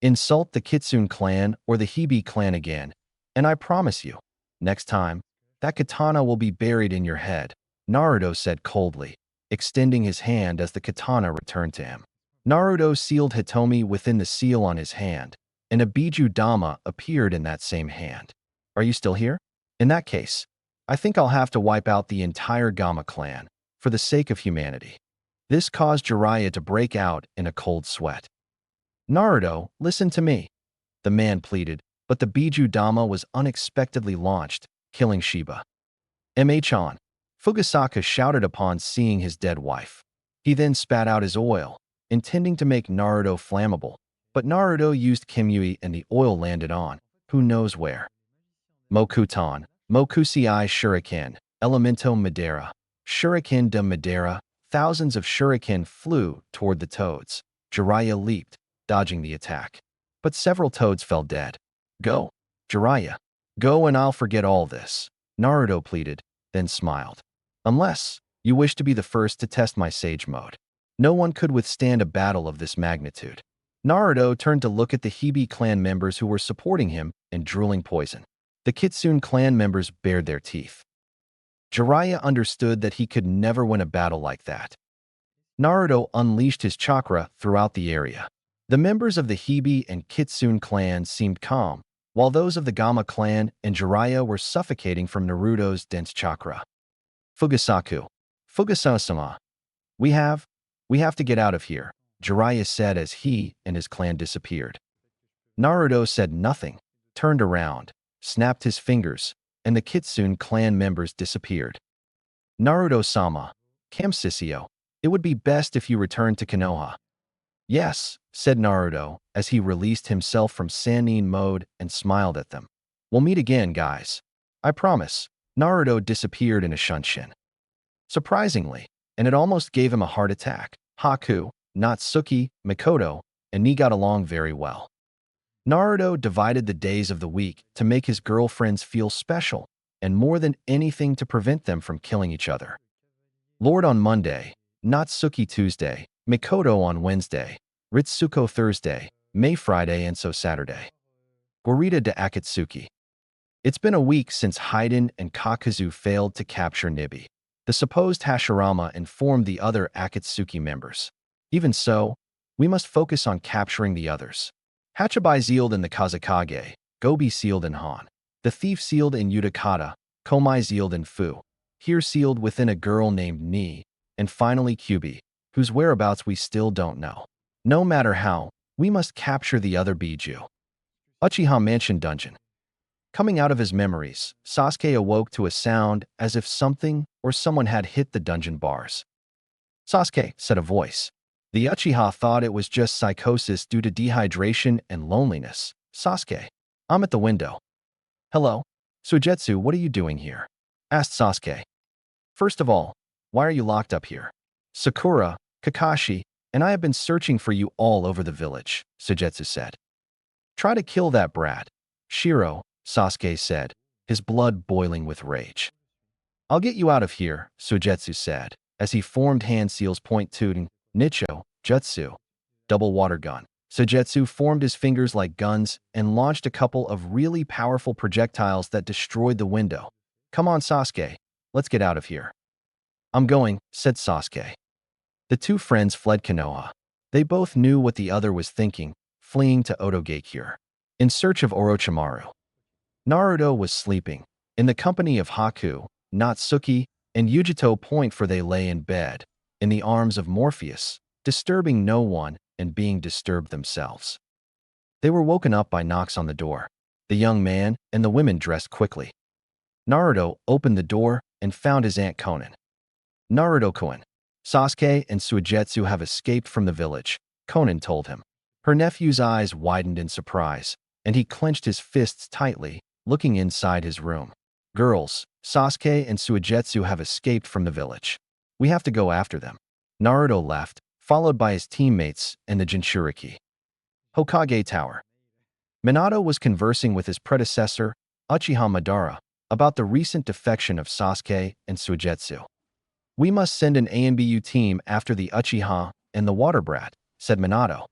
Insult the Kitsune clan or the Hibi clan again, and I promise you, next time, that katana will be buried in your head, Naruto said coldly, extending his hand as the katana returned to him. Naruto sealed Hitomi within the seal on his hand, and a Biju Dama appeared in that same hand. Are you still here? In that case, I think I'll have to wipe out the entire Gamma clan, for the sake of humanity. This caused Jiraiya to break out in a cold sweat. Naruto, listen to me, the man pleaded, but the Biju Dama was unexpectedly launched, killing Shiba. Mh-on, Fugasaka shouted upon seeing his dead wife. He then spat out his oil, intending to make Naruto flammable, but Naruto used Kimui and the oil landed on, who knows where. Mokuton, Mokusei Shuriken, Elemento Madera, Shuriken de Madera, thousands of shuriken flew toward the toads. Jiraiya leaped, dodging the attack. But several toads fell dead. Go, Jiraiya. Go and I'll forget all this, Naruto pleaded, then smiled. Unless you wish to be the first to test my sage mode. No one could withstand a battle of this magnitude. Naruto turned to look at the Hibi clan members who were supporting him and drooling poison. The Kitsune clan members bared their teeth. Jiraiya understood that he could never win a battle like that. Naruto unleashed his chakra throughout the area. The members of the Hibi and Kitsune clans seemed calm, while those of the Gamma clan and Jiraiya were suffocating from Naruto's dense chakra. Fugasaku, Fugasama, we have to get out of here, Jiraiya said as he and his clan disappeared. Naruto said nothing, turned around, snapped his fingers, and the Kitsune clan members disappeared. Naruto-sama, Kamsisio, it would be best if you returned to Konoha. Yes, said Naruto as he released himself from Sannin mode and smiled at them. We'll meet again, guys. I promise. Naruto disappeared in a shunshin. Surprisingly, and it almost gave him a heart attack, Haku, Natsuki, Mikoto, and Ni got along very well. Naruto divided the days of the week to make his girlfriends feel special, and more than anything to prevent them from killing each other. Lord on Monday, Natsuki Tuesday, Mikoto on Wednesday, Ritsuko Thursday, May Friday and so Saturday. Gorita de Akatsuki. It's been a week since Haiden and Kakuzu failed to capture Nibi. The supposed Hashirama informed the other Akatsuki members. Even so, we must focus on capturing the others. Hachibai sealed in the Kazakage, Gobi sealed in Han. The thief sealed in Utakata, Komai sealed in Fu. Here sealed within a girl named Ni, and finally Kyubi, whose whereabouts we still don't know. No matter how, we must capture the other Biju. Uchiha Mansion Dungeon. Coming out of his memories, Sasuke awoke to a sound as if something or someone had hit the dungeon bars. Sasuke, said a voice. The Uchiha thought it was just psychosis due to dehydration and loneliness. Sasuke, I'm at the window. Hello? Suigetsu, what are you doing here? Asked Sasuke. First of all, why are you locked up here? Sakura, Kakashi, and I have been searching for you all over the village, Suigetsu said. Try to kill that brat. Shiro, Sasuke said, his blood boiling with rage. I'll get you out of here, Suigetsu said, as he formed hand seals point-tooting, Nicho, Jutsu, double water gun. Suigetsu formed his fingers like guns and launched a couple of really powerful projectiles that destroyed the window. Come on, Sasuke, let's get out of here. I'm going, said Sasuke. The two friends fled Konoha. They both knew what the other was thinking, fleeing to Otogakure, in search of Orochimaru. Naruto was sleeping, in the company of Haku, Natsuki, and Yujito Point, for they lay in bed, in the arms of Morpheus, disturbing no one and being disturbed themselves. They were woken up by knocks on the door. The young man and the women dressed quickly. Naruto opened the door and found his Aunt Konan. Naruto-kun, Sasuke and Suigetsu have escaped from the village, Konan told him. Her nephew's eyes widened in surprise, and he clenched his fists tightly, looking inside his room. Girls, Sasuke and Suigetsu have escaped from the village. We have to go after them. Naruto left, followed by his teammates and the Jinchuriki. Hokage Tower. Minato was conversing with his predecessor, Uchiha Madara, about the recent defection of Sasuke and Suigetsu. We must send an ANBU team after the Uchiha and the Water Brat, said Minato.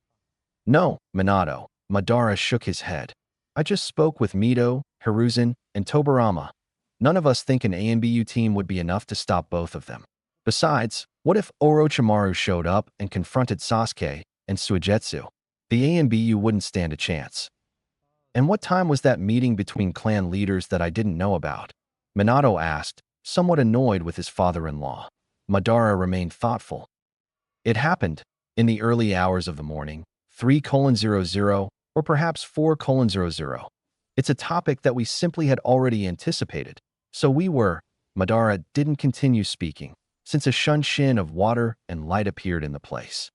No, Minato, Madara shook his head. I just spoke with Mito, Hiruzen, and Tobirama. None of us think an ANBU team would be enough to stop both of them. Besides, what if Orochimaru showed up and confronted Sasuke and Suigetsu? The ANBU wouldn't stand a chance. And what time was that meeting between clan leaders that I didn't know about? Minato asked, somewhat annoyed with his father-in-law. Madara remained thoughtful. It happened in the early hours of the morning, 3:00 or perhaps 4:00. It's a topic that we simply had already anticipated. So we were. Madara didn't continue speaking, since a shunshin of water and light appeared in the place.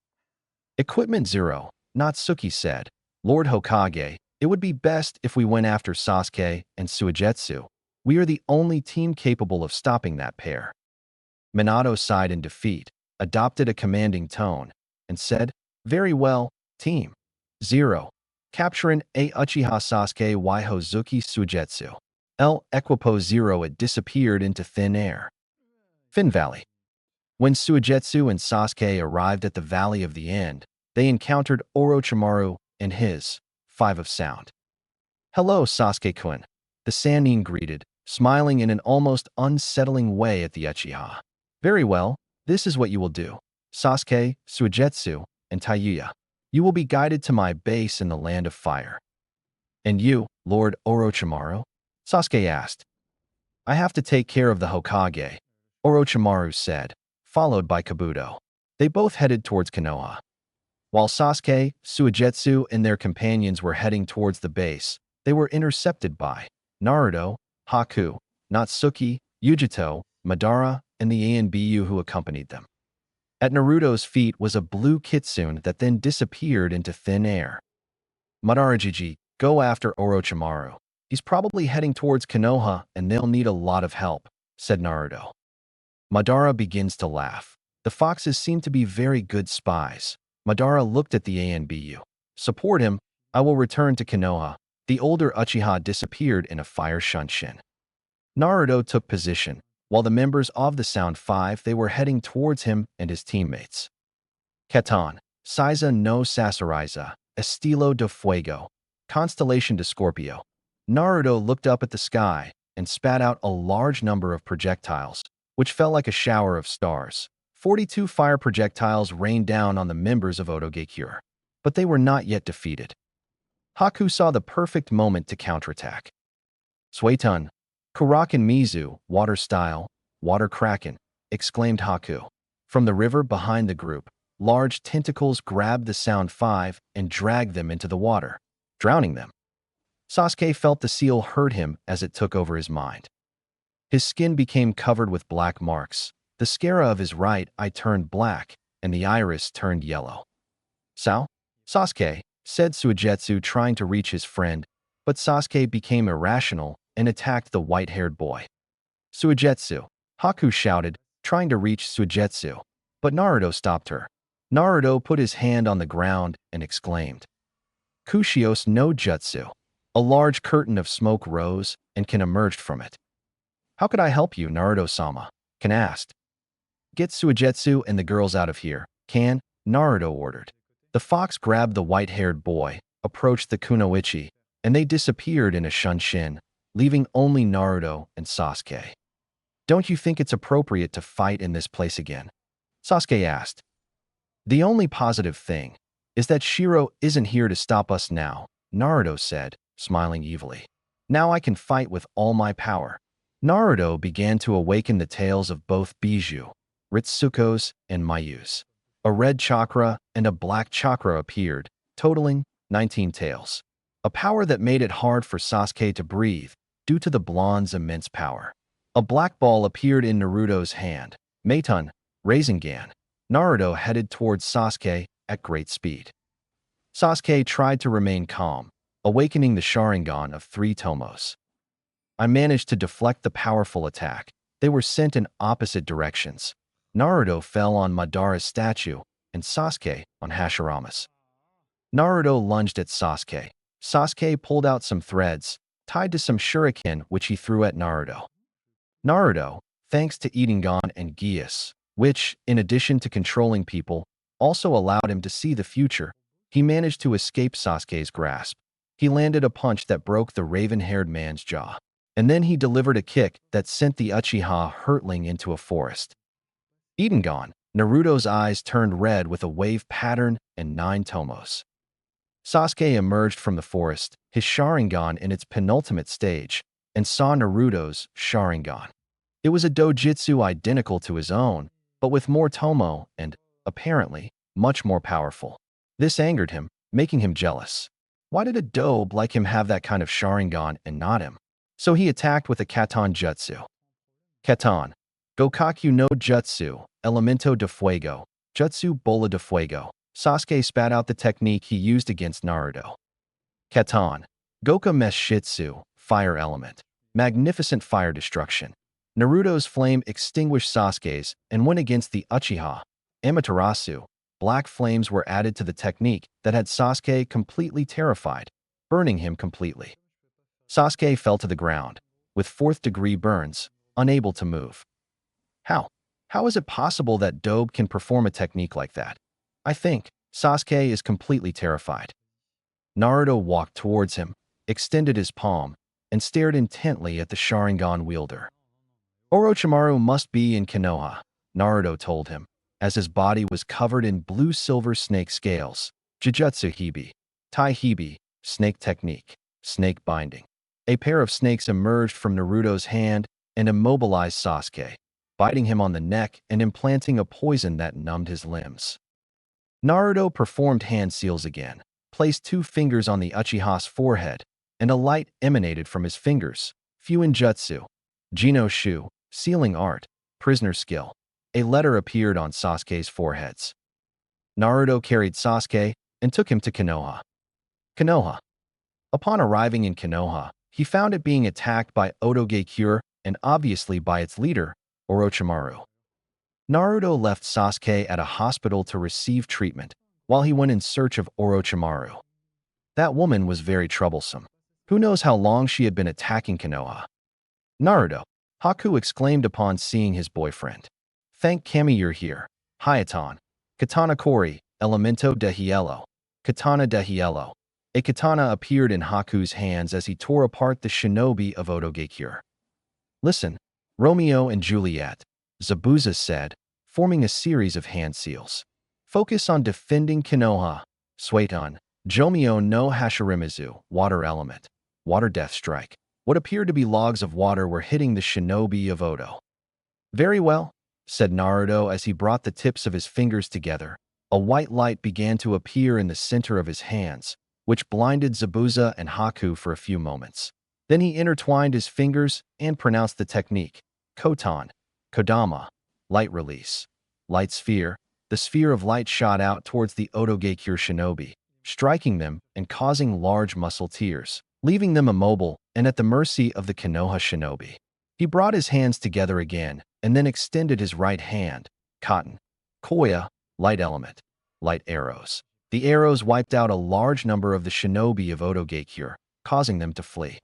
Equipment 0, Natsuki said. Lord Hokage, it would be best if we went after Sasuke and Suigetsu. We are the only team capable of stopping that pair. Minato sighed in defeat, adopted a commanding tone, and said, very well, team. 0. Capturing A Uchiha Sasuke y Hozuki Suigetsu. L Equipo 0. It disappeared into thin air. Fin Valley. When Suigetsu and Sasuke arrived at the Valley of the End, they encountered Orochimaru and his 5 of Sound. Hello, Sasuke-kun, the Sannin greeted, smiling in an almost unsettling way at the Uchiha. Very well, this is what you will do. Sasuke, Suigetsu, and Taiyuya. You will be guided to my base in the Land of Fire. And you, Lord Orochimaru? Sasuke asked. I have to take care of the Hokage, Orochimaru said, followed by Kabuto. They both headed towards Konoha. While Sasuke, Suigetsu, and their companions were heading towards the base, they were intercepted by Naruto, Haku, Natsuki, Yujito, Madara, and the Anbu who accompanied them. At Naruto's feet was a blue kitsune that then disappeared into thin air. Madarajiji, go after Orochimaru. He's probably heading towards Konoha and they'll need a lot of help, said Naruto. Madara begins to laugh. The foxes seem to be very good spies. Madara looked at the Anbu. Support him. I will return to Konoha. The older Uchiha disappeared in a fire shunshin. Naruto took position. While the members of the Sound Five, they were heading towards him and his teammates. Keton, Saiza no Sasoriza, Estilo de Fuego, Constellation de Scorpio. Naruto looked up at the sky and spat out a large number of projectiles, which fell like a shower of stars. 42 fire projectiles rained down on the members of Otogekure, but they were not yet defeated. Haku saw the perfect moment to counterattack. Suetun, Kuraken Mizu, water style, water kraken, exclaimed Haku. From the river behind the group, large tentacles grabbed the Sound Five and dragged them into the water, drowning them. Sasuke felt the seal hurt him as it took over his mind. His skin became covered with black marks. The sclera of his right eye turned black, and the iris turned yellow. Sao? Sasuke, said Suigetsu, trying to reach his friend, but Sasuke became irrational and attacked the white-haired boy. Suigetsu, Haku shouted, trying to reach Suigetsu, but Naruto stopped her. Naruto put his hand on the ground and exclaimed, Kushios no Jutsu. A large curtain of smoke rose and Ken emerged from it. How could I help you, Naruto-sama? Ken asked. Get Suigetsu and the girls out of here, Ken, Naruto ordered. The fox grabbed the white-haired boy, approached the kunoichi, and they disappeared in a shunshin, leaving only Naruto and Sasuke. Don't you think it's appropriate to fight in this place again? Sasuke asked. The only positive thing is that Shiro isn't here to stop us now, Naruto said, smiling evilly. Now I can fight with all my power. Naruto began to awaken the tails of both Bijuus, Ritsuko's, and Mayu's. A red chakra and a black chakra appeared, totaling 19 tails. A power that made it hard for Sasuke to breathe due to the blonde's immense power. A black ball appeared in Naruto's hand. Meitun, Rasengan. Naruto headed towards Sasuke at great speed. Sasuke tried to remain calm, awakening the Sharingan of 3 Tomos. I managed to deflect the powerful attack. They were sent in opposite directions. Naruto fell on Madara's statue, and Sasuke on Hashirama's. Naruto lunged at Sasuke. Sasuke pulled out some threads, tied to some shuriken which he threw at Naruto. Naruto, thanks to Idengan and Geass, which, in addition to controlling people, also allowed him to see the future, he managed to escape Sasuke's grasp. He landed a punch that broke the raven-haired man's jaw. And then he delivered a kick that sent the Uchiha hurtling into a forest. Idengan, Naruto's eyes turned red with a wave pattern and 9 Tomos. Sasuke emerged from the forest, his Sharingan in its penultimate stage, and saw Naruto's Sharingan. It was a dojutsu identical to his own, but with more tomo and, apparently, much more powerful. This angered him, making him jealous. Why did a dobe like him have that kind of Sharingan and not him? So he attacked with a Katan Jutsu. Katan. Gokaku no Jutsu, Elemento de Fuego, Jutsu Bola de Fuego. Sasuke spat out the technique he used against Naruto. Katan. Goka Mesh Shitsu, Fire Element. Magnificent fire destruction. Naruto's flame extinguished Sasuke's and went against the Uchiha. Amaterasu. Black flames were added to the technique that had Sasuke completely terrified, burning him completely. Sasuke fell to the ground, with fourth-degree burns, unable to move. How? How is it possible that Dobe can perform a technique like that? I think Sasuke is completely terrified. Naruto walked towards him, extended his palm, and stared intently at the Sharingan wielder. Orochimaru must be in Konoha, Naruto told him, as his body was covered in blue-silver snake scales. Jujutsu Hibi. Tai Hibi, snake technique, snake binding. A pair of snakes emerged from Naruto's hand and immobilized Sasuke, biting him on the neck and implanting a poison that numbed his limbs. Naruto performed hand seals again, placed 2 fingers on the Uchiha's forehead, and a light emanated from his fingers. Fuin Jutsu. Jino Shu, sealing art, prisoner skill. A letter appeared on Sasuke's foreheads. Naruto carried Sasuke and took him to Konoha. Konoha. Upon arriving in Konoha, he found it being attacked by Otogekure and obviously by its leader, Orochimaru. Naruto left Sasuke at a hospital to receive treatment, while he went in search of Orochimaru. That woman was very troublesome. Who knows how long she had been attacking Konoha? Naruto, Haku exclaimed upon seeing his boyfriend. Thank Kami you're here. Hayatan. Katana Kori, Elemento de Hielo. Katana de Hielo. A katana appeared in Haku's hands as he tore apart the shinobi of Otogekure. Listen, Romeo and Juliet, Zabuza said, forming a series of hand seals. Focus on defending Konoha. Sueton. Jomio no Hashirimizu, water element. Water death strike. What appeared to be logs of water were hitting the shinobi of Oto. Very well, said Naruto as he brought the tips of his fingers together. A white light began to appear in the center of his hands, which blinded Zabuza and Haku for a few moments. Then he intertwined his fingers and pronounced the technique. Kotan. Kodama. Light release. Light sphere. The sphere of light shot out towards the Otogekure shinobi, striking them and causing large muscle tears, leaving them immobile and at the mercy of the Konoha shinobi. He brought his hands together again and then extended his right hand. Cotton. Koya. Light element. Light arrows. The arrows wiped out a large number of the shinobi of Otogekure, causing them to flee.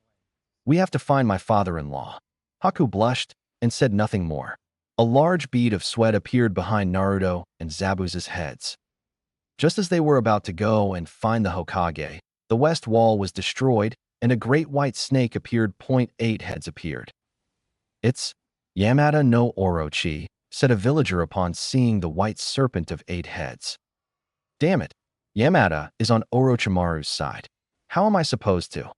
We have to find my father-in-law. Haku blushed and said nothing more. A large bead of sweat appeared behind Naruto and Zabuza's heads. Just as they were about to go and find the Hokage, the west wall was destroyed and a great white snake appeared. 8 heads appeared. It's Yamada no Orochi, said a villager upon seeing the white serpent of 8 heads. Damn it, Yamada is on Orochimaru's side. How am I supposed to?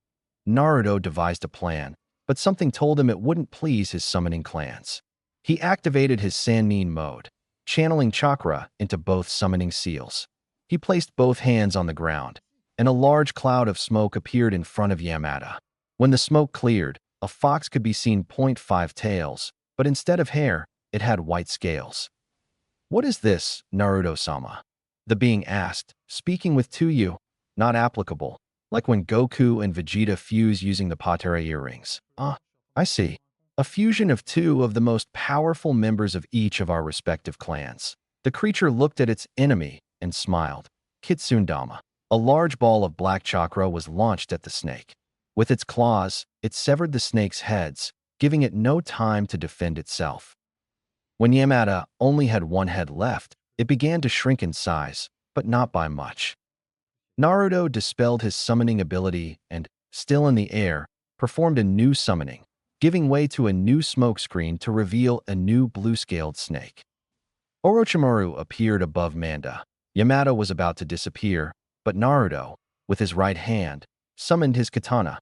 Naruto devised a plan, but something told him it wouldn't please his summoning clans. He activated his Sannin mode, channeling chakra into both summoning seals. He placed both hands on the ground, and a large cloud of smoke appeared in front of Yamada. When the smoke cleared, a fox could be seen. 5 tails, but instead of hair, it had white scales. What is this, Naruto-sama? The being asked, speaking with 2U, not applicable, like when Goku and Vegeta fuse using the Patera earrings. I see. A fusion of 2 of the most powerful members of each of our respective clans. The creature looked at its enemy and smiled. Kitsundama. A large ball of black chakra was launched at the snake. With its claws, it severed the snake's heads, giving it no time to defend itself. When Yamada only had 1 head left, it began to shrink in size, but not by much. Naruto dispelled his summoning ability and, still in the air, performed a new summoning, giving way to a new smokescreen to reveal a new blue-scaled snake. Orochimaru appeared above Manda. Yamada was about to disappear, but Naruto, with his right hand, summoned his katana,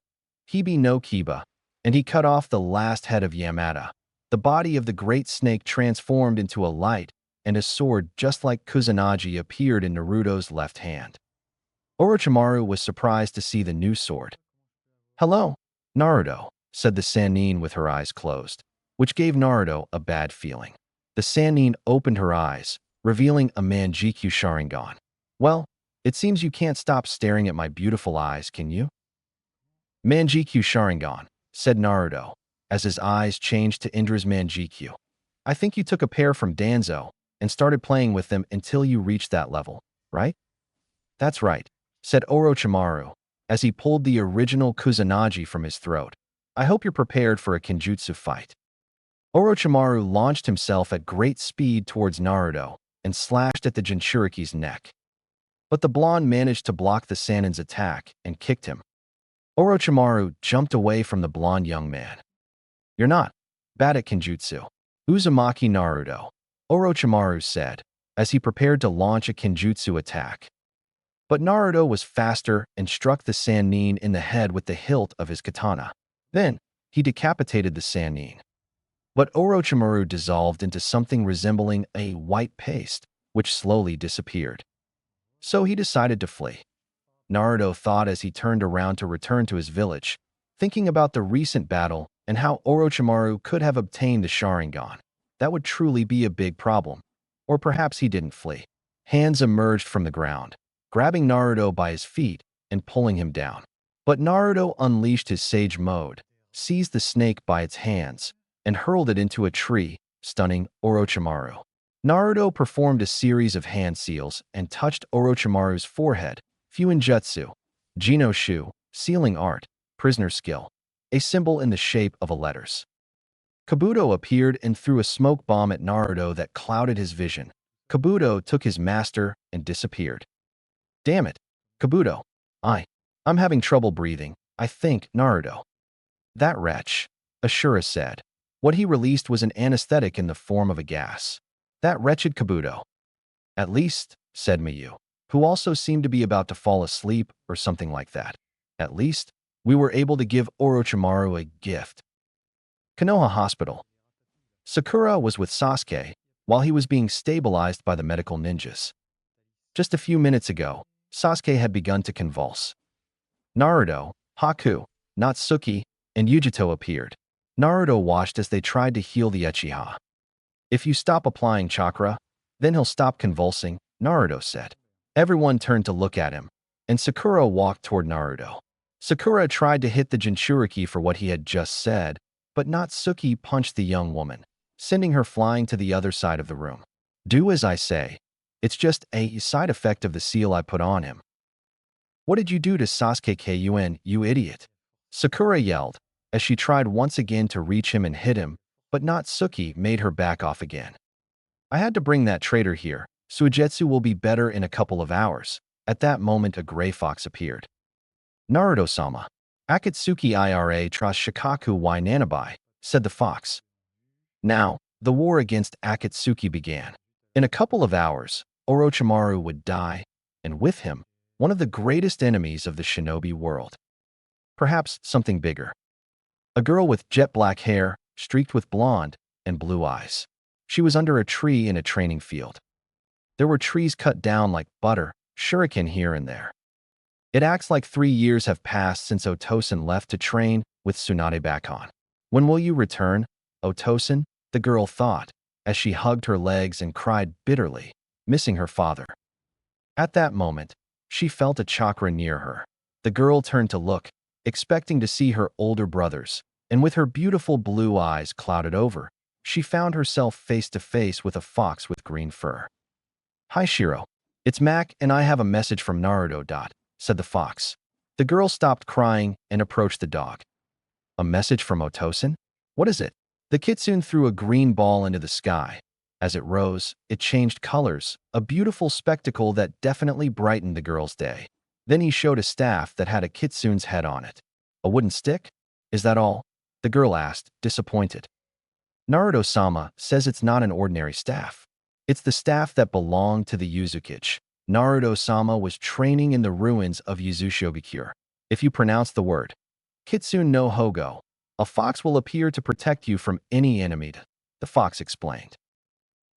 Hibi no Kiba, and he cut off the last head of Yamada. The body of the great snake transformed into a light, and a sword just like Kusanagi appeared in Naruto's left hand. Orochimaru was surprised to see the new sword. "Hello, Naruto," said the Sannin with her eyes closed, which gave Naruto a bad feeling. The Sannin opened her eyes, revealing a Manjikyu Sharingan. "Well, it seems you can't stop staring at my beautiful eyes, can you?" "Manjikyu Sharingan," said Naruto, as his eyes changed to Indra's Manjikyu. "I think you took a pair from Danzo and started playing with them until you reached that level, right?" "That's right," said Orochimaru, as he pulled the original Kusanagi from his throat. "I hope you're prepared for a Kenjutsu fight." Orochimaru launched himself at great speed towards Naruto and slashed at the Jinchuriki's neck. But the blonde managed to block the Sannin's attack and kicked him. Orochimaru jumped away from the blonde young man. "You're not bad at Kenjutsu, Uzumaki Naruto," Orochimaru said, as he prepared to launch a Kenjutsu attack. But Naruto was faster and struck the Sannin in the head with the hilt of his katana. Then, he decapitated the Sannin. But Orochimaru dissolved into something resembling a white paste, which slowly disappeared. So he decided to flee. Naruto thought as he turned around to return to his village, thinking about the recent battle and how Orochimaru could have obtained the Sharingan. That would truly be a big problem. Or perhaps he didn't flee. Hands emerged from the ground, grabbing Naruto by his feet and pulling him down. But Naruto unleashed his Sage Mode, seized the snake by its hands, and hurled it into a tree, stunning Orochimaru. Naruto performed a series of hand seals and touched Orochimaru's forehead, Fuinjutsu, Jinoshu, sealing art, prisoner skill, a symbol in the shape of a letters. Kabuto appeared and threw a smoke bomb at Naruto that clouded his vision. Kabuto took his master and disappeared. "Damn it, Kabuto. I'm having trouble breathing, I think, Naruto." "That wretch," Ashura said. What he released was an anesthetic in the form of a gas. "That wretched Kabuto." "At least," said Miyu, who also seemed to be about to fall asleep or something like that. "At least, we were able to give Orochimaru a gift." Konoha Hospital. Sakura was with Sasuke while he was being stabilized by the medical ninjas. Just a few minutes ago, Sasuke had begun to convulse. Naruto, Haku, Natsuki, and Yujito appeared. Naruto watched as they tried to heal the Uchiha. "If you stop applying chakra, then he'll stop convulsing," Naruto said. Everyone turned to look at him, and Sakura walked toward Naruto. Sakura tried to hit the Jinchuriki for what he had just said, but Natsuki punched the young woman, sending her flying to the other side of the room. "Do as I say. It's just a side effect of the seal I put on him." "What did you do to Sasuke Kun, you idiot?" Sakura yelled, as she tried once again to reach him and hit him, but Natsuki made her back off again. "I had to bring that traitor here. Suigetsu will be better in a couple of hours." At that moment a gray fox appeared. "Naruto-sama, Akatsuki ira tras shikaku y nanabai," said the fox. Now, the war against Akatsuki began. In a couple of hours, Orochimaru would die, and with him, one of the greatest enemies of the shinobi world. Perhaps something bigger. A girl with jet black hair, streaked with blonde, and blue eyes. She was under a tree in a training field. There were trees cut down like butter, shuriken here and there. It acts like 3 years have passed since Otosen left to train with Tsunade back on. "When will you return, Otosen?" the girl thought, as she hugged her legs and cried bitterly, missing her father. At that moment, she felt a chakra near her. The girl turned to look, expecting to see her older brothers, and with her beautiful blue eyes clouded over, she found herself face to face with a fox with green fur. "Hi Shiro, it's Mac and I have a message from Naruto. Said the fox. The girl stopped crying and approached the dog. "A message from Otosen? What is it?" The kitsune threw a green ball into the sky. As it rose, it changed colors, a beautiful spectacle that definitely brightened the girl's day. Then he showed a staff that had a kitsune's head on it. "A wooden stick? Is that all?" the girl asked, disappointed. "Naruto-sama says it's not an ordinary staff. It's the staff that belonged to the Uzukage. Naruto-sama was training in the ruins of Yuzushiogakure. If you pronounce the word Kitsune no Hogo, a fox will appear to protect you from any enemy, the fox explained.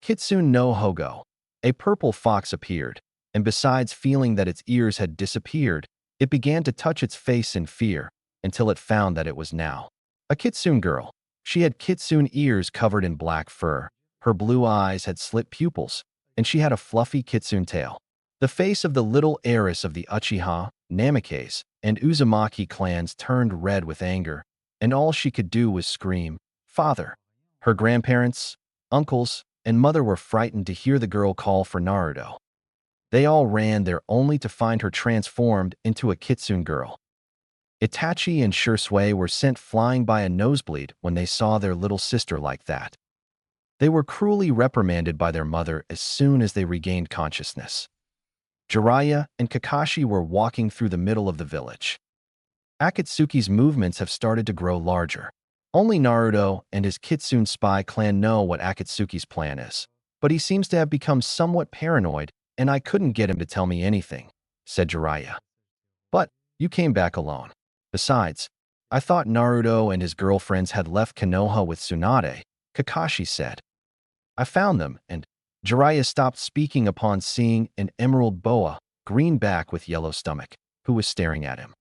Kitsune no Hogo. A purple fox appeared, and besides feeling that its ears had disappeared, it began to touch its face in fear until it found that it was now a kitsune girl. She had kitsune ears covered in black fur, her blue eyes had slit pupils, and she had a fluffy kitsune tail. The face of the little heiress of the Uchiha, Namikaze, and Uzumaki clans turned red with anger, and all she could do was scream, "Father!" Her grandparents, uncles, and mother were frightened to hear the girl call for Naruto. They all ran there only to find her transformed into a kitsune girl. Itachi and Shursui were sent flying by a nosebleed when they saw their little sister like that. They were cruelly reprimanded by their mother as soon as they regained consciousness. Jiraiya and Kakashi were walking through the middle of the village. Akatsuki's movements have started to grow larger. Only Naruto and his Kitsune spy clan know what Akatsuki's plan is, but he seems to have become somewhat paranoid, and I couldn't get him to tell me anything, said Jiraiya. But you came back alone. Besides, I thought Naruto and his girlfriends had left Konoha with Tsunade, Kakashi said. I found them, and Jiraiya stopped speaking upon seeing an emerald boa, green back with yellow stomach, who was staring at him.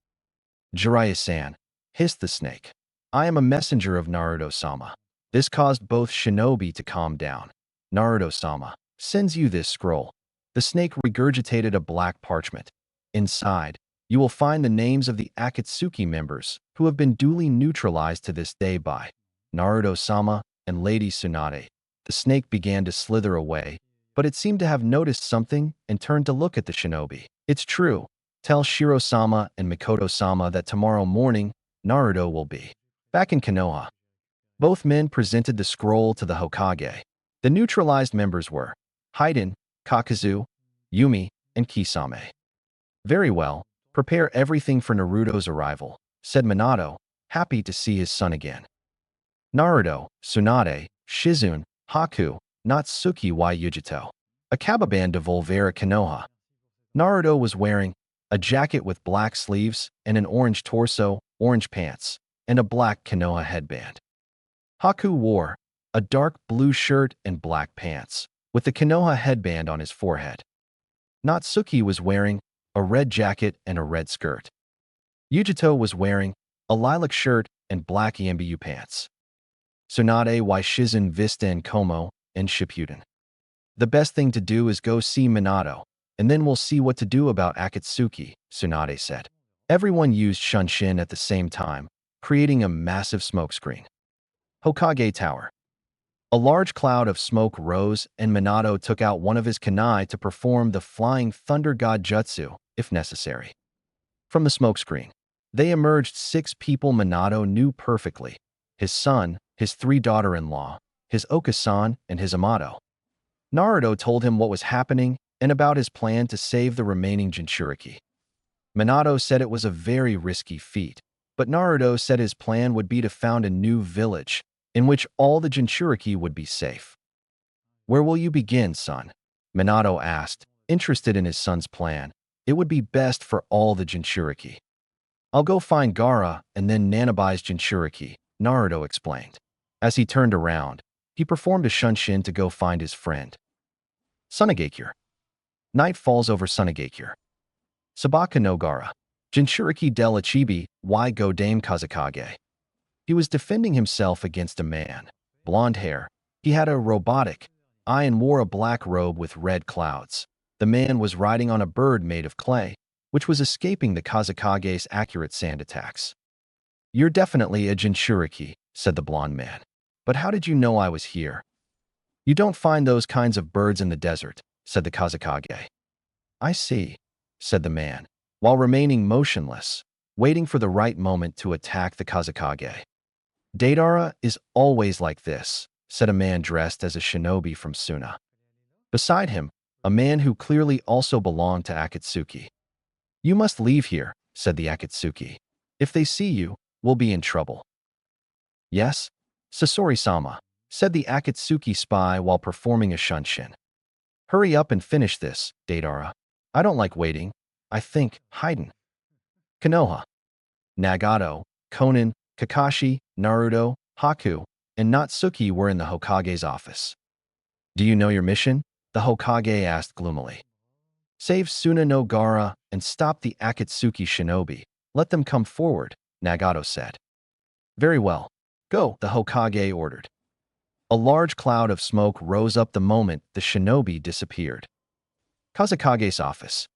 Jiraiya-san, hissed the snake. I am a messenger of Naruto-sama. This caused both shinobi to calm down. Naruto-sama sends you this scroll. The snake regurgitated a black parchment. Inside, you will find the names of the Akatsuki members who have been duly neutralized to this day by Naruto-sama and Lady Tsunade. The snake began to slither away, but it seemed to have noticed something and turned to look at the shinobi. It's true. Tell Shiro-sama and Mikoto-sama that tomorrow morning, Naruto will be back in Konoha. Both men presented the scroll to the Hokage. The neutralized members were Haiden, Kakazu, Yumi, and Kisame. Very well, prepare everything for Naruto's arrival, said Minato, happy to see his son again. Naruto, Tsunade, Shizune, Haku, Natsuki wa Yujito. Akababan de Volvera Konoha. Naruto was wearing a jacket with black sleeves and an orange torso, orange pants, and a black Konoha headband. Haku wore a dark blue shirt and black pants, with the Konoha headband on his forehead. Natsuki was wearing a red jacket and a red skirt. Yujito was wearing a lilac shirt and black Yambiyu pants. Tsunade wa Shizun Vista and Komo and Shippuden. The best thing to do is go see Minato, and then we'll see what to do about Akatsuki, Tsunade said. Everyone used Shunshin at the same time, creating a massive smokescreen. Hokage Tower. A large cloud of smoke rose, and Minato took out one of his kunai to perform the Flying Thunder God Jutsu, if necessary. From the smokescreen, they emerged 6 people Minato knew perfectly: his son, his 3 daughter-in-law, his Okasan, and his Amato. Naruto told him what was happening and about his plan to save the remaining Jinchuriki. Minato said it was a very risky feat, but Naruto said his plan would be to found a new village in which all the Jinchuriki would be safe. Where will you begin, son? Minato asked, interested in his son's plan. It would be best for all the Jinchuriki. I'll go find Gaara and then Nanabi's Jinchuriki, Naruto explained. As he turned around, he performed a Shunshin to go find his friend. Sunagakure. Night falls over Sunagakure. Sabaka no Gaara. Jinchuriki del Ichibi, y go Dame Kazekage. He was defending himself against a man. Blonde hair. He had a robotic eye and wore a black robe with red clouds. The man was riding on a bird made of clay, which was escaping the Kazekage's accurate sand attacks. You're definitely a Jinchuriki, said the blonde man. But how did you know I was here? You don't find those kinds of birds in the desert, said the Kazekage. I see, said the man, while remaining motionless, waiting for the right moment to attack the Kazekage. Deidara is always like this, said a man dressed as a shinobi from Suna. Beside him, a man who clearly also belonged to Akatsuki. You must leave here, said the Akatsuki. If they see you, we'll be in trouble. Yes, Sasori-sama, said the Akatsuki spy while performing a Shunshin. Hurry up and finish this, Deidara. I don't like waiting. I think hiding. Konoha, Nagato, Konan, Kakashi, Naruto, Haku, and Natsuki were in the Hokage's office. Do you know your mission? The Hokage asked gloomily. Save Suna no Gara and stop the Akatsuki shinobi. Let them come forward, Nagato said. Very well. Go, the Hokage ordered. A large cloud of smoke rose up the moment the shinobi disappeared. Kazakage's office.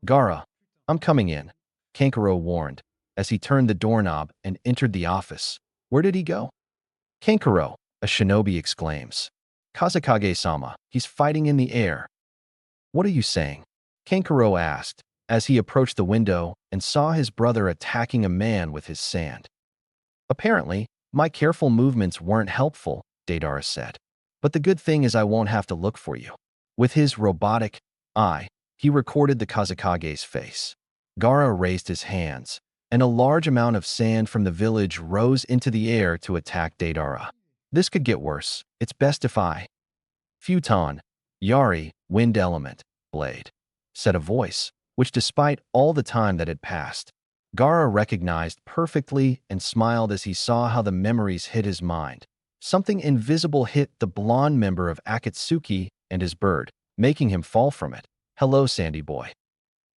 Gara, I'm coming in, Kankuro warned, as he turned the doorknob and entered the office. Where did he go? Kankuro, a shinobi exclaims. Kazakage-sama, he's fighting in the air. What are you saying? Kankuro asked, as he approached the window and saw his brother attacking a man with his sand. Apparently, my careful movements weren't helpful, Deidara said. But the good thing is I won't have to look for you. With his robotic eye, he recorded the Kazakage's face. Gara raised his hands, and a large amount of sand from the village rose into the air to attack Deidara. This could get worse. It's best if I... Futon, Yari, wind element, blade, said a voice, which despite all the time that had passed, Gara recognized perfectly and smiled as he saw how the memories hit his mind. Something invisible hit the blonde member of Akatsuki and his bird, making him fall from it. Hello, Sandy boy.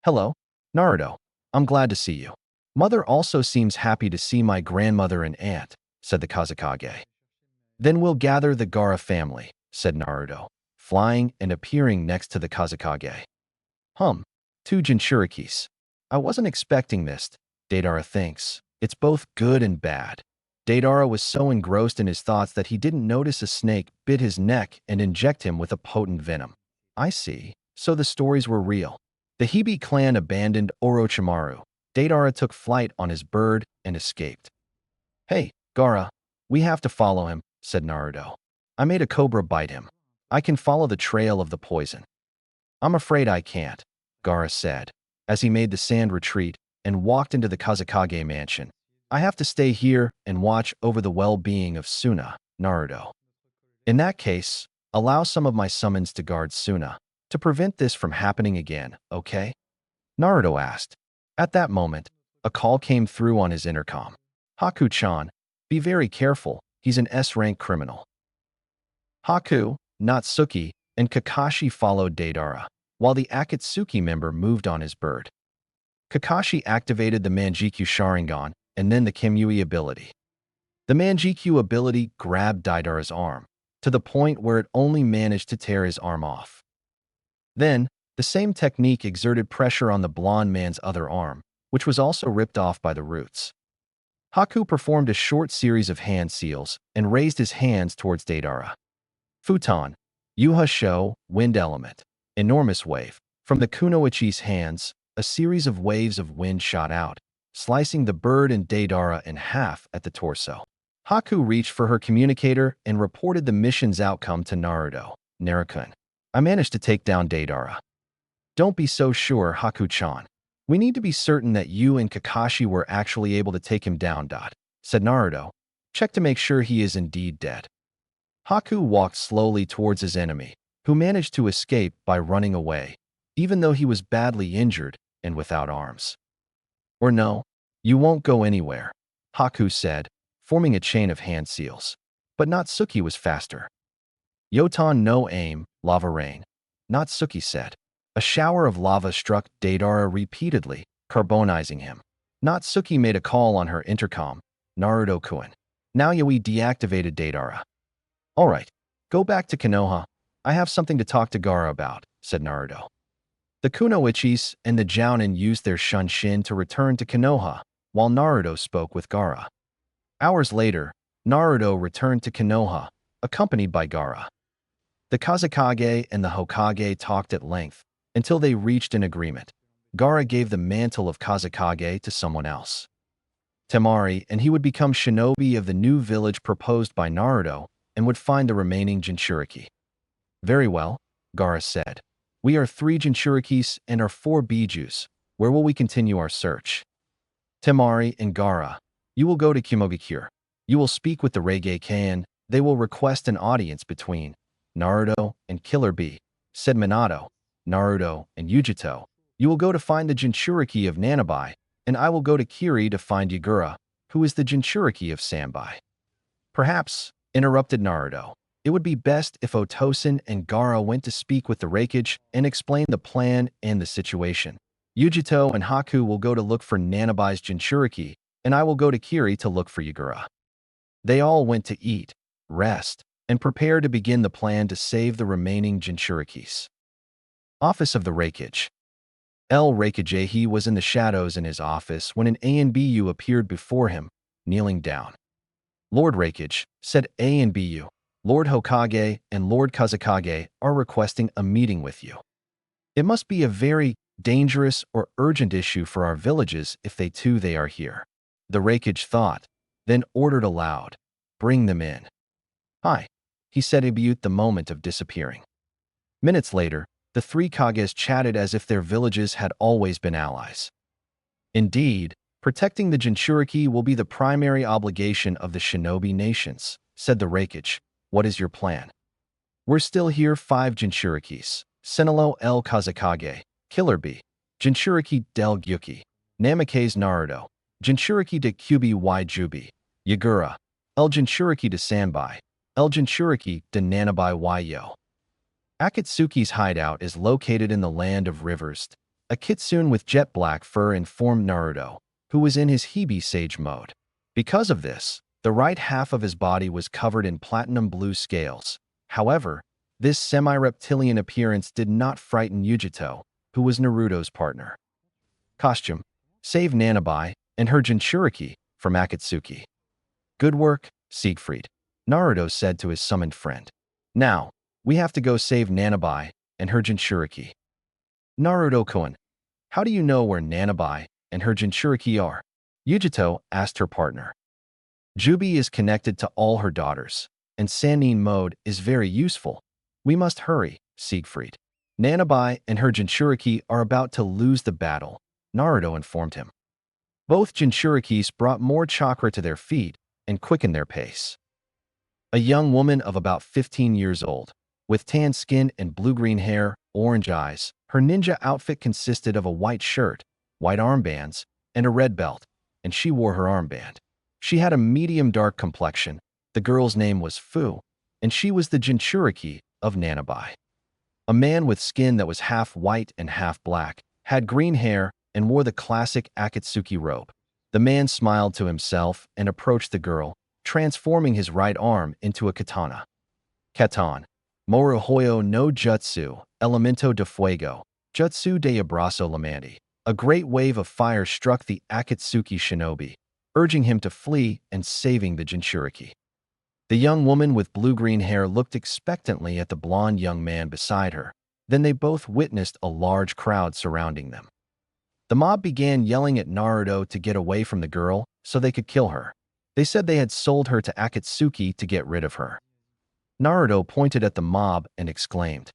Hello, Naruto. I'm glad to see you. Mother also seems happy to see my grandmother and aunt, said the Kazakage. Then we'll gather the Gara family, said Naruto, flying and appearing next to the Kazakage. Two Jinchurikis. I wasn't expecting this, Deidara thinks. It's both good and bad. Deidara was so engrossed in his thoughts that he didn't notice a snake bit his neck and inject him with a potent venom. I see. So the stories were real. The Hibi clan abandoned Orochimaru. Deidara took flight on his bird and escaped. Hey, Gara, we have to follow him, said Naruto. I made a cobra bite him. I can follow the trail of the poison. I'm afraid I can't, Gara said, as he made the sand retreat and walked into the Kazakage mansion. I have to stay here and watch over the well-being of Suna, Naruto. In that case, allow some of my summons to guard Suna, to prevent this from happening again, okay? Naruto asked. At that moment, a call came through on his intercom. Haku-chan, be very careful, he's an S-rank criminal. Haku, Natsuki, and Kakashi followed Deidara, while the Akatsuki member moved on his bird. Kakashi activated the Manjikyu Sharingan and then the Kimui ability. The Manjikyu ability grabbed Deidara's arm, to the point where it only managed to tear his arm off. Then, the same technique exerted pressure on the blonde man's other arm, which was also ripped off by the roots. Haku performed a short series of hand seals and raised his hands towards Deidara. Futon, Yuha Sho, wind element, enormous wave. From the Kunoichi's hands, a series of waves of wind shot out, slicing the bird and Deidara in half at the torso. Haku reached for her communicator and reported the mission's outcome to Naruto. Narukun, I managed to take down Deidara. Don't be so sure, Haku-chan. We need to be certain that you and Kakashi were actually able to take him down, said Naruto. Check to make sure he is indeed dead. Haku walked slowly towards his enemy, who managed to escape by running away, even though he was badly injured and without arms. Or no, you won't go anywhere, Haku said, forming a chain of hand seals. But Natsuki was faster. Yotan no aim, lava rain, Natsuki said. A shower of lava struck Deidara repeatedly, carbonizing him. Natsuki made a call on her intercom. Naruto-kun. Now we deactivated Deidara. Alright, go back to Konoha. I have something to talk to Gara about, said Naruto. The Kunoichis and the Jounin used their Shunshin to return to Konoha, while Naruto spoke with Gara. Hours later, Naruto returned to Konoha, accompanied by Gara. The Kazakage and the Hokage talked at length, until they reached an agreement. Gara gave the mantle of Kazakage to someone else. Temari, and he would become shinobi of the new village proposed by Naruto and would find the remaining Jinchuriki. Very well, Gara said. We are 3 Jinchurikis and are 4 Bijuus. Where will we continue our search? Temari and Gara, you will go to Kimogakure. You will speak with the Reige-kan. They will request an audience between Naruto and Killer Bee, said Minato. Naruto, and Yujito, you will go to find the Jinchuriki of Nanabai, and I will go to Kiri to find Yagura, who is the Jinchuriki of Sanbai. Perhaps, interrupted Naruto, it would be best if Otosen and Gaara went to speak with the Raikage and explain the plan and the situation. Yujito and Haku will go to look for Nanabai's Jinchuriki, and I will go to Kiri to look for Yagura. They all went to eat, rest, and prepare to begin the plan to save the remaining Jinchurikis. Office of the Raikage. El Raikagehi was in the shadows in his office when an ANBU appeared before him, kneeling down. Lord Raikage, said ANBU, Lord Hokage and Lord Kazekage are requesting a meeting with you. It must be a very dangerous or urgent issue for our villages if they are here. The Raikage thought, then ordered aloud, bring them in. Hi, he said abute the moment of disappearing. Minutes later, the three Kages chatted as if their villages had always been allies. Indeed, protecting the Jinchuriki will be the primary obligation of the shinobi nations, said the Raikage. What is your plan? We're still here 5 Jinchurikis. Senelo El Kazekage, Killer Bee, Jinchuriki del Gyuki, Namikaze Naruto, Jinchuriki de Kyubi y Jubi, Yagura, El Jinchuriki de Sanbai, El Jinchuriki de Nanabai y Yo. Akatsuki's hideout is located in the land of rivers. A kitsune with jet black fur informed Naruto, who was in his Hebe Sage mode. Because of this, the right half of his body was covered in platinum blue scales. However, this semi-reptilian appearance did not frighten Yujito, who was Naruto's partner. Costume: save Nanabai and her Jinchuriki from Akatsuki. Good work, Siegfried, Naruto said to his summoned friend. Now, we have to go save Nanabai and her Jinchuriki. Naruto-kun, how do you know where Nanabai and her Jinchuriki are? Yujito asked her partner. Jubi is connected to all her daughters, and Sannin mode is very useful. We must hurry, Siegfried. Nanabai and her Jinchuriki are about to lose the battle, Naruto informed him. Both Jinchurikis brought more chakra to their feet and quickened their pace. A young woman of about 15 years old, with tan skin and blue-green hair, orange eyes, her ninja outfit consisted of a white shirt, white armbands, and a red belt, and she wore her armband. She had a medium-dark complexion. The girl's name was Fu, and she was the Jinchuriki of Nanabai. A man with skin that was half white and half black, had green hair, and wore the classic Akatsuki robe. The man smiled to himself and approached the girl, transforming his right arm into a katana. Katan. Morohoyo no Jutsu, Elemento de Fuego, Jutsu de Abrazo Lamandi. A great wave of fire struck the Akatsuki shinobi, urging him to flee and saving the Jinchuriki. The young woman with blue-green hair looked expectantly at the blonde young man beside her. Then they both witnessed a large crowd surrounding them. The mob began yelling at Naruto to get away from the girl so they could kill her. They said they had sold her to Akatsuki to get rid of her. Naruto pointed at the mob and exclaimed,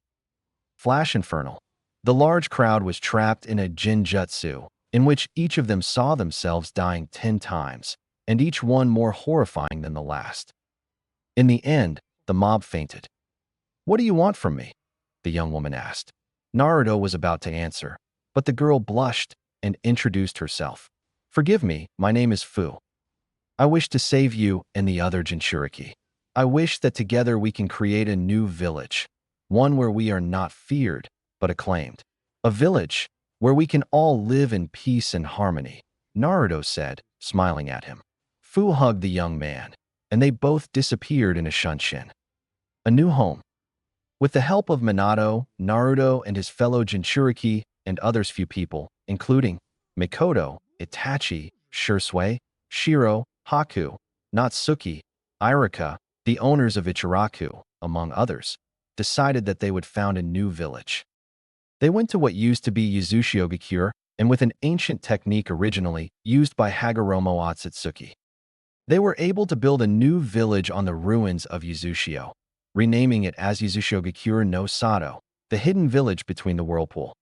Flash Infernal. The large crowd was trapped in a Jinjutsu, in which each of them saw themselves dying 10 times, and each one more horrifying than the last. In the end, the mob fainted. What do you want from me? The young woman asked. Naruto was about to answer, but the girl blushed and introduced herself. Forgive me, my name is Fu. I wish to save you and the other Jinchuriki. I wish that together we can create a new village, one where we are not feared, but acclaimed. A village where we can all live in peace and harmony, Naruto said, smiling at him. Fu hugged the young man, and they both disappeared in a shunshin. A new home. With the help of Minato, Naruto, and his fellow Jinchuriki, and others few people, including Mikoto, Itachi, Shursui, Shiro, Haku, Natsuki, Irika, the owners of Ichiraku, among others, decided that they would found a new village. They went to what used to be Yuzushiogakure, and with an ancient technique originally used by Hagoromo Otsutsuki. They were able to build a new village on the ruins of Yuzushio, renaming it as Yuzushiogakure no Sato, the hidden village between the whirlpool.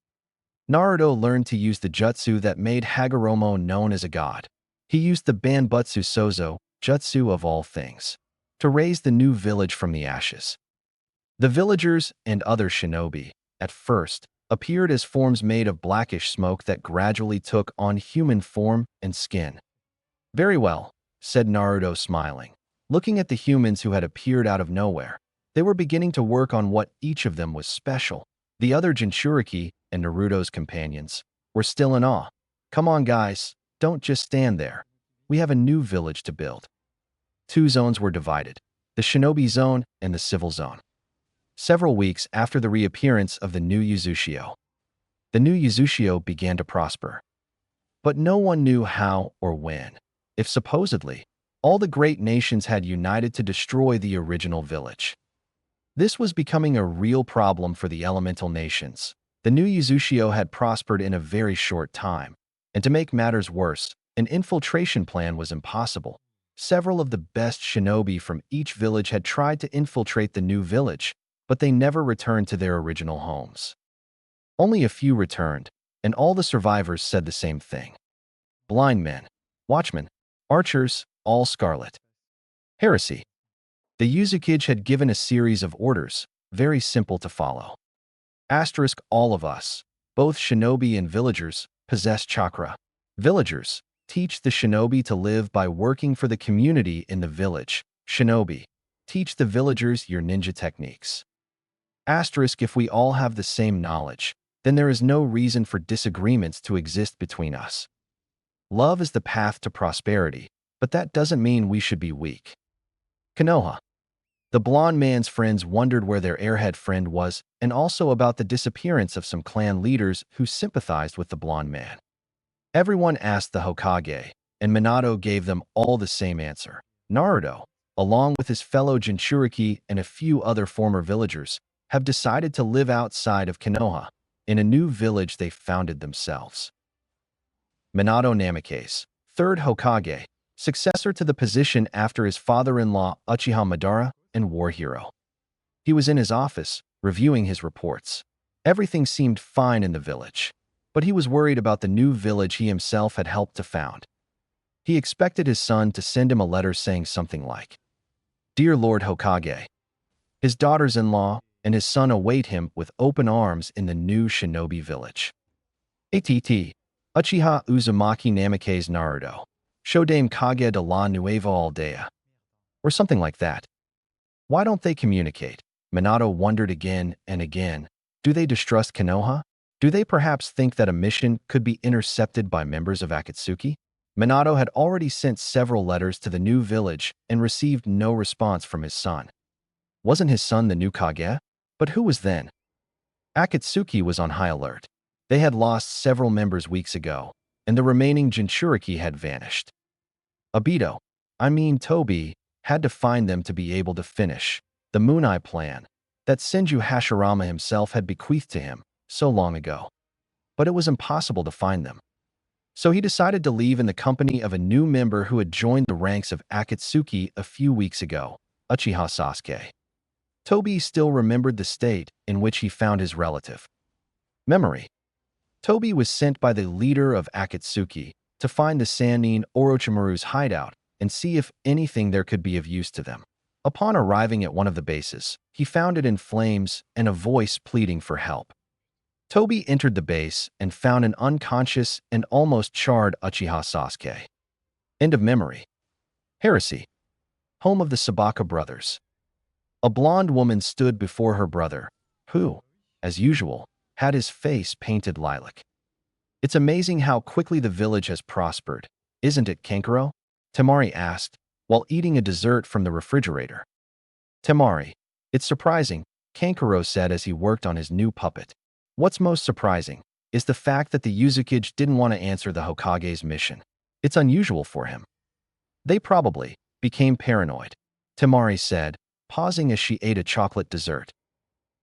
Naruto learned to use the jutsu that made Hagoromo known as a god. He used the Banbutsu Sozo, jutsu of all things, to raise the new village from the ashes. The villagers and other shinobi, at first, appeared as forms made of blackish smoke that gradually took on human form and skin. Very well, said Naruto, smiling. Looking at the humans who had appeared out of nowhere, they were beginning to work on what each of them was special. The other Jinchuriki and Naruto's companions were still in awe. Come on, guys, don't just stand there. We have a new village to build. Two zones were divided, the Shinobi Zone and the Civil Zone. Several weeks after the reappearance of the new Yuzushio, the new Yuzushio began to prosper. But no one knew how or when, if supposedly, all the great nations had united to destroy the original village. This was becoming a real problem for the elemental nations. The new Yuzushio had prospered in a very short time, and to make matters worse, an infiltration plan was impossible. Several of the best shinobi from each village had tried to infiltrate the new village, but they never returned to their original homes. Only a few returned, and all the survivors said the same thing. Blind men, watchmen, archers, all scarlet. Heresy. The Yuzukage had given a series of orders, very simple to follow. Asterisk, all of us, both shinobi and villagers, possess chakra. Villagers, teach the shinobi to live by working for the community in the village. Shinobi, teach the villagers your ninja techniques. Asterisk, if we all have the same knowledge, then there is no reason for disagreements to exist between us. Love is the path to prosperity, but that doesn't mean we should be weak. Konoha. The blonde man's friends wondered where their airhead friend was and also about the disappearance of some clan leaders who sympathized with the blonde man. Everyone asked the Hokage, and Minato gave them all the same answer. Naruto, along with his fellow Jinchuriki and a few other former villagers, have decided to live outside of Konoha, in a new village they founded themselves. Minato Namikaze, third Hokage, successor to the position after his father-in-law Uchiha Madara and war hero. He was in his office, reviewing his reports. Everything seemed fine in the village, but he was worried about the new village he himself had helped to found. He expected his son to send him a letter saying something like, "Dear Lord Hokage." His daughters-in-law and his son await him with open arms in the new shinobi village. ATT. Uchiha Uzumaki Namikaze Naruto. Shodame Kage de la Nueva Aldea. Or something like that. Why don't they communicate? Minato wondered again and again. Do they distrust Konoha? Do they perhaps think that a mission could be intercepted by members of Akatsuki? Minato had already sent several letters to the new village and received no response from his son. Wasn't his son the new Kage? But who was then? Akatsuki was on high alert. They had lost several members weeks ago, and the remaining Jinchuriki had vanished. Tobi, had to find them to be able to finish the Moon-Eye plan that Senju Hashirama himself had bequeathed to him so long ago. But it was impossible to find them. So he decided to leave in the company of a new member who had joined the ranks of Akatsuki a few weeks ago, Uchiha Sasuke. Tobi still remembered the state in which he found his relative. Memory. Tobi was sent by the leader of Akatsuki to find the Sannin Orochimaru's hideout and see if anything there could be of use to them. Upon arriving at one of the bases, he found it in flames and a voice pleading for help. Tobi entered the base and found an unconscious and almost charred Uchiha Sasuke. End of memory. Heresy. Home of the Sabaka brothers. A blonde woman stood before her brother, who, as usual, had his face painted lilac. It's amazing how quickly the village has prospered, isn't it, Kankuro? Temari asked, while eating a dessert from the refrigerator. Temari, it's surprising, Kankuro said as he worked on his new puppet. What's most surprising is the fact that the Yuzukage didn't want to answer the Hokage's mission. It's unusual for him. They probably became paranoid, Temari said, pausing as she ate a chocolate dessert.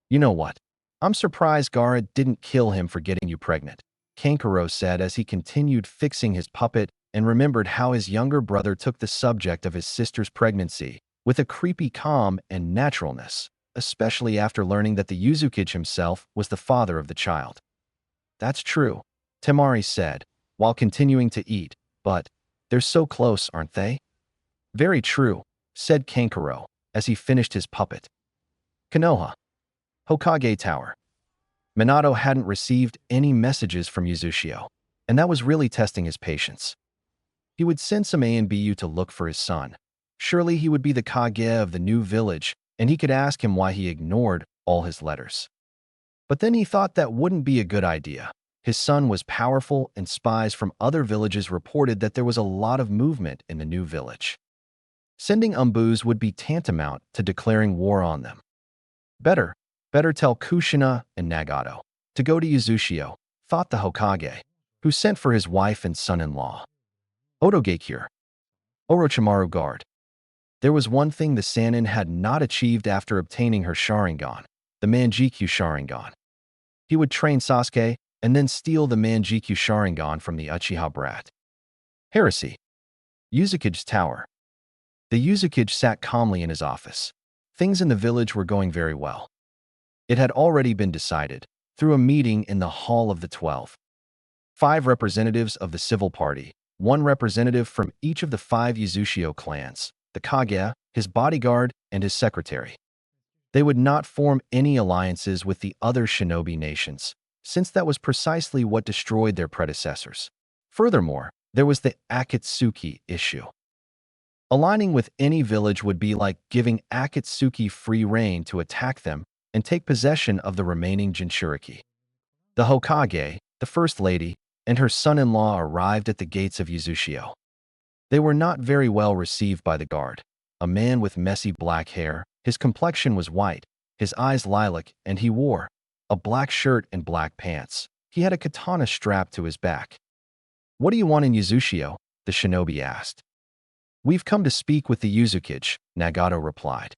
You know what? I'm surprised Gaara didn't kill him for getting you pregnant, Kankuro said as he continued fixing his puppet and remembered how his younger brother took the subject of his sister's pregnancy with a creepy calm and naturalness, especially after learning that the Yuzukage himself was the father of the child. That's true, Temari said, while continuing to eat, but they're so close, aren't they? Very true, said Kankuro as he finished his puppet. Konoha. Hokage Tower. Minato hadn't received any messages from Yuzashio, and that was really testing his patience. He would send some A and BU to look for his son. Surely he would be the Kage of the new village, and he could ask him why he ignored all his letters. But then he thought that wouldn't be a good idea. His son was powerful, and spies from other villages reported that there was a lot of movement in the new village. Sending Umbus would be tantamount to declaring war on them. Better tell Kushina and Nagato to go to Yuzashio, thought the Hokage, who sent for his wife and son-in-law. Otogakure. Orochimaru Guard. There was one thing the Sannin had not achieved after obtaining her Sharingan, the Manjikyu Sharingan. He would train Sasuke and then steal the Manjikyu Sharingan from the Uchiha brat. Heresy. Uzukage's Tower. The Uzukage sat calmly in his office. Things in the village were going very well. It had already been decided, through a meeting in the Hall of the 12. 5 representatives of the civil party, 1 representative from each of the 5 Yuzashio clans, the Kage, his bodyguard, and his secretary. They would not form any alliances with the other shinobi nations, since that was precisely what destroyed their predecessors. Furthermore, there was the Akatsuki issue. Aligning with any village would be like giving Akatsuki free rein to attack them and take possession of the remaining Jinchuriki. The Hokage, the First Lady, and her son-in-law arrived at the gates of Yuzashio. They were not very well received by the guard. A man with messy black hair, his complexion was white, his eyes lilac, and he wore a black shirt and black pants. He had a katana strapped to his back. "What do you want in Yuzashio?" the shinobi asked. "We've come to speak with the Uzukage," Nagato replied.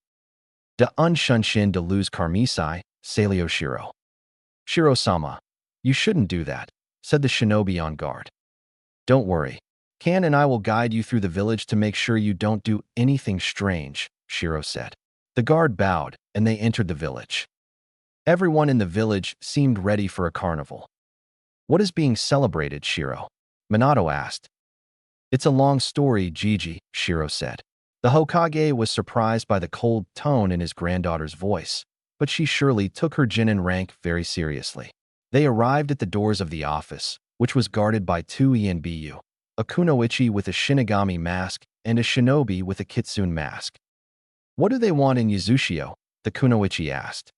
"De unshunshin de lose karmisai, Salio Shiro." "Shiro-sama, you shouldn't do that," said the shinobi on guard. "Don't worry. Kan and I will guide you through the village to make sure you don't do anything strange," Shiro said. The guard bowed, and they entered the village. Everyone in the village seemed ready for a carnival. "What is being celebrated, Shiro?" Minato asked. "It's a long story, Gigi," Shiro said. The Hokage was surprised by the cold tone in his granddaughter's voice, but she surely took her Genin rank very seriously. They arrived at the doors of the office, which was guarded by 2 ENBU, a kunoichi with a Shinigami mask and a shinobi with a kitsune mask. "What do they want in Yuzashio?" the kunoichi asked.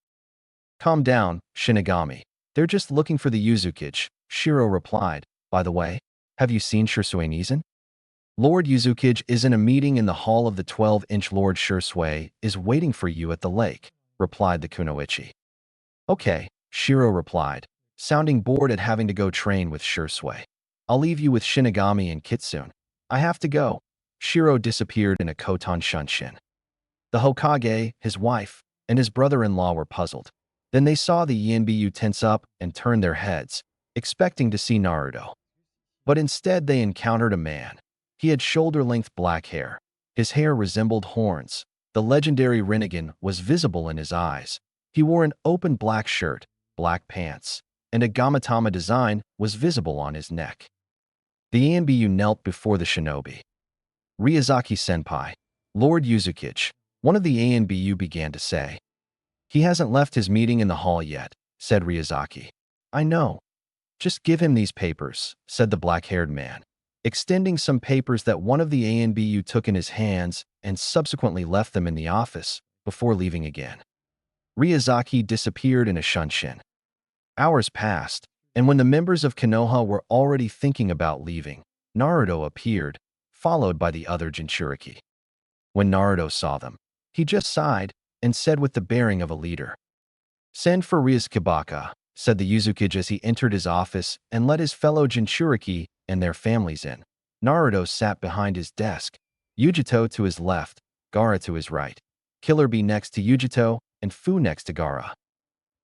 "Calm down, Shinigami. They're just looking for the Uzukage," Shiro replied. "By the way, have you seen Shisui Nizan?" "Lord Uzukage is in a meeting in the Hall of the 12-inch Lord Shisui is waiting for you at the lake," replied the kunoichi. "Okay," Shiro replied, sounding bored at having to go train with Shisui. "I'll leave you with Shinigami and Kitsune. I have to go." Shiro disappeared in a Koton Shunshin. The Hokage, his wife, and his brother-in-law were puzzled. Then they saw the ENBU tense up and turn their heads, expecting to see Naruto. But instead they encountered a man. He had shoulder-length black hair. His hair resembled horns. The legendary Rinnegan was visible in his eyes. He wore an open black shirt, black pants, and a gamatama design was visible on his neck. The ENBU knelt before the shinobi. "Ryuzaki-senpai, Lord Uzukage," one of the ANBU began to say. "He hasn't left his meeting in the hall yet," said Ryuzaki. "I know. Just give him these papers," said the black-haired man, extending some papers that one of the ANBU took in his hands and subsequently left them in the office before leaving again. Ryuzaki disappeared in a shunshin. Hours passed, and when the members of Konoha were already thinking about leaving, Naruto appeared, followed by the other Jinchuriki. When Naruto saw them, he just sighed and said with the bearing of a leader, "Send for Ryuzaki-baka," said the Uzukage as he entered his office and let his fellow Jinchuriki and their families in. Naruto sat behind his desk, Yujito to his left, Gaara to his right, Killer Bee next to Yujito, and Fu next to Gaara.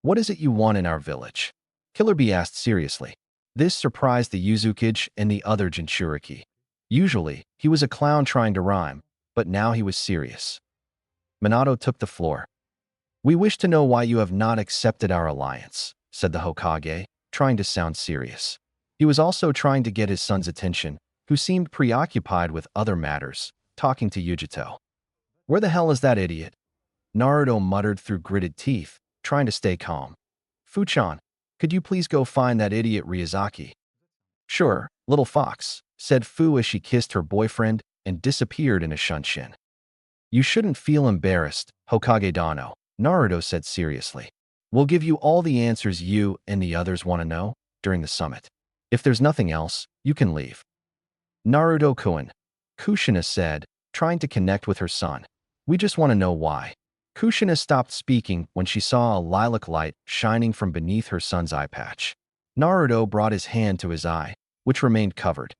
"What is it you want in our village?" Killer Bee asked seriously. This surprised the Uzukage and the other Jinchuriki. Usually, he was a clown trying to rhyme, but now he was serious. Minato took the floor. "We wish to know why you have not accepted our alliance," said the Hokage, trying to sound serious. He was also trying to get his son's attention, who seemed preoccupied with other matters, talking to Yujito. "Where the hell is that idiot?" Naruto muttered through gritted teeth, trying to stay calm. "Fuchan, Could you please go find that idiot Ryuzaki? Sure, little fox, said Fu as she kissed her boyfriend and disappeared in a shunshin. You shouldn't feel embarrassed, Hokage Dano, Naruto said seriously. We'll give you all the answers you and the others want to know during the summit. If there's nothing else, you can leave. Naruto-kun, Kushina said, trying to connect with her son. We just want to know why. Kushina stopped speaking when she saw a lilac light shining from beneath her son's eye patch. Naruto brought his hand to his eye, which remained covered.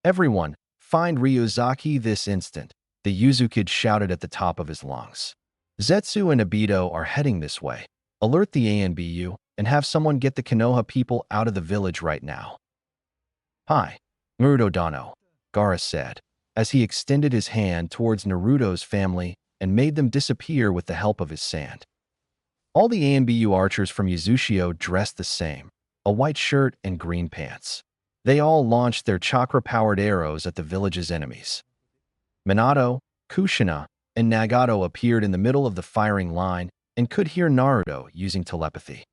Everyone, find Ryuzaki this instant, the Yuzu-kid shouted at the top of his lungs. Zetsu and Obito are heading this way. Alert the ANBU and have someone get the Konoha people out of the village right now. Hi, Naruto Dano, Gaara said, as he extended his hand towards Naruto's family and made them disappear with the help of his sand. All the ANBU archers from Yuzushio dressed the same, a white shirt and green pants. They all launched their chakra-powered arrows at the village's enemies. Minato, Kushina, and Nagato appeared in the middle of the firing line and could hear Naruto using telepathy.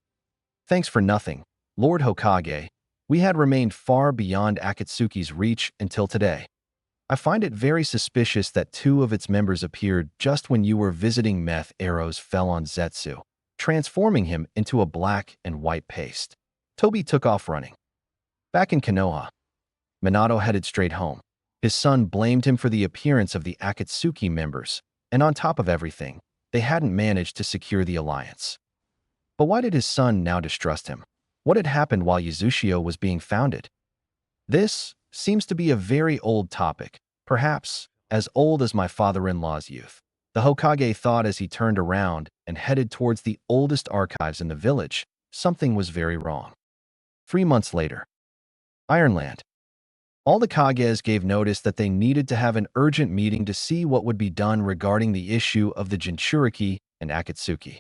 Thanks for nothing, Lord Hokage. We had remained far beyond Akatsuki's reach until today. I find it very suspicious that 2 of its members appeared just when you were visiting. Meth arrows fell on Zetsu, transforming him into a black and white paste. Toby took off running. Back in Konoha, Minato headed straight home. His son blamed him for the appearance of the Akatsuki members, and on top of everything, they hadn't managed to secure the alliance. But why did his son now distrust him? What had happened while Yuzushio was being founded? This seems to be a very old topic, perhaps as old as my father-in-law's youth. The Hokage thought as he turned around and headed towards the oldest archives in the village. Something was very wrong. 3 months later, Ironland. All the Kages gave notice that they needed to have an urgent meeting to see what would be done regarding the issue of the Jinchuriki and Akatsuki.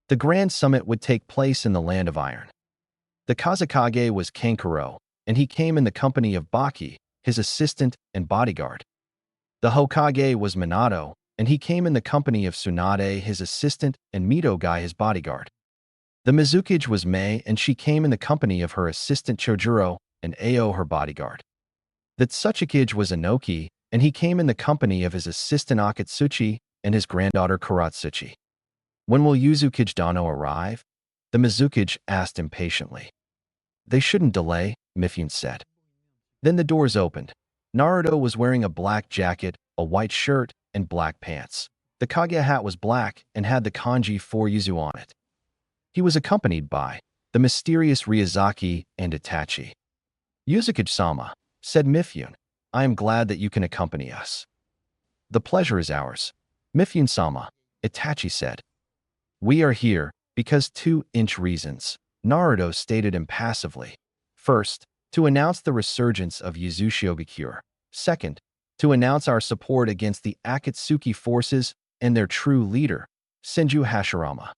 The Grand Summit would take place in the Land of Iron. The Kazekage was Kankuro, and he came in the company of Baki, his assistant and bodyguard. The Hokage was Minato, and he came in the company of Tsunade, his assistant, and Mitogai, his bodyguard. The Mizukage was Mei, and she came in the company of her assistant Chojuro and Ao, her bodyguard. The Tsuchikage was Inoki, and he came in the company of his assistant Akatsuchi and his granddaughter Karatsuchi. When will Yuzukage Dano arrive? The Mizukage asked impatiently. They shouldn't delay, Mifune said. Then the doors opened. Naruto was wearing a black jacket, a white shirt, and black pants. The Kage hat was black and had the kanji for Yuzu on it. He was accompanied by the mysterious Ryuzaki and Itachi. Yuzukage-sama, said Mifune, I am glad that you can accompany us. The pleasure is ours, Mifune-sama, Itachi said. We are here because 2 reasons, Naruto stated impassively. First, to announce the resurgence of Yuzushio-gakure. Second, to announce our support against the Akatsuki forces and their true leader, Senju Hashirama.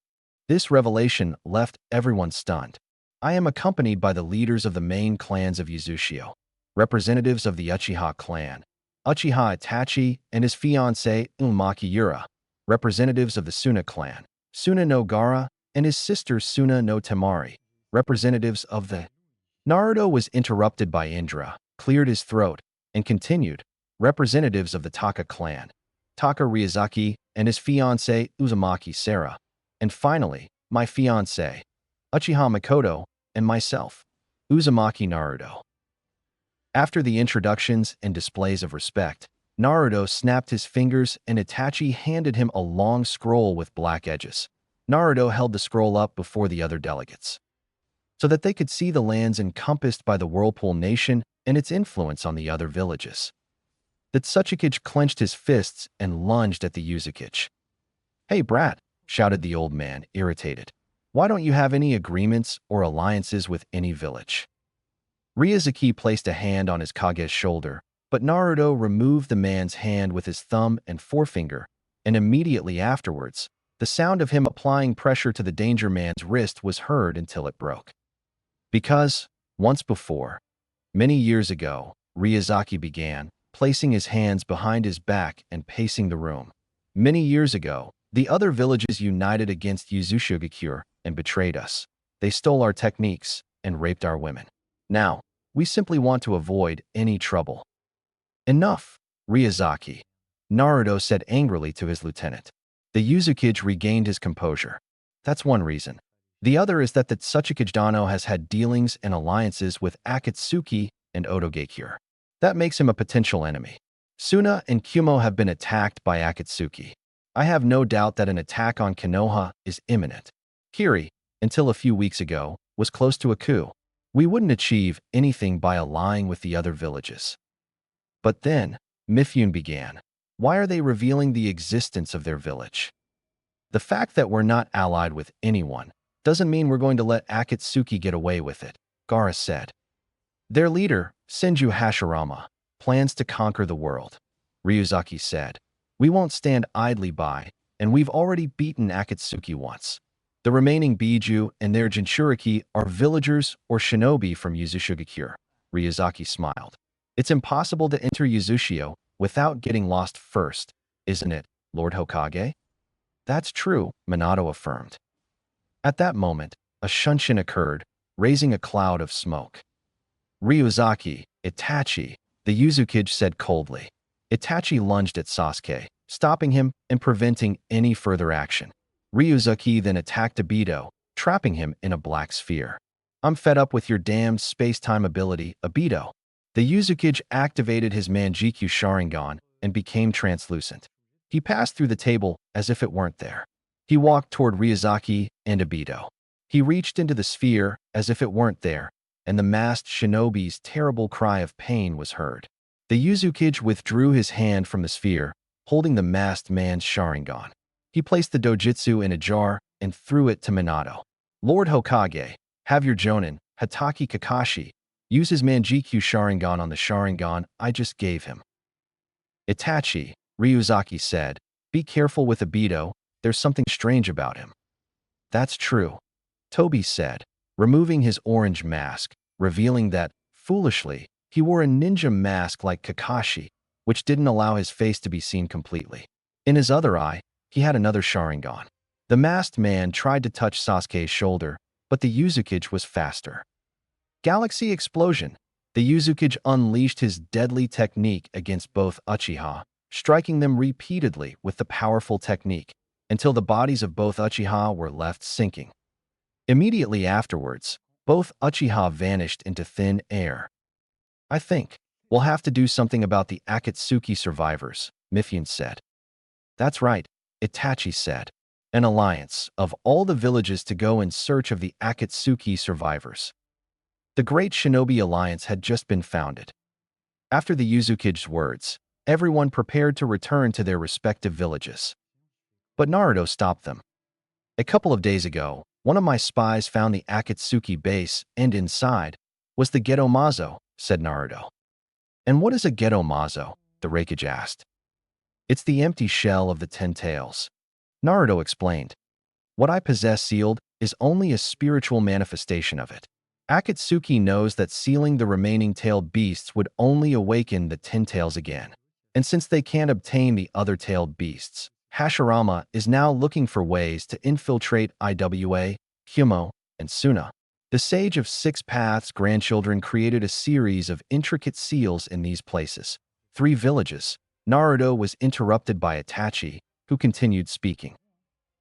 This revelation left everyone stunned. I am accompanied by the leaders of the main clans of Yuzushio, representatives of the Uchiha clan, Uchiha Itachi and his fiancée Uzumaki Yura, representatives of the Suna clan, Suna no Gaara and his sister Suna no Temari, representatives of the... Naruto was interrupted by Indra, cleared his throat, and continued, representatives of the Taka clan, Taka Ryuzaki and his fiancée Uzumaki Sara, and finally, my fiancée, Uchiha Makoto, and myself, Uzumaki Naruto. After the introductions and displays of respect, Naruto snapped his fingers and Itachi handed him a long scroll with black edges. Naruto held the scroll up before the other delegates, so that they could see the lands encompassed by the Whirlpool Nation and its influence on the other villages. The Tsuchikage clenched his fists and lunged at the Yuzukage. Hey brat, shouted the old man, irritated. Why don't you have any agreements or alliances with any village? Ryuzuki placed a hand on his Kage's shoulder, but Naruto removed the man's hand with his thumb and forefinger, and immediately afterwards, the sound of him applying pressure to the danger man's wrist was heard until it broke. Because, once before, many years ago, Ryuzaki began, placing his hands behind his back and pacing the room. Many years ago, the other villages united against Yuzushio-gakure and betrayed us. They stole our techniques and raped our women. Now, we simply want to avoid any trouble. Enough, Ryuzaki, Naruto said angrily to his lieutenant. The Uzukage regained his composure. That's one reason. The other is that the Tsuchikage Dano has had dealings and alliances with Akatsuki and Otogakure. That makes him a potential enemy. Suna and Kumo have been attacked by Akatsuki. I have no doubt that an attack on Konoha is imminent. Kiri, until a few weeks ago, was close to a coup. We wouldn't achieve anything by allying with the other villages. But then, Mifune began. Why are they revealing the existence of their village? The fact that we're not allied with anyone doesn't mean we're going to let Akatsuki get away with it, Gaara said. Their leader, Senju Hashirama, plans to conquer the world, Ryuzaki said. We won't stand idly by, and we've already beaten Akatsuki once. The remaining Bijuus and their Jinchuriki are villagers or shinobi from Uzushigakure, Ryuzaki smiled. It's impossible to enter Uzushio without getting lost first, isn't it, Lord Hokage? That's true, Minato affirmed. At that moment, a shunshin occurred, raising a cloud of smoke. Ryuzaki, Itachi, the Uzukage said coldly. Itachi lunged at Sasuke, stopping him and preventing any further action. Ryuzaki then attacked Obito, trapping him in a black sphere. I'm fed up with your damned space-time ability, Obito. The Uzukage activated his Manjikyu Sharingan and became translucent. He passed through the table as if it weren't there. He walked toward Ryuzaki and Obito. He reached into the sphere as if it weren't there, and the masked shinobi's terrible cry of pain was heard. The Uzukage withdrew his hand from the sphere, holding the masked man's Sharingan. He placed the dojutsu in a jar and threw it to Minato. Lord Hokage, have your Jonin, Hatake Kakashi, use his Manjikyu Sharingan on the Sharingan I just gave him. Itachi, Ryuzaki said, be careful with Obito, there's something strange about him. That's true, Tobi said, removing his orange mask, revealing that, foolishly, he wore a ninja mask like Kakashi, which didn't allow his face to be seen completely. In his other eye, he had another Sharingan. The masked man tried to touch Sasuke's shoulder, but the Uzukage was faster. Galaxy Explosion. The Uzukage unleashed his deadly technique against both Uchiha, striking them repeatedly with the powerful technique, until the bodies of both Uchiha were left sinking. Immediately afterwards, both Uchiha vanished into thin air. I think we'll have to do something about the Akatsuki survivors, Mifune said. That's right, Itachi said. An alliance of all the villages to go in search of the Akatsuki survivors. The Great Shinobi Alliance had just been founded. After the Uzukage's words, everyone prepared to return to their respective villages. But Naruto stopped them. A couple of days ago, one of my spies found the Akatsuki base, and inside was the Geto Mazo, said Naruto. And what is a Geto Mazo? The Raikage asked. It's the empty shell of the 10 tails. Naruto explained. What I possess sealed is only a spiritual manifestation of it. Akatsuki knows that sealing the remaining tailed beasts would only awaken the 10 tails again. And since they can't obtain the other tailed beasts, Hashirama is now looking for ways to infiltrate Iwa, Kumo, and Suna. The Sage of Six Paths grandchildren created a series of intricate seals in these places. 3 villages. Naruto was interrupted by Itachi, who continued speaking.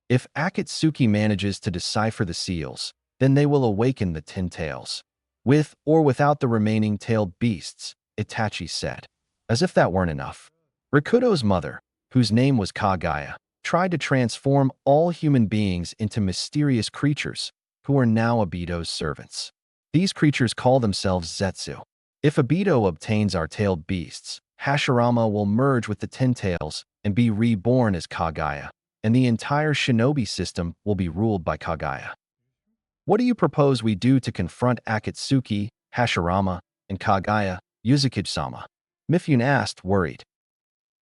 If Akatsuki manages to decipher the seals, then they will awaken the 10 tails. With or without the remaining tailed beasts, Itachi said. As if that weren't enough. Rikudo's mother, whose name was Kagaya, tried to transform all human beings into mysterious creatures, who are now Obito's servants. These creatures call themselves Zetsu. If Obito obtains our tailed beasts, Hashirama will merge with the 10 tails and be reborn as Kagaya, and the entire shinobi system will be ruled by Kagaya. What do you propose we do to confront Akatsuki, Hashirama, and Kagaya, Uzukage-sama? Mifune asked, worried.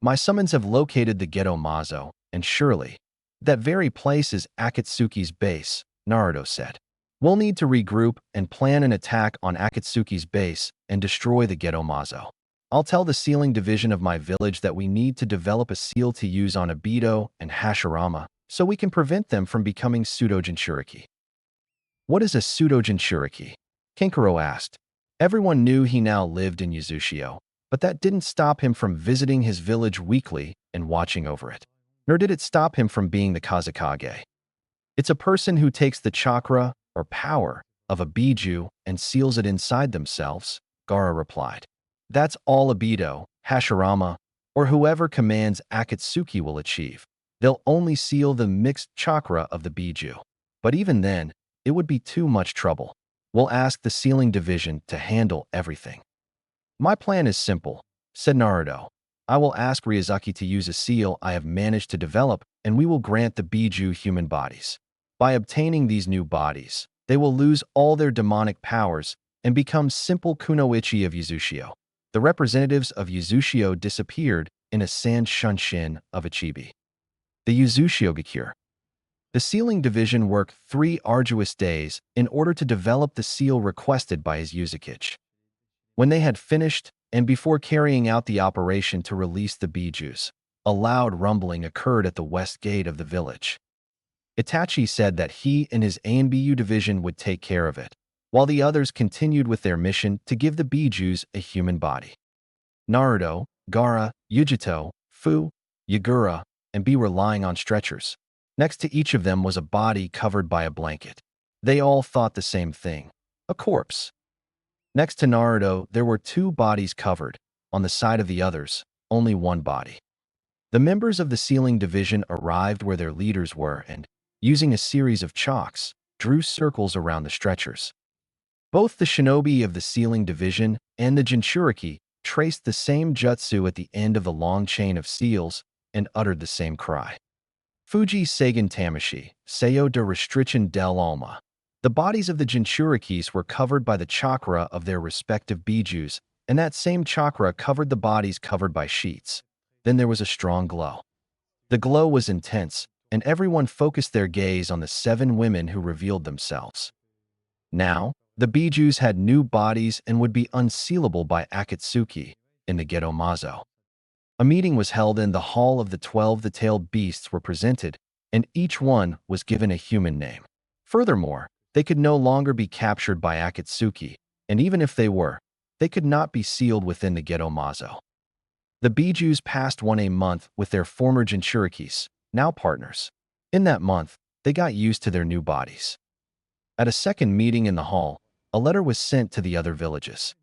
My summons have located the Geto Mazo, and surely, that very place is Akatsuki's base, Naruto said. We'll need to regroup and plan an attack on Akatsuki's base and destroy the Geto Mazo. I'll tell the sealing division of my village that we need to develop a seal to use on Obito and Hashirama so we can prevent them from becoming pseudo-Jinchuriki. What is a pseudo-jinchuriki? Kinkaro asked. Everyone knew he now lived in Yuzushio, but that didn't stop him from visiting his village weekly and watching over it. Nor did it stop him from being the Kazakage. It's a person who takes the chakra, or power, of a Biju and seals it inside themselves, Gaara replied. That's all Obito, Hashirama, or whoever commands Akatsuki will achieve. They'll only seal the mixed chakra of the Biju. But even then, it would be too much trouble. We'll ask the sealing division to handle everything. My plan is simple, said Naruto. I will ask Ryuzaki to use a seal I have managed to develop, and we will grant the Biju human bodies. By obtaining these new bodies, they will lose all their demonic powers and become simple kunoichi of Yuzushio. The representatives of Yuzushio disappeared in a sand shunshin of Ichibi. The Yuzushio Gakure. The sealing division worked 3 arduous days in order to develop the seal requested by his Yuzukage. When they had finished, and before carrying out the operation to release the Bijuus, a loud rumbling occurred at the west gate of the village. Itachi said that he and his ANBU division would take care of it, while the others continued with their mission to give the Bijuus a human body. Naruto, Gaara, Yujito, Fu, Yagura, and B were lying on stretchers. Next to each of them was a body covered by a blanket. They all thought the same thing, a corpse. Next to Naruto, there were 2 bodies covered. On the side of the others, only 1 body. The members of the sealing division arrived where their leaders were and, using a series of chalks, drew circles around the stretchers. Both the shinobi of the sealing division and the Jinchuriki traced the same jutsu at the end of the long chain of seals and uttered the same cry. Fuji Seigen Tamashi, Seyo de Restriction del Alma. The bodies of the Jinchurikis were covered by the chakra of their respective Bijuus, and that same chakra covered the bodies covered by sheets. Then there was a strong glow. The glow was intense, and everyone focused their gaze on the 7 women who revealed themselves. Now, the Bijuus had new bodies and would be unsealable by Akatsuki in the Gedo Mazo. A meeting was held in the Hall of the 12. The tailed beasts were presented, and each one was given a human name. Furthermore, they could no longer be captured by Akatsuki, and even if they were, they could not be sealed within the Gedo Mazo. The Bijuus passed a month with their former Jinchurikis, now partners. In that month, they got used to their new bodies. At a second meeting in the hall, a letter was sent to the other villages.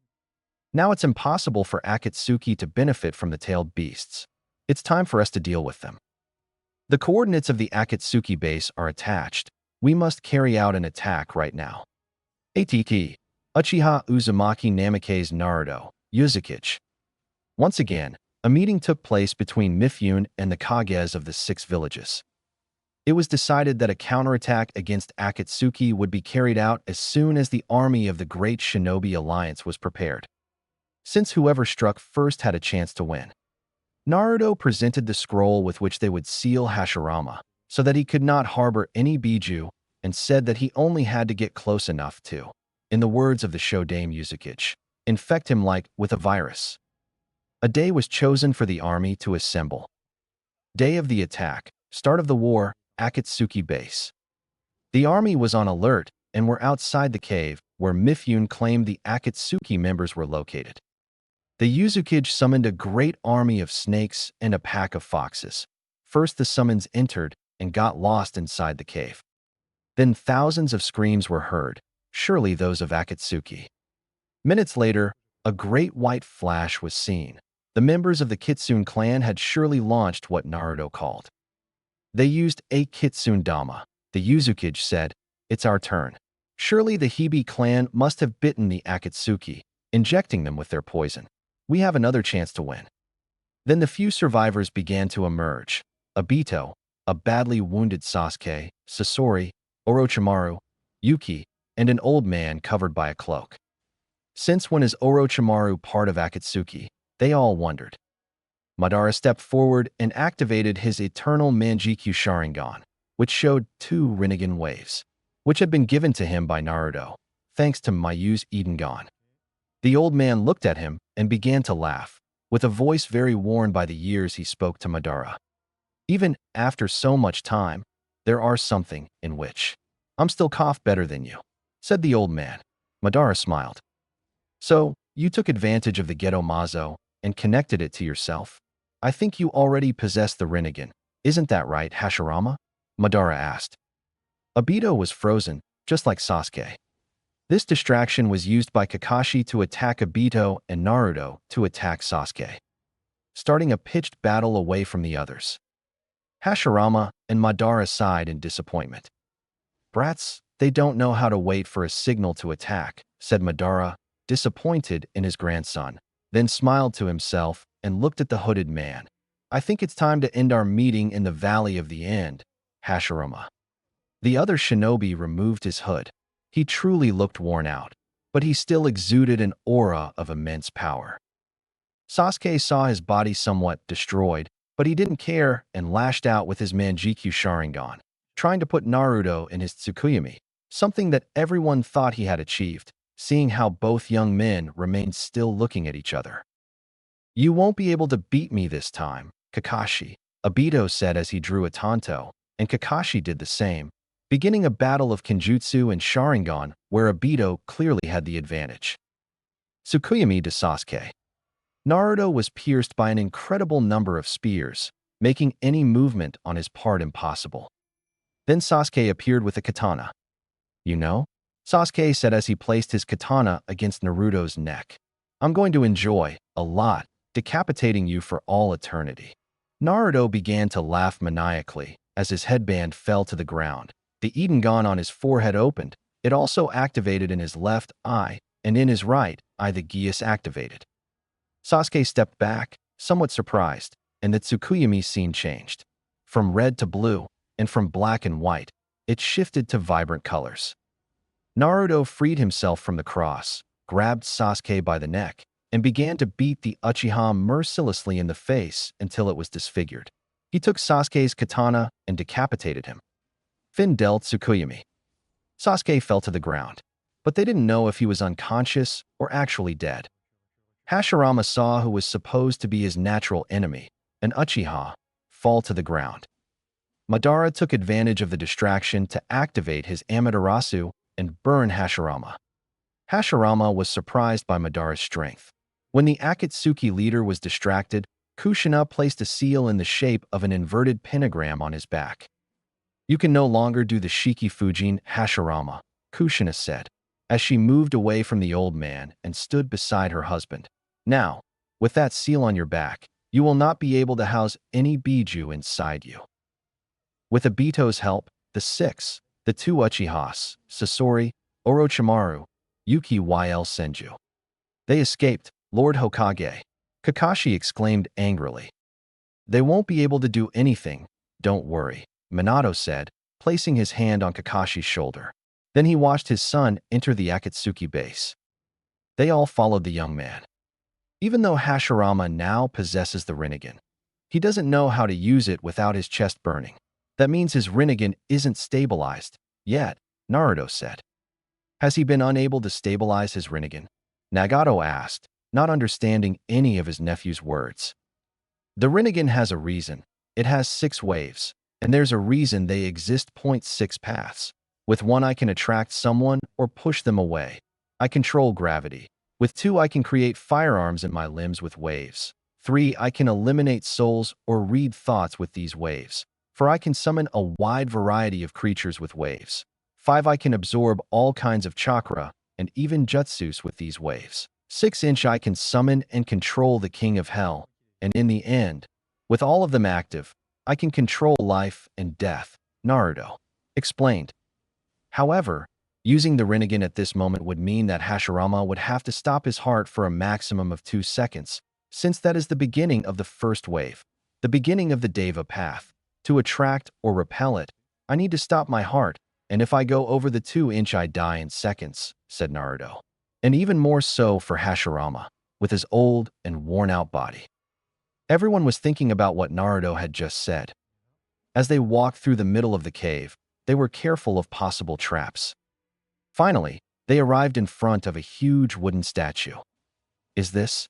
Now it's impossible for Akatsuki to benefit from the tailed beasts. It's time for us to deal with them. The coordinates of the Akatsuki base are attached. We must carry out an attack right now. ATK. Uchiha Uzumaki Namikaze Naruto, Yuzukage. Once again, a meeting took place between Mifune and the Kages of the 6 villages. It was decided that a counterattack against Akatsuki would be carried out as soon as the army of the Great Shinobi Alliance was prepared, since whoever struck first had a chance to win. Naruto presented the scroll with which they would seal Hashirama, so that he could not harbor any Biju, and said that he only had to get close enough to, in the words of the Shodame Yuzukage, infect him like with a virus. A day was chosen for the army to assemble. Day of the attack, start of the war, Akatsuki base. The army was on alert and were outside the cave where Mifune claimed the Akatsuki members were located. The Yuzukage summoned a great army of snakes and a pack of foxes. First the summons entered and got lost inside the cave. Then thousands of screams were heard, surely those of Akatsuki. Minutes later, a great white flash was seen. The members of the Kitsune clan had surely launched what Naruto called. They used a Kitsune Dama. The Yuzukage said, "It's our turn." Surely the Hibi clan must have bitten the Akatsuki, injecting them with their poison. We have another chance to win. Then the few survivors began to emerge. Obito, a badly wounded Sasuke, Sasori, Orochimaru, Yuki, and an old man covered by a cloak. Since when is Orochimaru part of Akatsuki? They all wondered. Madara stepped forward and activated his eternal Manjikyu Sharingan, which showed 2 Rinnegan waves, which had been given to him by Naruto, thanks to Mayu's Idengan. The old man looked at him and began to laugh, with a voice very worn by the years he spoke to Madara. Even after so much time, there are something in which I'm still cough better than you. said the old man. Madara smiled. So, you took advantage of the ghetto mazo and connected it to yourself? I think you already possess the Rinnegan. Isn't that right, Hashirama? Madara asked. Obito was frozen, just like Sasuke. This distraction was used by Kakashi to attack Obito and Naruto to attack Sasuke, starting a pitched battle away from the others. Hashirama and Madara sighed in disappointment. Brats, they don't know how to wait for a signal to attack, said Madara, disappointed in his grandson, then smiled to himself and looked at the hooded man. I think it's time to end our meeting in the Valley of the End, Hashirama. The other shinobi removed his hood. He truly looked worn out, but he still exuded an aura of immense power. Sasuke saw his body somewhat destroyed, but he didn't care and lashed out with his Manjikyu Sharingan, trying to put Naruto in his Tsukuyomi, something that everyone thought he had achieved, seeing how both young men remained still looking at each other. You won't be able to beat me this time, Kakashi, Obito said as he drew a tanto, and Kakashi did the same, beginning a battle of Kenjutsu and Sharingan where Obito clearly had the advantage. Tsukuyomi to Sasuke. Naruto was pierced by an incredible number of spears, making any movement on his part impossible. Then Sasuke appeared with a katana. You know? Sasuke said as he placed his katana against Naruto's neck. I'm going to enjoy, a lot, decapitating you for all eternity. Naruto began to laugh maniacally as his headband fell to the ground. The Idengan on his forehead opened. It also activated in his left eye, and in his right eye the Geas activated. Sasuke stepped back, somewhat surprised, and the Tsukuyomi scene changed. From red to blue, and from black and white, it shifted to vibrant colors. Naruto freed himself from the cross, grabbed Sasuke by the neck, and began to beat the Uchiha mercilessly in the face until it was disfigured. He took Sasuke's katana and decapitated him. Fin dealt Tsukuyomi. Sasuke fell to the ground, but they didn't know if he was unconscious or actually dead. Hashirama saw who was supposed to be his natural enemy, an Uchiha, fall to the ground. Madara took advantage of the distraction to activate his Amaterasu and burn Hashirama. Hashirama was surprised by Madara's strength. When the Akatsuki leader was distracted, Kushina placed a seal in the shape of an inverted pentagram on his back. You can no longer do the Shiki Fujin, Hashirama, Kushina said, as she moved away from the old man and stood beside her husband. Now, with that seal on your back, you will not be able to house any Biju inside you. With Obito's help, the two Uchihas, Sasori, Orochimaru, Yuki YL Senju. They escaped, Lord Hokage. Kakashi exclaimed angrily. They won't be able to do anything, don't worry, Minato said, placing his hand on Kakashi's shoulder. Then he watched his son enter the Akatsuki base. They all followed the young man. Even though Hashirama now possesses the Rinnegan, he doesn't know how to use it without his chest burning. That means his Rinnegan isn't stabilized yet, Naruto said. Has he been unable to stabilize his Rinnegan? Nagato asked, not understanding any of his nephew's words. The Rinnegan has a reason. It has 6 waves, and there's a reason they exist. 6 paths. With 1 I can attract someone or push them away. I control gravity. With 2 I can create firearms in my limbs with waves. 3 I can eliminate souls or read thoughts with these waves. 4 I can summon a wide variety of creatures with waves. 5 I can absorb all kinds of chakra and even jutsus with these waves. 6 I can summon and control the King of Hell, and in the end, with all of them active, I can control life and death, Naruto explained. However, using the Rinnegan at this moment would mean that Hashirama would have to stop his heart for a maximum of 2 seconds, since that is the beginning of the first wave, the beginning of the Deva path. To attract or repel it, I need to stop my heart, and if I go over the 2 I die in seconds, said Naruto. And even more so for Hashirama, with his old and worn-out body. Everyone was thinking about what Naruto had just said. As they walked through the middle of the cave, they were careful of possible traps. Finally, they arrived in front of a huge wooden statue. Is this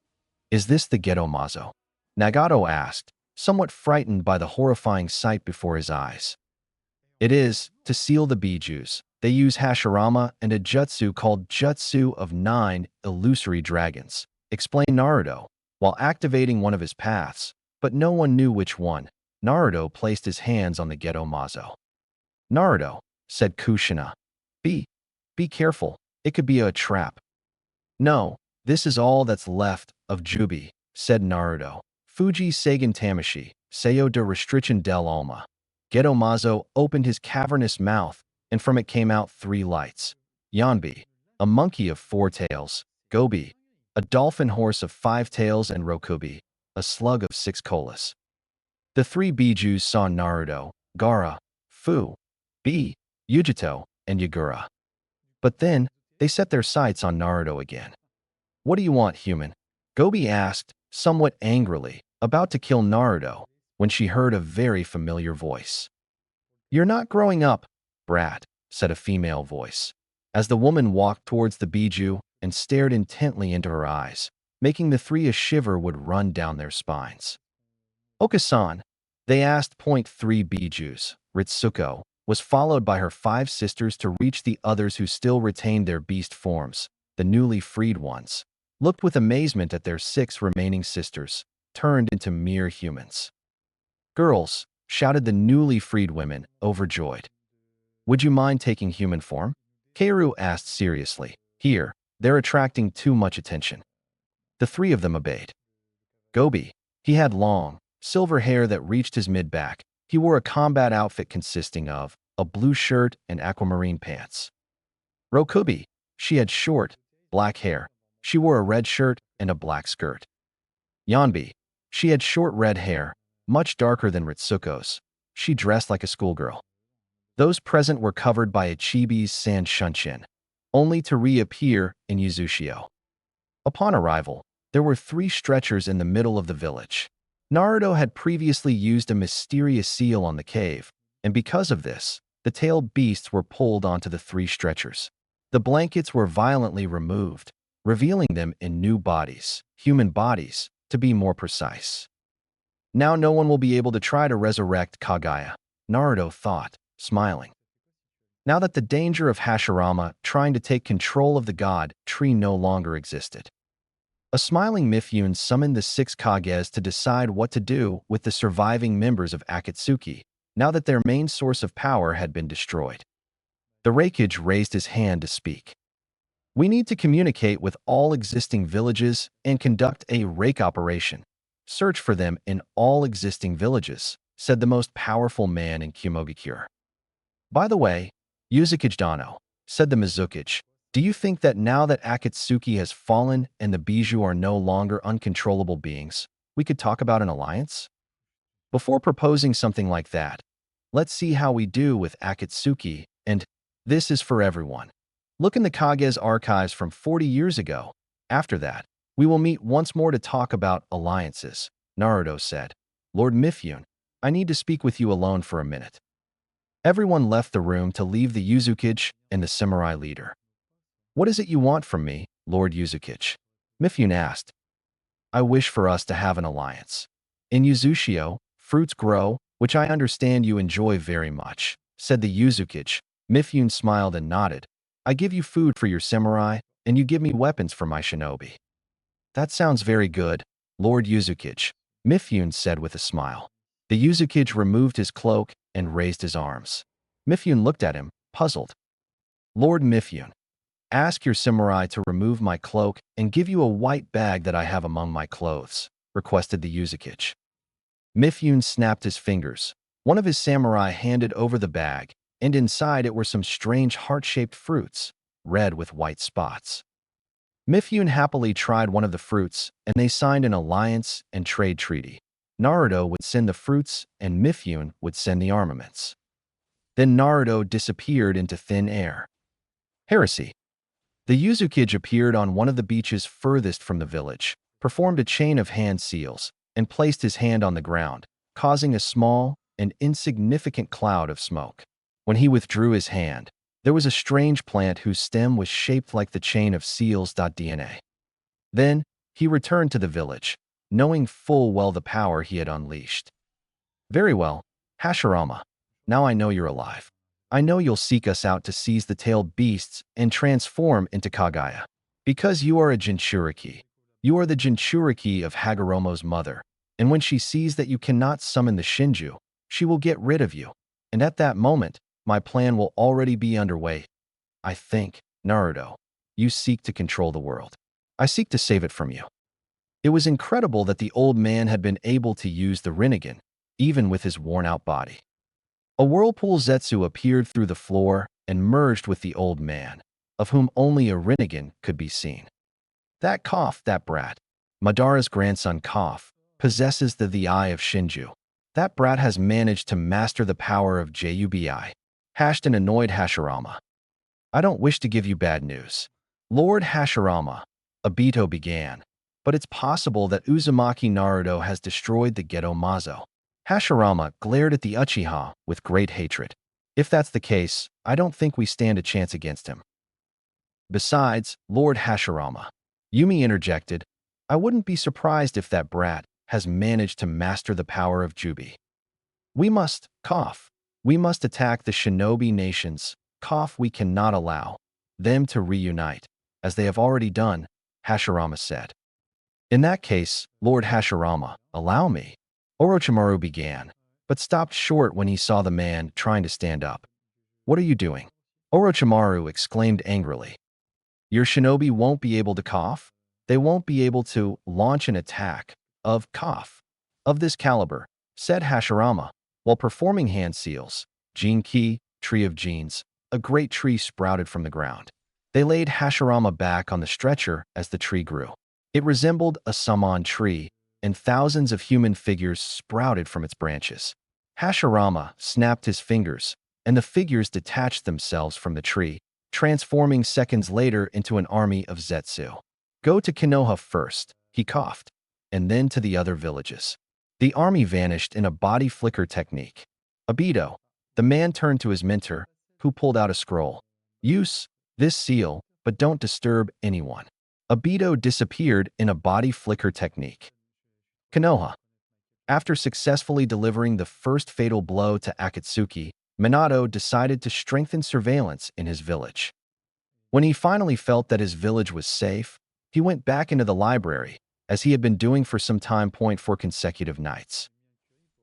the Ghetto Mazo? Nagato asked, somewhat frightened by the horrifying sight before his eyes. It is, to seal the Bijuus, They use Hashirama and a jutsu called Jutsu of 9 Illusory Dragons, explained Naruto, while activating one of his paths, but no one knew which one. Naruto placed his hands on the Geto Mazo. Naruto, said Kushina. Be careful, it could be a trap. No, this is all that's left of Jubi, said Naruto. Fuji Seigen Tamashi, Seiyo de Restriction del Alma. Geto Mazo opened his cavernous mouth, and from it came out 3 lights. Yanbi, a monkey of 4 tails. Gobi, a dolphin horse of 5 tails, and Rokubi, a slug of 6 colas. The 3 Bijuus saw Naruto, Gaara, Fu, B, Yujito, and Yagura. But then, they set their sights on Naruto again. What do you want, human? Gobi asked, somewhat angrily, about to kill Naruto, when she heard a very familiar voice. You're not growing up, brat, said a female voice, as the woman walked towards the Biju and stared intently into her eyes, making the 3 a shiver would run down their spines. Okasan, they asked. 3 Bijuus, Ritsuko, was followed by her 5 sisters to reach the others who still retained their beast forms, the newly freed ones, looked with amazement at their 6 remaining sisters, turned into mere humans. Girls, shouted the newly freed women, overjoyed. Would you mind taking human form? Keiru asked seriously. Here, they're attracting too much attention. The 3 of them obeyed. Gobi, he had long, silver hair that reached his mid-back. He wore a combat outfit consisting of a blue shirt and aquamarine pants. Rokubi, she had short, black hair. She wore a red shirt and a black skirt. Yanbi, she had short red hair, much darker than Ritsuko's. She dressed like a schoolgirl. Those present were covered by a chibi's sand shunshin, only to reappear in Yuzushio. Upon arrival, there were 3 stretchers in the middle of the village. Naruto had previously used a mysterious seal on the cave, and because of this, the tailed beasts were pulled onto the 3 stretchers. The blankets were violently removed, revealing them in new bodies, human bodies, to be more precise. Now no one will be able to try to resurrect Kaguya, Naruto thought, smiling. Now that the danger of Hashirama trying to take control of the god tree no longer existed. A smiling Mifune summoned the 6 Kages to decide what to do with the surviving members of Akatsuki, now that their main source of power had been destroyed. The Reikage raised his hand to speak. We need to communicate with all existing villages and conduct a rake operation. Search for them in all existing villages, said the most powerful man in Kumogakure. By the way, Yuzukage Dano, said the Mizukage, do you think that now that Akatsuki has fallen and the Bijuu are no longer uncontrollable beings, we could talk about an alliance? Before proposing something like that, let's see how we do with Akatsuki, and this is for everyone. Look in the Kage's archives from 40 years ago. After that, we will meet once more to talk about alliances, Naruto said. Lord Mifune, I need to speak with you alone for a minute. Everyone left the room to leave the Yuzukage and the samurai leader. What is it you want from me, Lord Yuzukage? Mifune asked. I wish for us to have an alliance. In Yuzushio, fruits grow, which I understand you enjoy very much, said the Yuzukage. Mifune smiled and nodded. I give you food for your samurai, and you give me weapons for my shinobi. That sounds very good, Lord Yuzukage, Mifune said with a smile. The Yuzukage removed his cloak and raised his arms. Mifune looked at him, puzzled. Lord Mifune, ask your samurai to remove my cloak and give you a white bag that I have among my clothes, requested the Yuzukage. Mifune snapped his fingers. One of his samurai handed over the bag, and inside it were some strange heart-shaped fruits, red with white spots. Mifune happily tried one of the fruits, and they signed an alliance and trade treaty. Naruto would send the fruits, and Mifune would send the armaments. Then Naruto disappeared into thin air. Heresy. The Yuzukage appeared on one of the beaches furthest from the village, performed a chain of hand seals, and placed his hand on the ground, causing a small and insignificant cloud of smoke. When he withdrew his hand, there was a strange plant whose stem was shaped like the chain of seals.dna. Then, he returned to the village, knowing full well the power he had unleashed. Very well, Hashirama. Now I know you're alive. I know you'll seek us out to seize the tailed beasts and transform into Kagaya. Because you are a Jinchuriki. You are the Jinchuriki of Hagoromo's mother, and when she sees that you cannot summon the Shinju, she will get rid of you. And at that moment, my plan will already be underway. I think, Naruto, you seek to control the world. I seek to save it from you. It was incredible that the old man had been able to use the Rinnegan, even with his worn-out body. A whirlpool Zetsu appeared through the floor and merged with the old man, of whom only a Rinnegan could be seen. That cough, that brat. Madara's grandson cough, possesses the eye of Shinju. That brat has managed to master the power of Jubi. Hashed an annoyed Hashirama. I don't wish to give you bad news. Lord Hashirama, Obito began, but it's possible that Uzumaki Naruto has destroyed the Geto Mazo. Hashirama glared at the Uchiha with great hatred. If that's the case, I don't think we stand a chance against him. Besides, Lord Hashirama, Yumi interjected, I wouldn't be surprised if that brat has managed to master the power of Jubi. We must, cough. We must attack the shinobi nations, cough. We cannot allow them to reunite, as they have already done, Hashirama said. In that case, Lord Hashirama, allow me. Orochimaru began, but stopped short when he saw the man trying to stand up. What are you doing? Orochimaru exclaimed angrily. Your shinobi won't be able to cough? They won't be able to launch an attack of cough of this caliber, said Hashirama, while performing hand seals. Jinki, tree of genes, a great tree sprouted from the ground. They laid Hashirama back on the stretcher as the tree grew. It resembled a summon tree, and thousands of human figures sprouted from its branches. Hashirama snapped his fingers, and the figures detached themselves from the tree, transforming seconds later into an army of Zetsu. Go to Konoha first, he coughed, and then to the other villages. The army vanished in a body flicker technique. Obito, the man turned to his mentor, who pulled out a scroll. Use this seal, but don't disturb anyone. Obito disappeared in a body flicker technique. Konoha. After successfully delivering the first fatal blow to Akatsuki, Minato decided to strengthen surveillance in his village. When he finally felt that his village was safe, he went back into the library, as he had been doing for some time. 4 consecutive nights.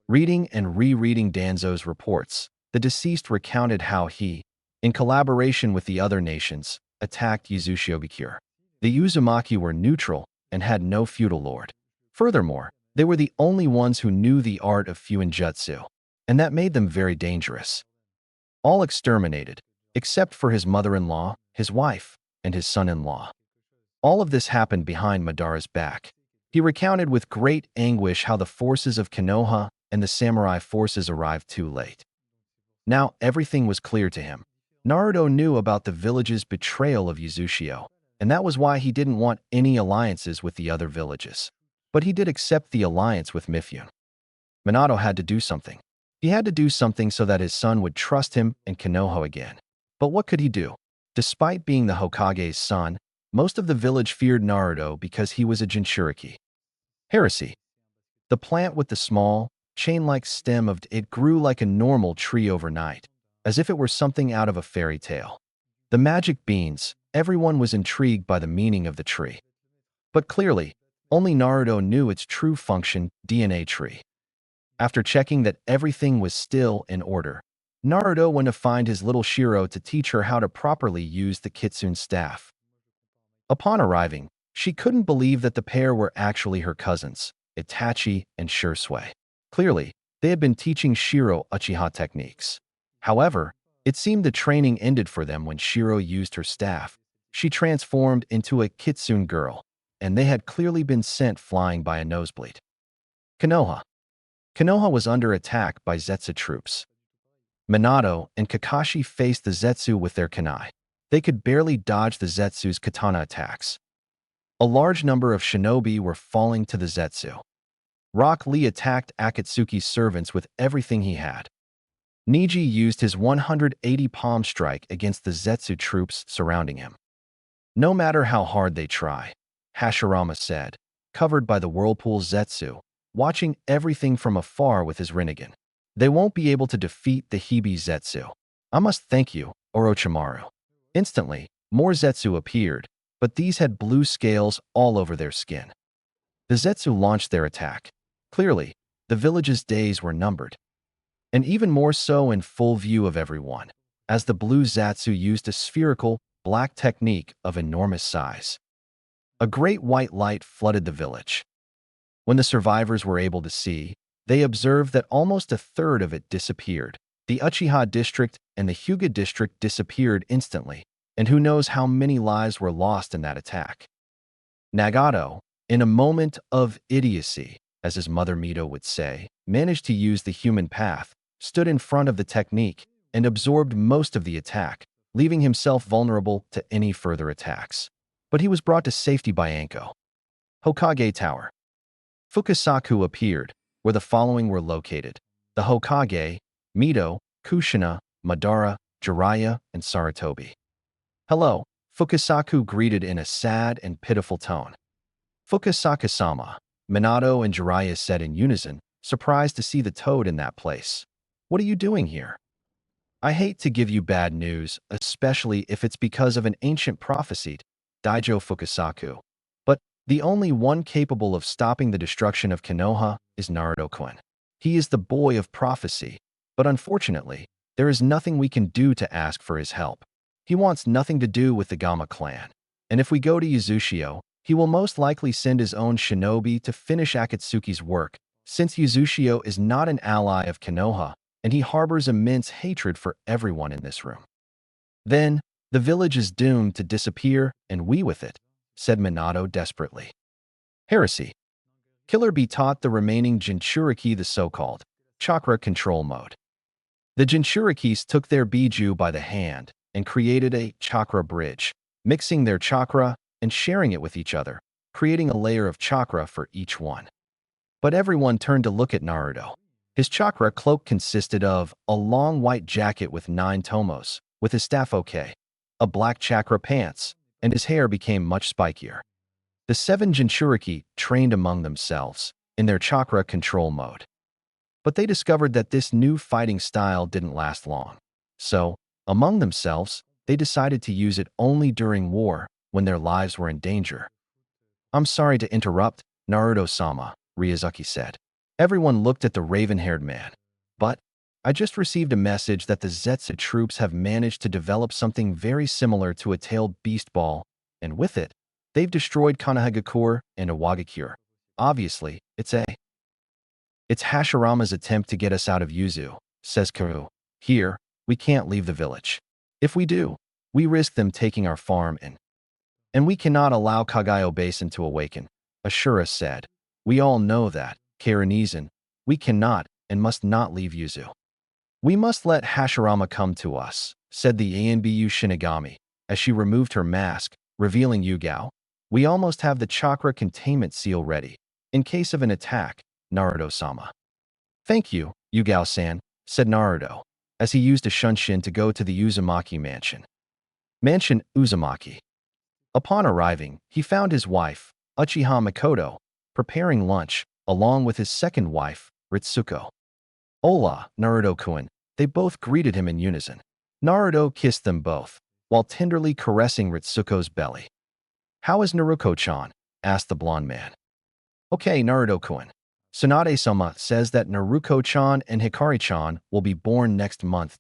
Reading and rereading Danzo's reports, the deceased recounted how he, in collaboration with the other nations, attacked Uzushigokure. The Uzumaki were neutral and had no feudal lord. Furthermore, they were the only ones who knew the art of Fuinjutsu, and that made them very dangerous. All exterminated, except for his mother-in-law, his wife, and his son-in-law. All of this happened behind Madara's back. He recounted with great anguish how the forces of Konoha and the samurai forces arrived too late. Now everything was clear to him. Naruto knew about the village's betrayal of Uzushio, and that was why he didn't want any alliances with the other villages. But he did accept the alliance with Mifune. Minato had to do something. He had to do something so that his son would trust him and Konoha again. But what could he do? Despite being the Hokage's son, most of the village feared Naruto because he was a Jinchuriki. Heresy. The plant with the small, chain-like stem of it grew like a normal tree overnight, as if it were something out of a fairy tale. The magic beans, everyone was intrigued by the meaning of the tree. But clearly, only Naruto knew its true function, DNA tree. After checking that everything was still in order, Naruto went to find his little Shiro to teach her how to properly use the Kitsune staff. Upon arriving, she couldn't believe that the pair were actually her cousins, Itachi and Shursui. Clearly, they had been teaching Shiro Uchiha techniques. However, it seemed the training ended for them when Shiro used her staff. She transformed into a Kitsune girl, and they had clearly been sent flying by a nosebleed. Konoha. Konoha was under attack by Zetsu troops. Minato and Kakashi faced the Zetsu with their kunai. They could barely dodge the Zetsu's katana attacks. A large number of shinobi were falling to the Zetsu. Rock Lee attacked Akatsuki's servants with everything he had. Niji used his 180 palm strike against the Zetsu troops surrounding him. No matter how hard they try, Hashirama said, covered by the whirlpool Zetsu, watching everything from afar with his Rinnegan. They won't be able to defeat the Hibi Zetsu. I must thank you, Orochimaru. Instantly, more Zetsu appeared, but these had blue scales all over their skin. The Zetsu launched their attack. Clearly, the village's days were numbered, and even more so in full view of everyone, as the blue Zetsu used a spherical, black technique of enormous size. A great white light flooded the village. When the survivors were able to see, they observed that almost a third of it disappeared. The Uchiha district and the Hyuga district disappeared instantly, and who knows how many lives were lost in that attack. Nagato, in a moment of idiocy, as his mother Mito would say, managed to use the human path, stood in front of the technique, and absorbed most of the attack, leaving himself vulnerable to any further attacks. But he was brought to safety by Anko. Hokage Tower. Fukasaku appeared, where the following were located: the Hokage, Mito, Kushina, Madara, Jiraiya, and Sarutobi. Hello, Fukasaku greeted in a sad and pitiful tone. Fukasaka-sama, Minato and Jiraiya said in unison, surprised to see the toad in that place. What are you doing here? I hate to give you bad news, especially if it's because of an ancient prophecy, Daijo Fukasaku. But the only one capable of stopping the destruction of Konoha is Naruto-kun. He is the boy of prophecy, but unfortunately, there is nothing we can do to ask for his help. He wants nothing to do with the Gama clan. And if we go to Yuzushio, he will most likely send his own shinobi to finish Akatsuki's work, since Yuzushio is not an ally of Konoha, and he harbors immense hatred for everyone in this room. Then, the village is doomed to disappear, and we with it, said Minato desperately. Heresy. Killer Bee taught the remaining Jinchuriki the so-called chakra control mode. The Jinchurikis took their Biju by the hand and created a chakra bridge, mixing their chakra and sharing it with each other, creating a layer of chakra for each one. But everyone turned to look at Naruto. His chakra cloak consisted of a long white jacket with 9 tomos, with his staff a black chakra pants, and his hair became much spikier. The 7 Jinchuriki trained among themselves in their chakra control mode. But they discovered that this new fighting style didn't last long. So, among themselves, they decided to use it only during war when their lives were in danger. I'm sorry to interrupt, Naruto-sama, Ryozuki said. Everyone looked at the raven-haired man. But I just received a message that the Zetsu troops have managed to develop something very similar to a tailed beast ball, and with it, they've destroyed Konohagakure and Iwagakure. Obviously, it's Hashirama's attempt to get us out of Yuzu, says Karu. Here, we can't leave the village. If we do, we risk them taking our farm and we cannot allow Kagayo Basin to awaken, Ashura said. We all know that, Karenizan, we cannot and must not leave Yuzu. We must let Hashirama come to us, said the Anbu Shinigami, as she removed her mask, revealing Yugao. We almost have the chakra containment seal ready, in case of an attack, Naruto-sama. Thank you, Yugao-san, said Naruto, as he used a shunshin to go to the Uzumaki mansion. Mansion Uzumaki. Upon arriving, he found his wife, Uchiha Mikoto, preparing lunch, along with his second wife, Ritsuko. Hola, Naruto-kun, they both greeted him in unison. Naruto kissed them both, while tenderly caressing Ritsuko's belly. How is Naruto-chan? Asked the blonde man. Okay, Naruto-kun. Tsunade-sama says that Naruto-chan and Hikari-chan will be born next month,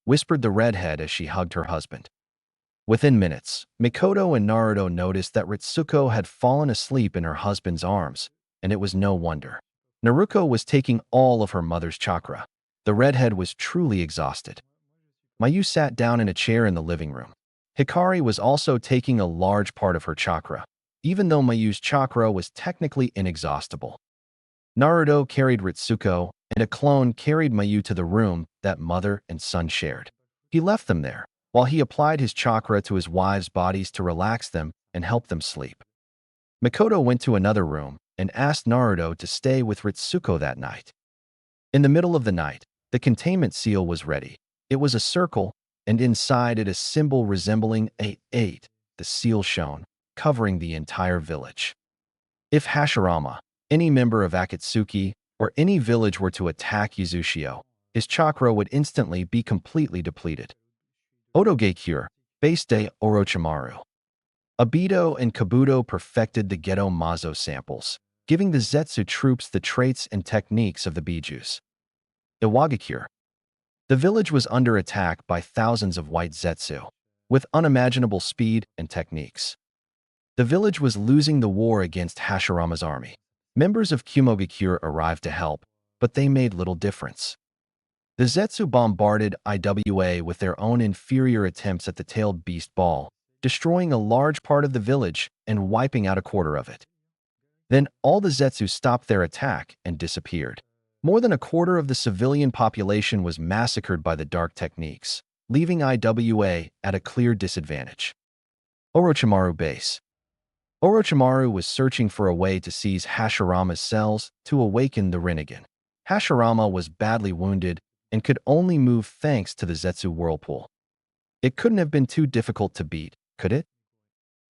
whispered the redhead as she hugged her husband. Within minutes, Mikoto and Naruto noticed that Ritsuko had fallen asleep in her husband's arms, and it was no wonder. Naruto was taking all of her mother's chakra. The redhead was truly exhausted. Mayu sat down in a chair in the living room. Hikari was also taking a large part of her chakra, even though Mayu's chakra was technically inexhaustible. Naruto carried Ritsuko, and a clone carried Mayu to the room that mother and son shared. He left them there, while he applied his chakra to his wives' bodies to relax them and help them sleep. Mikoto went to another room and asked Naruto to stay with Ritsuko that night. In the middle of the night, the containment seal was ready. It was a circle, and inside it a symbol resembling a 8. The seal shone, covering the entire village. If Hashirama, any member of Akatsuki, or any village were to attack Yuzushio, his chakra would instantly be completely depleted. Otogekure, base de Orochimaru. Obito and Kabuto perfected the Geto Mazo samples, giving the Zetsu troops the traits and techniques of the Bijuus. Iwagakure. The village was under attack by thousands of white Zetsu, with unimaginable speed and techniques. The village was losing the war against Hashirama's army. Members of Kumogakure arrived to help, but they made little difference. The Zetsu bombarded Iwa with their own inferior attempts at the tailed beast ball, destroying a large part of the village and wiping out a quarter of it. Then all the Zetsu stopped their attack and disappeared. More than a quarter of the civilian population was massacred by the dark techniques, leaving Iwa at a clear disadvantage. Orochimaru base. Orochimaru was searching for a way to seize Hashirama's cells to awaken the Rinnegan. Hashirama was badly wounded and could only move thanks to the Zetsu whirlpool. It couldn't have been too difficult to beat, could it?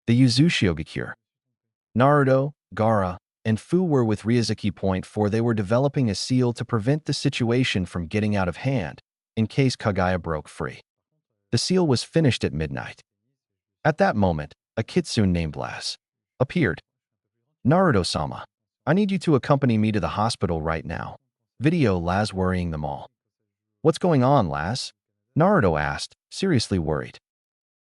The Uzushiogakure. Naruto, Gaara, and Fu were with Ryuzuki Point for they were developing a seal to prevent the situation from getting out of hand in case Kagaya broke free. The seal was finished at midnight. At that moment, a kitsune named Lass appeared. Naruto-sama, I need you to accompany me to the hospital right now. Video Lass worrying them all. What's going on, Lass? Naruto asked, seriously worried.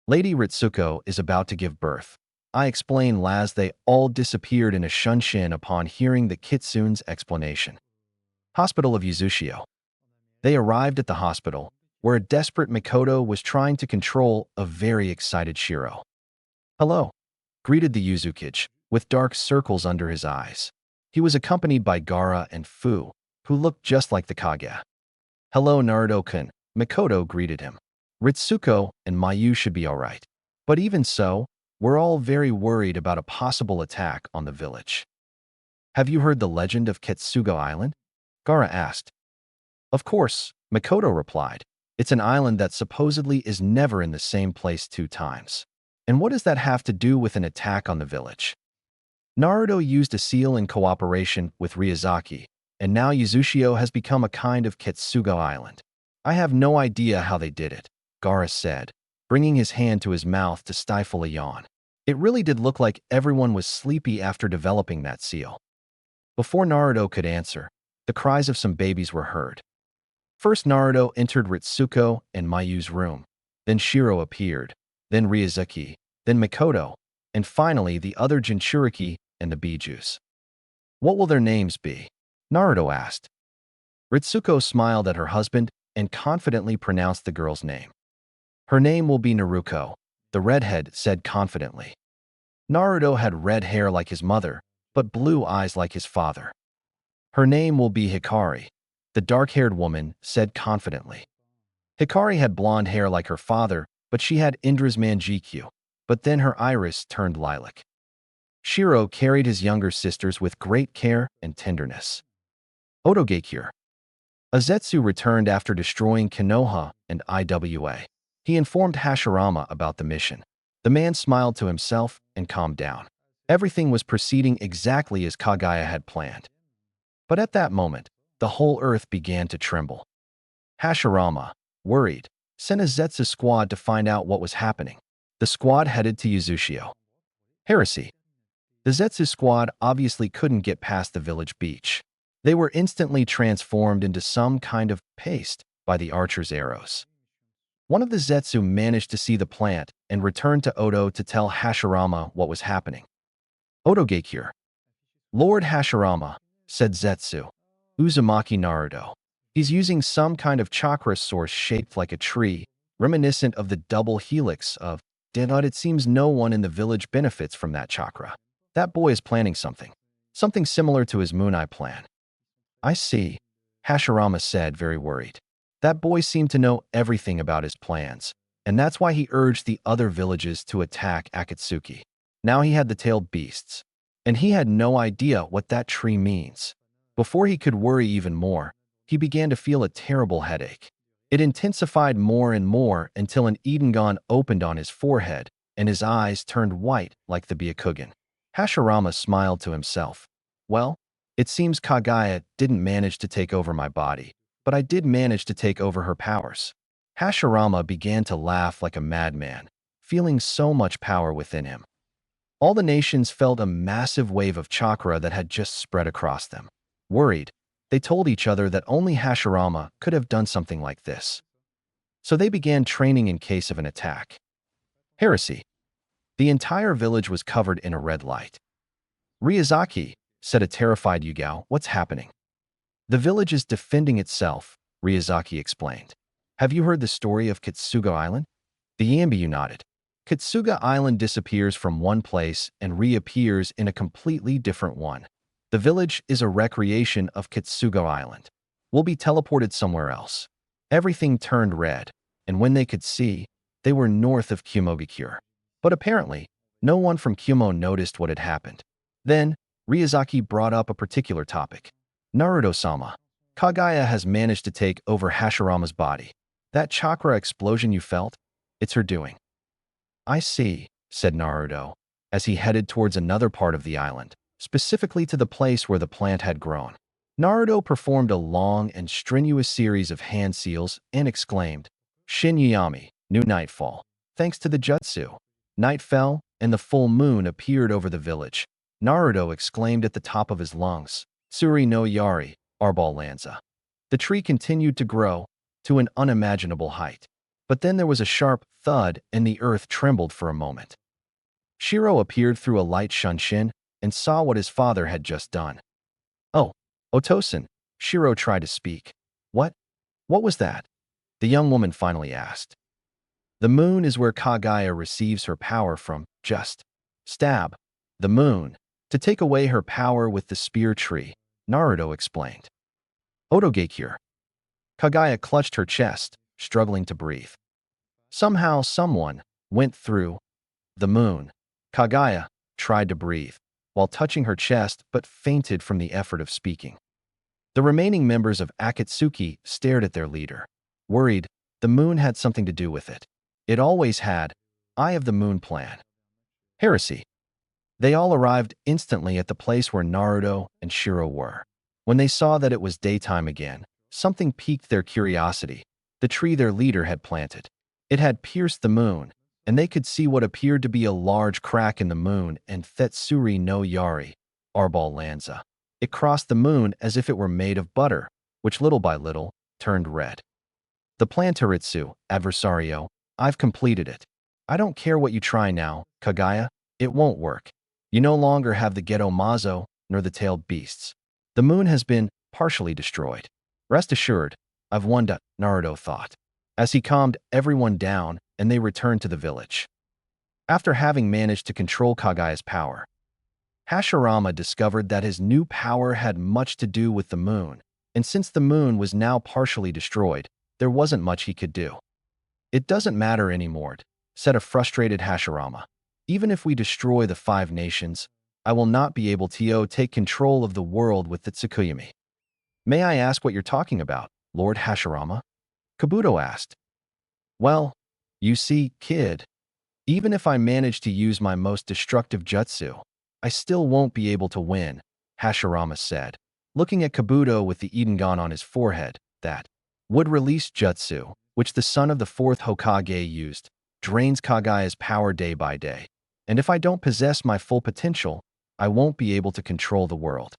Lady Ritsuko is about to give birth. I explained Lass. They all disappeared in a shunshin upon hearing the kitsune's explanation. Hospital of Uzushio. They arrived at the hospital, where a desperate Mikoto was trying to control a very excited Shiro. Hello, greeted the Yuzukage, with dark circles under his eyes. He was accompanied by Gaara and Fu, who looked just like the Kage. Hello, Naruto-kun, Mikoto greeted him. Ritsuko and Mayu should be all right. But even so, we're all very worried about a possible attack on the village. Have you heard the legend of Ketsugo Island? Gaara asked. Of course, Mikoto replied. It's an island that supposedly is never in the same place 2 times. And what does that have to do with an attack on the village? Naruto used a seal in cooperation with Ryuzaki, and now Uzushio has become a kind of Ketsugo Island. I have no idea how they did it, Gaara said, bringing his hand to his mouth to stifle a yawn. It really did look like everyone was sleepy after developing that seal. Before Naruto could answer, the cries of some babies were heard. First Naruto entered Ritsuko and Mayu's room, then Shiro appeared, then Ryuzuki, then Mikoto, and finally the other Jinchuriki and the Bijuus. What will their names be? Naruto asked. Ritsuko smiled at her husband and confidently pronounced the girl's name. Her name will be Naruko, the redhead said confidently. Naruto had red hair like his mother, but blue eyes like his father. Her name will be Hikari, the dark-haired woman said confidently. Hikari had blonde hair like her father, but she had Indra's Manjikyu, but then her iris turned lilac. Shiro carried his younger sisters with great care and tenderness. Otogekure. Azetsu returned after destroying Konoha and Iwa. He informed Hashirama about the mission. The man smiled to himself and calmed down. Everything was proceeding exactly as Kagaya had planned. But at that moment, the whole earth began to tremble. Hashirama, worried, sent a Zetsu squad to find out what was happening. The squad headed to Uzushio. Heresy. The Zetsu squad obviously couldn't get past the village beach. They were instantly transformed into some kind of paste by the archer's arrows. One of the Zetsu managed to see the plant and returned to Odo to tell Hashirama what was happening. Otogekure. Lord Hashirama, said Zetsu. Uzumaki Naruto. He's using some kind of chakra source shaped like a tree, reminiscent of the double helix of Denut. It seems no one in the village benefits from that chakra. That boy is planning something. Something similar to his Moon Eye plan. I see, Hashirama said, very worried. That boy seemed to know everything about his plans, and that's why he urged the other villages to attack Akatsuki. Now he had the tailed beasts, and he had no idea what that tree means. Before he could worry even more, he began to feel a terrible headache. It intensified more and more until an Edengon opened on his forehead, and his eyes turned white like the Byakugan. Hashirama smiled to himself. Well, it seems Kagaya didn't manage to take over my body. but I did manage to take over her powers. Hashirama began to laugh like a madman, feeling so much power within him. All the nations felt a massive wave of chakra that had just spread across them. Worried, they told each other that only Hashirama could have done something like this. So they began training in case of an attack. Heresy. The entire village was covered in a red light. Ryuzaki, said a terrified Yugao, what's happening? The village is defending itself, Ryuzaki explained. Have you heard the story of Kitsuga Island? The Yambiyu nodded. Kitsuga Island disappears from one place and reappears in a completely different one. The village is a recreation of Kitsuga Island. We'll be teleported somewhere else. Everything turned red, and when they could see, they were north of Kumogakure. But apparently, no one from Kumo noticed what had happened. Then, Ryuzaki brought up a particular topic. Naruto-sama. Kaguya has managed to take over Hashirama's body. That chakra explosion you felt? It's her doing. I see, said Naruto, as he headed towards another part of the island, specifically to the place where the plant had grown. Naruto performed a long and strenuous series of hand seals and exclaimed, Shin Yami, new nightfall. Thanks to the jutsu. Night fell, and the full moon appeared over the village. Naruto exclaimed at the top of his lungs, Tsuri no Yari, Arbol Lanza. The tree continued to grow to an unimaginable height. But then there was a sharp thud and the earth trembled for a moment. Shiro appeared through a light shunshin and saw what his father had just done. Oh, Otosan, Shiro tried to speak. What? What was that? The young woman finally asked. The moon is where Kaguya receives her power from. Just stab the moon to take away her power with the spear tree, Naruto explained. Otogakure. Kaguya clutched her chest, struggling to breathe. Somehow someone went through the moon. Kaguya tried to breathe while touching her chest but fainted from the effort of speaking. The remaining members of Akatsuki stared at their leader. Worried, the moon had something to do with it. It always had. Eye of the Moon plan. Heresy. They all arrived instantly at the place where Naruto and Shiro were. When they saw that it was daytime again, something piqued their curiosity. The tree their leader had planted. It had pierced the moon, and they could see what appeared to be a large crack in the moon and Tsuri no Yari, Arbol Lanza. It crossed the moon as if it were made of butter, which little by little turned red. The Plantaritsu, Adversario, I've completed it. I don't care what you try now, Kaguya, it won't work. You no longer have the Ghetto Mazo nor the tailed beasts. The moon has been partially destroyed. Rest assured, I've won, Naruto thought, as he calmed everyone down and they returned to the village. After having managed to control Kaguya's power, Hashirama discovered that his new power had much to do with the moon, and since the moon was now partially destroyed, there wasn't much he could do. It doesn't matter anymore, said a frustrated Hashirama. Even if we destroy the 5 nations, I will not be able to take control of the world with the Tsukuyami. May I ask what you're talking about, Lord Hashirama? Kabuto asked. Well, you see, kid, even if I manage to use my most destructive jutsu, I still won't be able to win, Hashirama said, looking at Kabuto with the Idengan on his forehead. That wood-release jutsu, which the son of the 4th Hokage used, drains Kaguya's power day by day. And if I don't possess my full potential, I won't be able to control the world.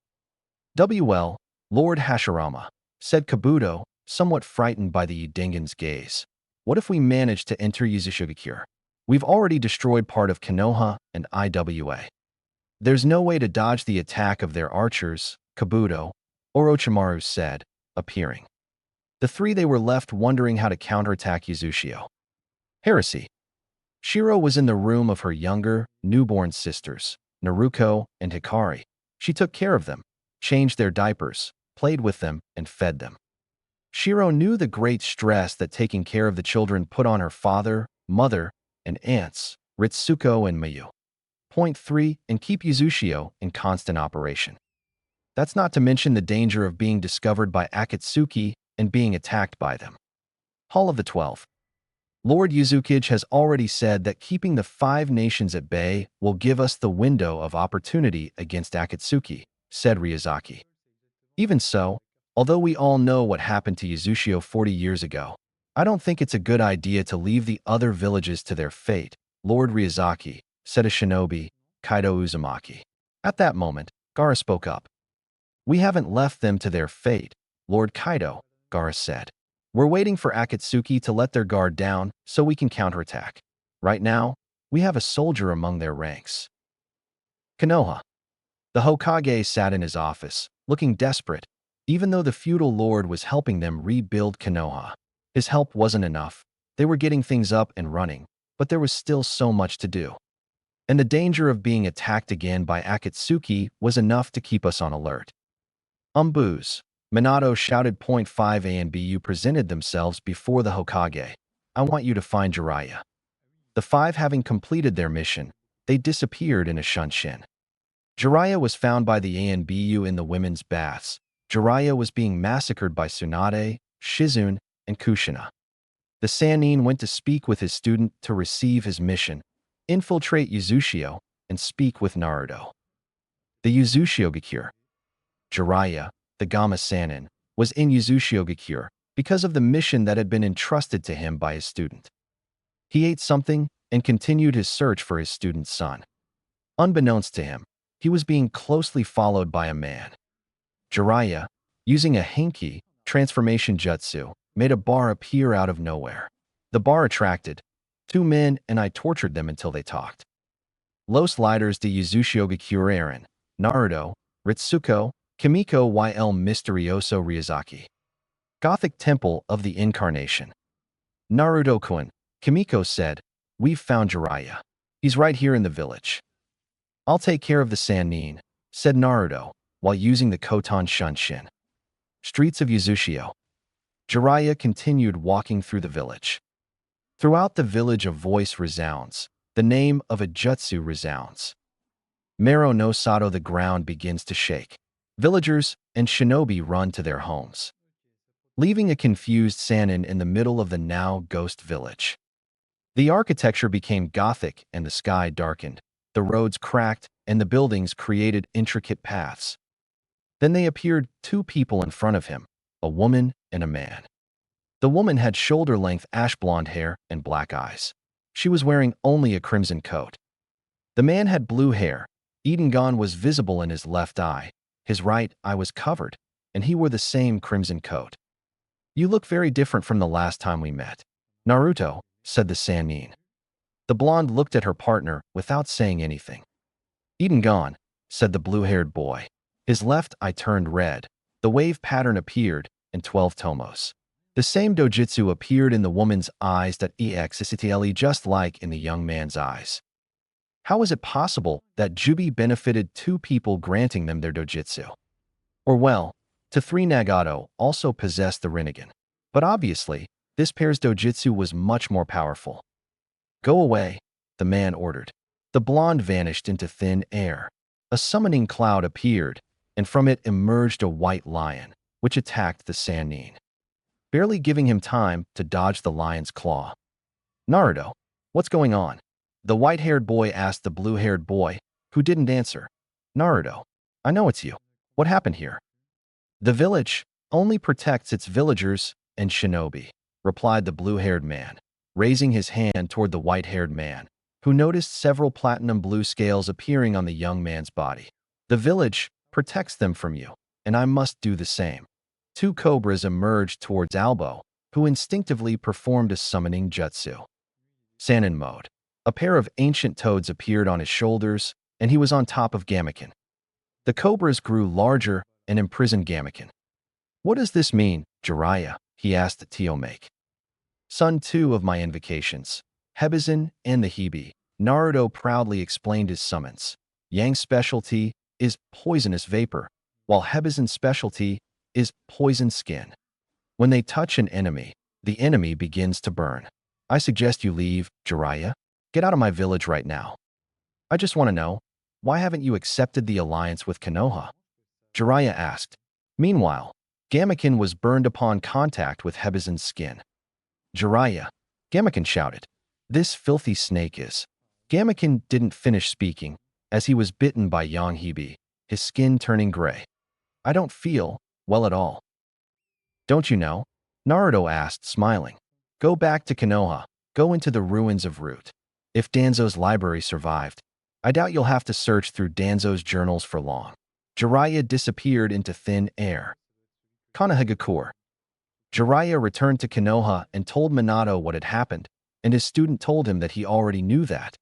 Well, Lord Hashirama, said Kabuto, somewhat frightened by the Idengan's gaze. What if we manage to enter Yuzashigakure? We've already destroyed part of Konoha and Iwa. There's no way to dodge the attack of their archers, Kabuto, Orochimaru said, appearing. The 3 they were left wondering how to counterattack Yuzashio. Heresy. Shiro was in the room of her younger, newborn sisters, Naruko and Hikari. She took care of them, changed their diapers, played with them, and fed them. Shiro knew the great stress that taking care of the children put on her father, mother, and aunts, Ritsuko and Mayu. Point 3, and keep Yuzashio in constant operation. That's not to mention the danger of being discovered by Akatsuki and being attacked by them. Hall of the 12. Lord Yuzukage has already said that keeping the 5 nations at bay will give us the window of opportunity against Akatsuki, said Ryuzaki. Even so, Although we all know what happened to Yuzusho 40 years ago, I don't think it's a good idea to leave the other villages to their fate, Lord Ryuzaki, said a shinobi, Kaido Uzumaki. At that moment, Gaara spoke up. We haven't left them to their fate, Lord Kaido, Gaara said. We're waiting for Akatsuki to let their guard down so we can counterattack. Right now, we have a soldier among their ranks. Konoha. The Hokage sat in his office, looking desperate, even though the feudal lord was helping them rebuild Konoha. His help wasn't enough. They were getting things up and running, but there was still so much to do. And the danger of being attacked again by Akatsuki was enough to keep us on alert. Booze. Minato shouted. Point 5 A and BU presented themselves before the Hokage. I want you to find Jiraiya. The five having completed their mission, they disappeared in a shunshin. Jiraiya was found by the ANBU in the women's baths. Jiraiya was being massacred by Tsunade, Shizune, and Kushina. The Sannin went to speak with his student to receive his mission, infiltrate Yuzusho, and speak with Naruto. The Yuzushiogakure. Jiraiya, the Gama Sannin, was in Yuzushiogakure because of the mission that had been entrusted to him by his student. He ate something and continued his search for his student's son. Unbeknownst to him, he was being closely followed by a man. Jiraiya, using a Henki, transformation jutsu, made a bar appear out of nowhere. The bar attracted 2 men and I tortured them until they talked. Los Leiders de Yuzushiogakure Eren, Naruto, Ritsuko, Kimiko y el Misterioso Ryuzaki. Gothic Temple of the Incarnation. Naruto-kun, Kimiko said, we've found Jiraiya. He's right here in the village. I'll take care of the Sannin, said Naruto, while using the Koton Shunshin. Streets of Yuzusho. Jiraiya continued walking through the village. Throughout the village a voice resounds. The name of a jutsu resounds. Mero no Sato. The ground begins to shake. Villagers and shinobi run to their homes, leaving a confused Sannin in the middle of the now ghost village. The architecture became gothic and the sky darkened. The roads cracked and the buildings created intricate paths. Then they appeared 2 people in front of him, a woman and a man. The woman had shoulder-length ash-blonde hair and black eyes. She was wearing only a crimson coat. The man had blue hair. Eden was visible in his left eye. His right eye was covered, and he wore the same crimson coat. You look very different from the last time we met, Naruto, said the Sannin. The blonde looked at her partner without saying anything. Eden, said the blue-haired boy. His left eye turned red. The wave pattern appeared in 12 tomos. The same dojutsu appeared in the woman's eyes that existed just like in the young man's eyes. How is it possible that Jubi benefited 2 people granting them their dojutsu? Or well, to 3 Nagato also possessed the Rinnegan. But obviously, this pair's dojutsu was much more powerful. Go away, the man ordered. The blonde vanished into thin air. A summoning cloud appeared, and from it emerged a white lion, which attacked the Sannin, barely giving him time to dodge the lion's claw. Naruto, what's going on? The white-haired boy asked the blue-haired boy, who didn't answer. Naruto, I know it's you. What happened here? The village only protects its villagers and shinobi, replied the blue-haired man, raising his hand toward the white-haired man, who noticed several platinum blue scales appearing on the young man's body. The village protects them from you, and I must do the same. 2 cobras emerged towards Albo, who instinctively performed a summoning jutsu. Sannin mode. A pair of ancient toads appeared on his shoulders, and he was on top of Gamaken. The cobras grew larger and imprisoned Gamaken. What does this mean, Jiraiya? He asked Tiyomake. Son 2 of my invocations, Hebizan and the Hebe. Naruto proudly explained his summons. Yang's specialty is poisonous vapor, while Hebizan's specialty is poison skin. When they touch an enemy, the enemy begins to burn. I suggest you leave, Jiraiya. Get out of my village right now. I just want to know, why haven't you accepted the alliance with Konoha? Jiraiya asked. Meanwhile, Gamaken was burned upon contact with Hebizan's skin. Jiraiya, Gamaken shouted. This filthy snake is. Gamaken didn't finish speaking, as he was bitten by Yang Hebe, his skin turning gray. I don't feel well at all. Don't you know? Naruto asked, smiling. Go back to Konoha. Go into the ruins of Root. If Danzo's library survived, I doubt you'll have to search through Danzo's journals for long. Jiraiya disappeared into thin air. Konohagakure. Jiraiya returned to Konoha and told Minato what had happened, and his student told him that he already knew that.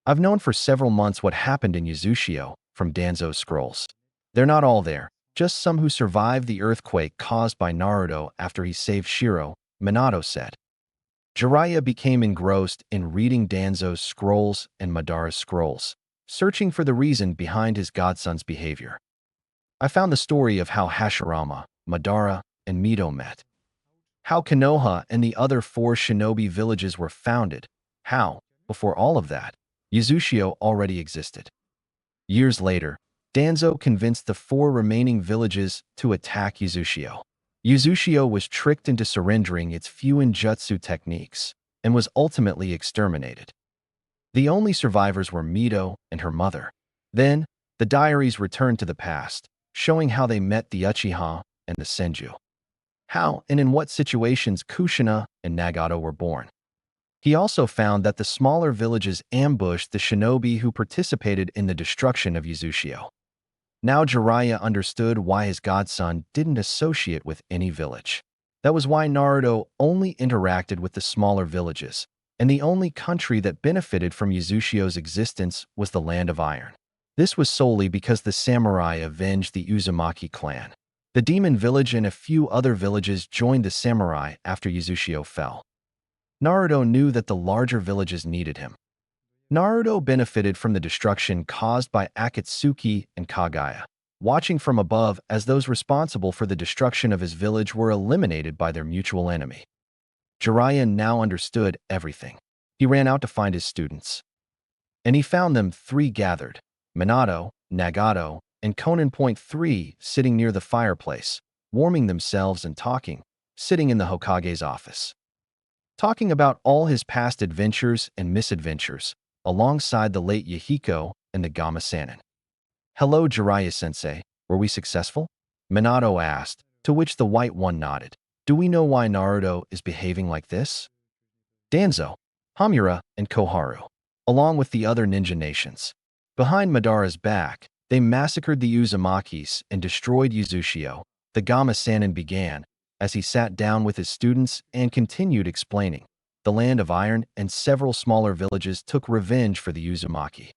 I've known for several months what happened in Yazushio from Danzo's scrolls. They're not all there, just some who survived the earthquake caused by Naruto after he saved Shiro, Minato said. Jiraiya became engrossed in reading Danzo's scrolls and Madara's scrolls, searching for the reason behind his godson's behavior. I found the story of how Hashirama, Madara, and Mito met. How Konoha and the other 4 shinobi villages were founded. How, before all of that, Yazushio already existed. Years later, Danzo convinced the 4 remaining villages to attack Yazushio. Yazushio was tricked into surrendering its Fuinjutsu techniques and was ultimately exterminated. The only survivors were Mito and her mother. Then, the diaries returned to the past, showing how they met the Uchiha and the Senju. How and in what situations Kushina and Nagato were born. He also found that the smaller villages ambushed the shinobi who participated in the destruction of Yazushio. Now Jiraiya understood why his godson didn't associate with any village. That was why Naruto only interacted with the smaller villages, and the only country that benefited from Yazushio's existence was the Land of Iron. This was solely because the samurai avenged the Uzumaki clan. The demon village and a few other villages joined the samurai after Yazushio fell. Naruto knew that the larger villages needed him. Naruto benefited from the destruction caused by Akatsuki and Kagaya, watching from above as those responsible for the destruction of his village were eliminated by their mutual enemy. Jiraiya now understood everything. He ran out to find his students. And he found them 3 gathered, Minato, Nagato, and Conan.3 sitting near the fireplace, warming themselves and talking, sitting in the Hokage's office. Talking about all his past adventures and misadventures, alongside the late Yahiko and the Gama-sanin. Hello, Jiraiya-sensei, were we successful? Minato asked, to which the White One nodded. Do we know why Naruto is behaving like this? Danzo, Hamura, and Koharu, along with the other ninja nations. Behind Madara's back, they massacred the Uzumakis and destroyed Yazushio. The Gama-sanin began, as he sat down with his students and continued explaining. The Land of Iron and several smaller villages took revenge for the Uzumaki.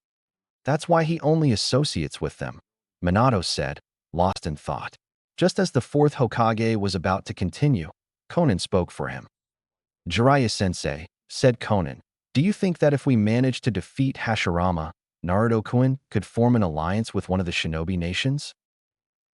That's why he only associates with them, Minato said, lost in thought. Just as the 4th Hokage was about to continue, Conan spoke for him. Jiraiya-sensei, said Conan, do you think that if we manage to defeat Hashirama, Naruto-kun could form an alliance with one of the shinobi nations?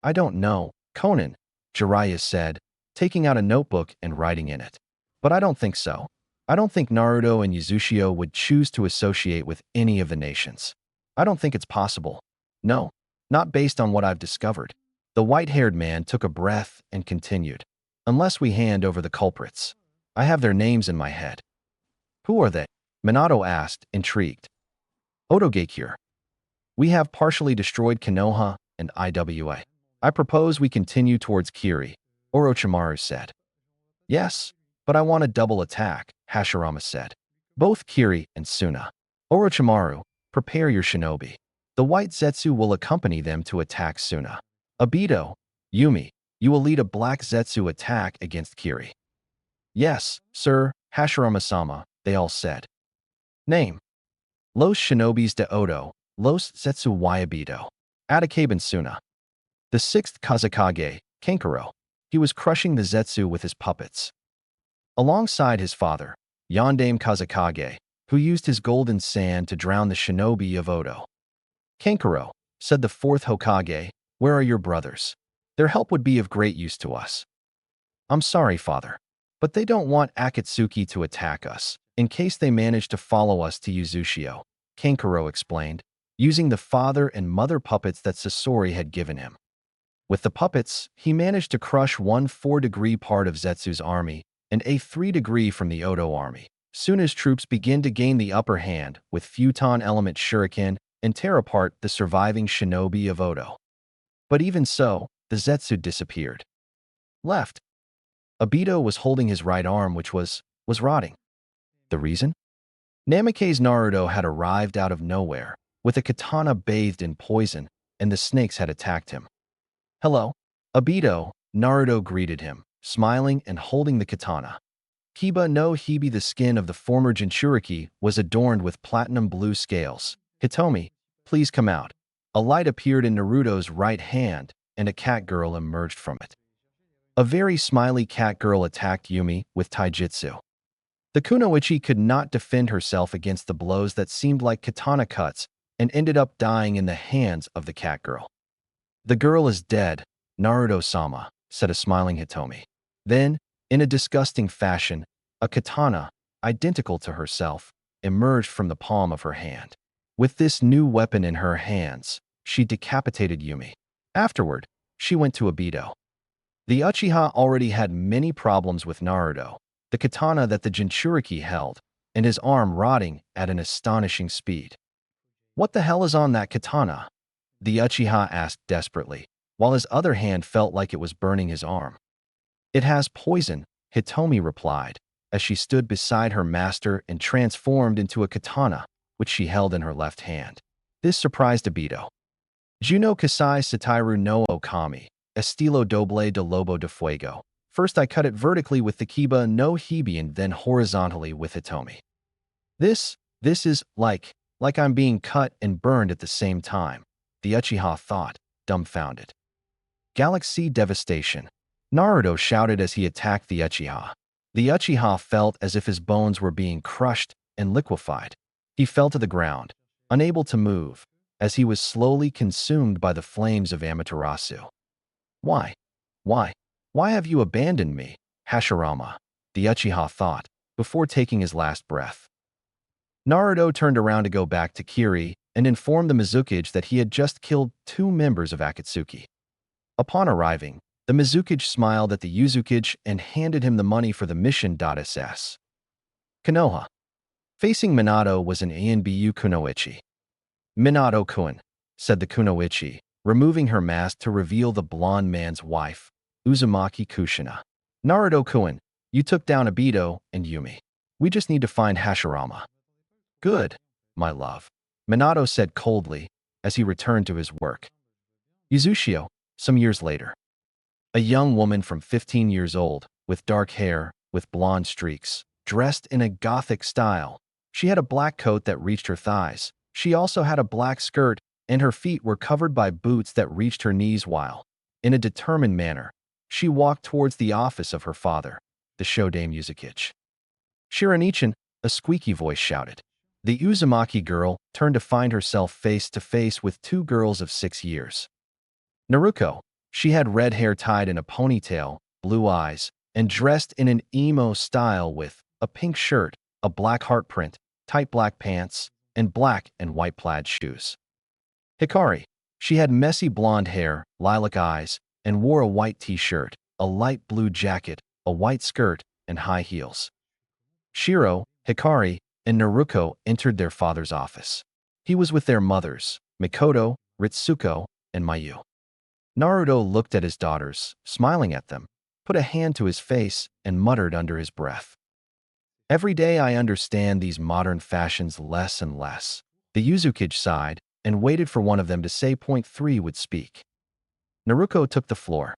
I don't know, Conan, Jiraiya said, taking out a notebook and writing in it. But I don't think so. I don't think Naruto and Yazushio would choose to associate with any of the nations. I don't think it's possible. No, not based on what I've discovered. The white-haired man took a breath and continued. Unless we hand over the culprits. I have their names in my head. Who are they? Minato asked, intrigued. Otogakure. We have partially destroyed Konoha and Iwa. I propose we continue towards Kiri, Orochimaru said. Yes, but I want a double attack, Hashirama said. Both Kiri and Suna. Orochimaru, prepare your shinobi. The White Zetsu will accompany them to attack Suna. Obito, Yumi, you will lead a Black Zetsu attack against Kiri. Yes, sir, Hashirama-sama, they all said. Name. Los Shinobis de Odo, Los Zetsu Waiabito. Atakaben Suna. The 6th Kazekage, Kankuro. He was crushing the Zetsu with his puppets. Alongside his father, Yondaime Kazekage, who used his golden sand to drown the shinobi of Odo. Kankuro, said the 4th Hokage, where are your brothers? Their help would be of great use to us. I'm sorry, father, but they don't want Akatsuki to attack us, in case they manage to follow us to Yazushio, Kankuro explained, using the father and mother puppets that Sasori had given him. With the puppets, he managed to crush one 4-degree part of Zetsu's army and a 3-degree from the Odo army. Soon his troops begin to gain the upper hand with Futon element shuriken and tear apart the surviving shinobi of Odo. But even so, the Zetsu disappeared. Left. Obito was holding his right arm, which was rotting. The reason? Namikaze's Naruto had arrived out of nowhere, with a katana bathed in poison, and the snakes had attacked him. Hello, Obito, Naruto greeted him, smiling and holding the katana. Kiba no Hibi, the skin of the former Jinchuriki, was adorned with platinum blue scales. Hitomi, please come out. A light appeared in Naruto's right hand, and a cat girl emerged from it. A very smiley cat girl attacked Yumi with taijutsu. The kunoichi could not defend herself against the blows that seemed like katana cuts and ended up dying in the hands of the cat girl. The girl is dead, Naruto-sama, said a smiling Hitomi. Then, in a disgusting fashion, a katana, identical to herself, emerged from the palm of her hand. With this new weapon in her hands, she decapitated Yumi. Afterward, she went to Obito. The Uchiha already had many problems with Naruto, the katana that the Jinchuriki held, and his arm rotting at an astonishing speed. What the hell is on that katana? The Uchiha asked desperately, while his other hand felt like it was burning his arm. It has poison, Hitomi replied, as she stood beside her master and transformed into a katana, which she held in her left hand. This surprised Obito. Juno Kasai Satiru no Okami, Estilo doble de lobo de fuego. First I cut it vertically with the Kiba no Hibi and then horizontally with Hitomi. This is like I'm being cut and burned at the same time, the Uchiha thought, dumbfounded. Galaxy devastation. Naruto shouted as he attacked the Uchiha. The Uchiha felt as if his bones were being crushed and liquefied. He fell to the ground, unable to move, as he was slowly consumed by the flames of Amaterasu. Why? Why have you abandoned me, Hashirama? The Uchiha thought, before taking his last breath. Naruto turned around to go back to Kiri and informed the Mizukage that he had just killed 2 members of Akatsuki. Upon arriving, the Mizukage smiled at the Yuzukage and handed him the money for the mission. SS. Konoha. Facing Minato was an Anbu kunoichi. Minato-kun, said the kunoichi, removing her mask to reveal the blonde man's wife, Uzumaki Kushina. Naruto-kun, you took down Obito and Yumi. We just need to find Hashirama. Good, my love, Minato said coldly as he returned to his work. Yuzushio, some years later. A young woman from 15 years old, with dark hair, with blonde streaks, dressed in a gothic style. She had a black coat that reached her thighs. She also had a black skirt, and her feet were covered by boots that reached her knees while, in a determined manner, she walked towards the office of her father, the Shodame Yuzukage. Shiranichan, a squeaky voice shouted. The Uzumaki girl turned to find herself face to face with 2 girls of 6 years. Naruko, she had red hair tied in a ponytail, blue eyes, and dressed in an emo style with a pink shirt, a black heart print, tight black pants, and black and white plaid shoes. Hikari, she had messy blonde hair, lilac eyes, and wore a white t-shirt, a light blue jacket, a white skirt, and high heels. Shiro, Hikari, and Naruko entered their father's office. He was with their mothers, Mikoto, Ritsuko, and Mayu. Naruto looked at his daughters, smiling at them, put a hand to his face, and muttered under his breath. Every day I understand these modern fashions less and less. The Yuzukage sighed and waited for one of them to say point 3 would speak. Naruko took the floor.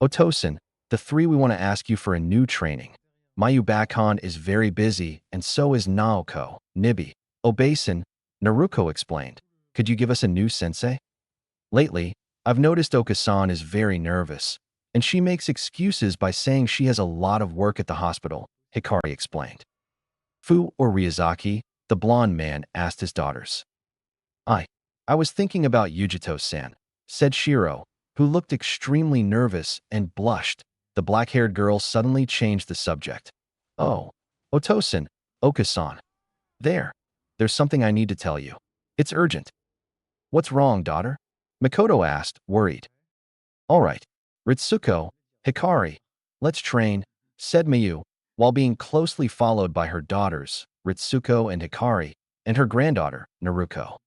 Otosan, the 3 we want to ask you for a new training. Mayu Bakon is very busy, and so is Naoko, Nibi. Obasan, Naruko explained. Could you give us a new sensei? Lately, I've noticed Okasan is very nervous, and she makes excuses by saying she has a lot of work at the hospital, Hikari explained. Fu or Ryuzaki, the blonde man, asked his daughters. I was thinking about Yujito-san, said Shiro, who looked extremely nervous and blushed. The black-haired girl suddenly changed the subject. Oh, Otosan, Okasan. There's something I need to tell you. It's urgent. What's wrong, daughter? Mikoto asked, worried. All right, Ritsuko, Hikari, let's train, said Mayu, while being closely followed by her daughters, Ritsuko and Hikari, and her granddaughter, Naruko.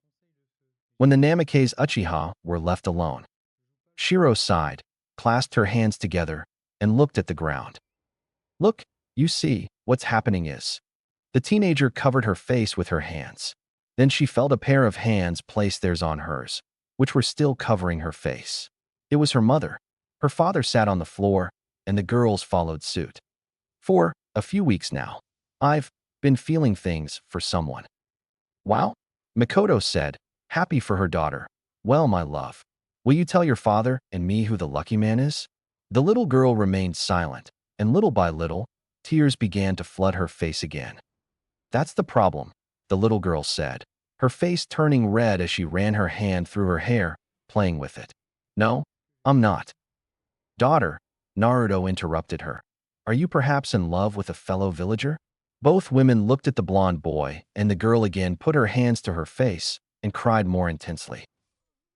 When the Namikaze Uchiha were left alone, Shiro sighed, clasped her hands together, and looked at the ground. Look, you see, what's happening is. The teenager covered her face with her hands. Then she felt a pair of hands place theirs on hers, which were still covering her face. It was her mother. Her father sat on the floor, and the girls followed suit. For a few weeks now, I've been feeling things for someone. Wow, Makoto said, happy for her daughter. Well, my love, will you tell your father and me who the lucky man is? The little girl remained silent, and little by little, tears began to flood her face again. That's the problem, the little girl said, her face turning red as she ran her hand through her hair, playing with it. No, I'm not. Daughter, Naruto interrupted her. Are you perhaps in love with a fellow villager? Both women looked at the blonde boy, and the girl again put her hands to her face and cried more intensely.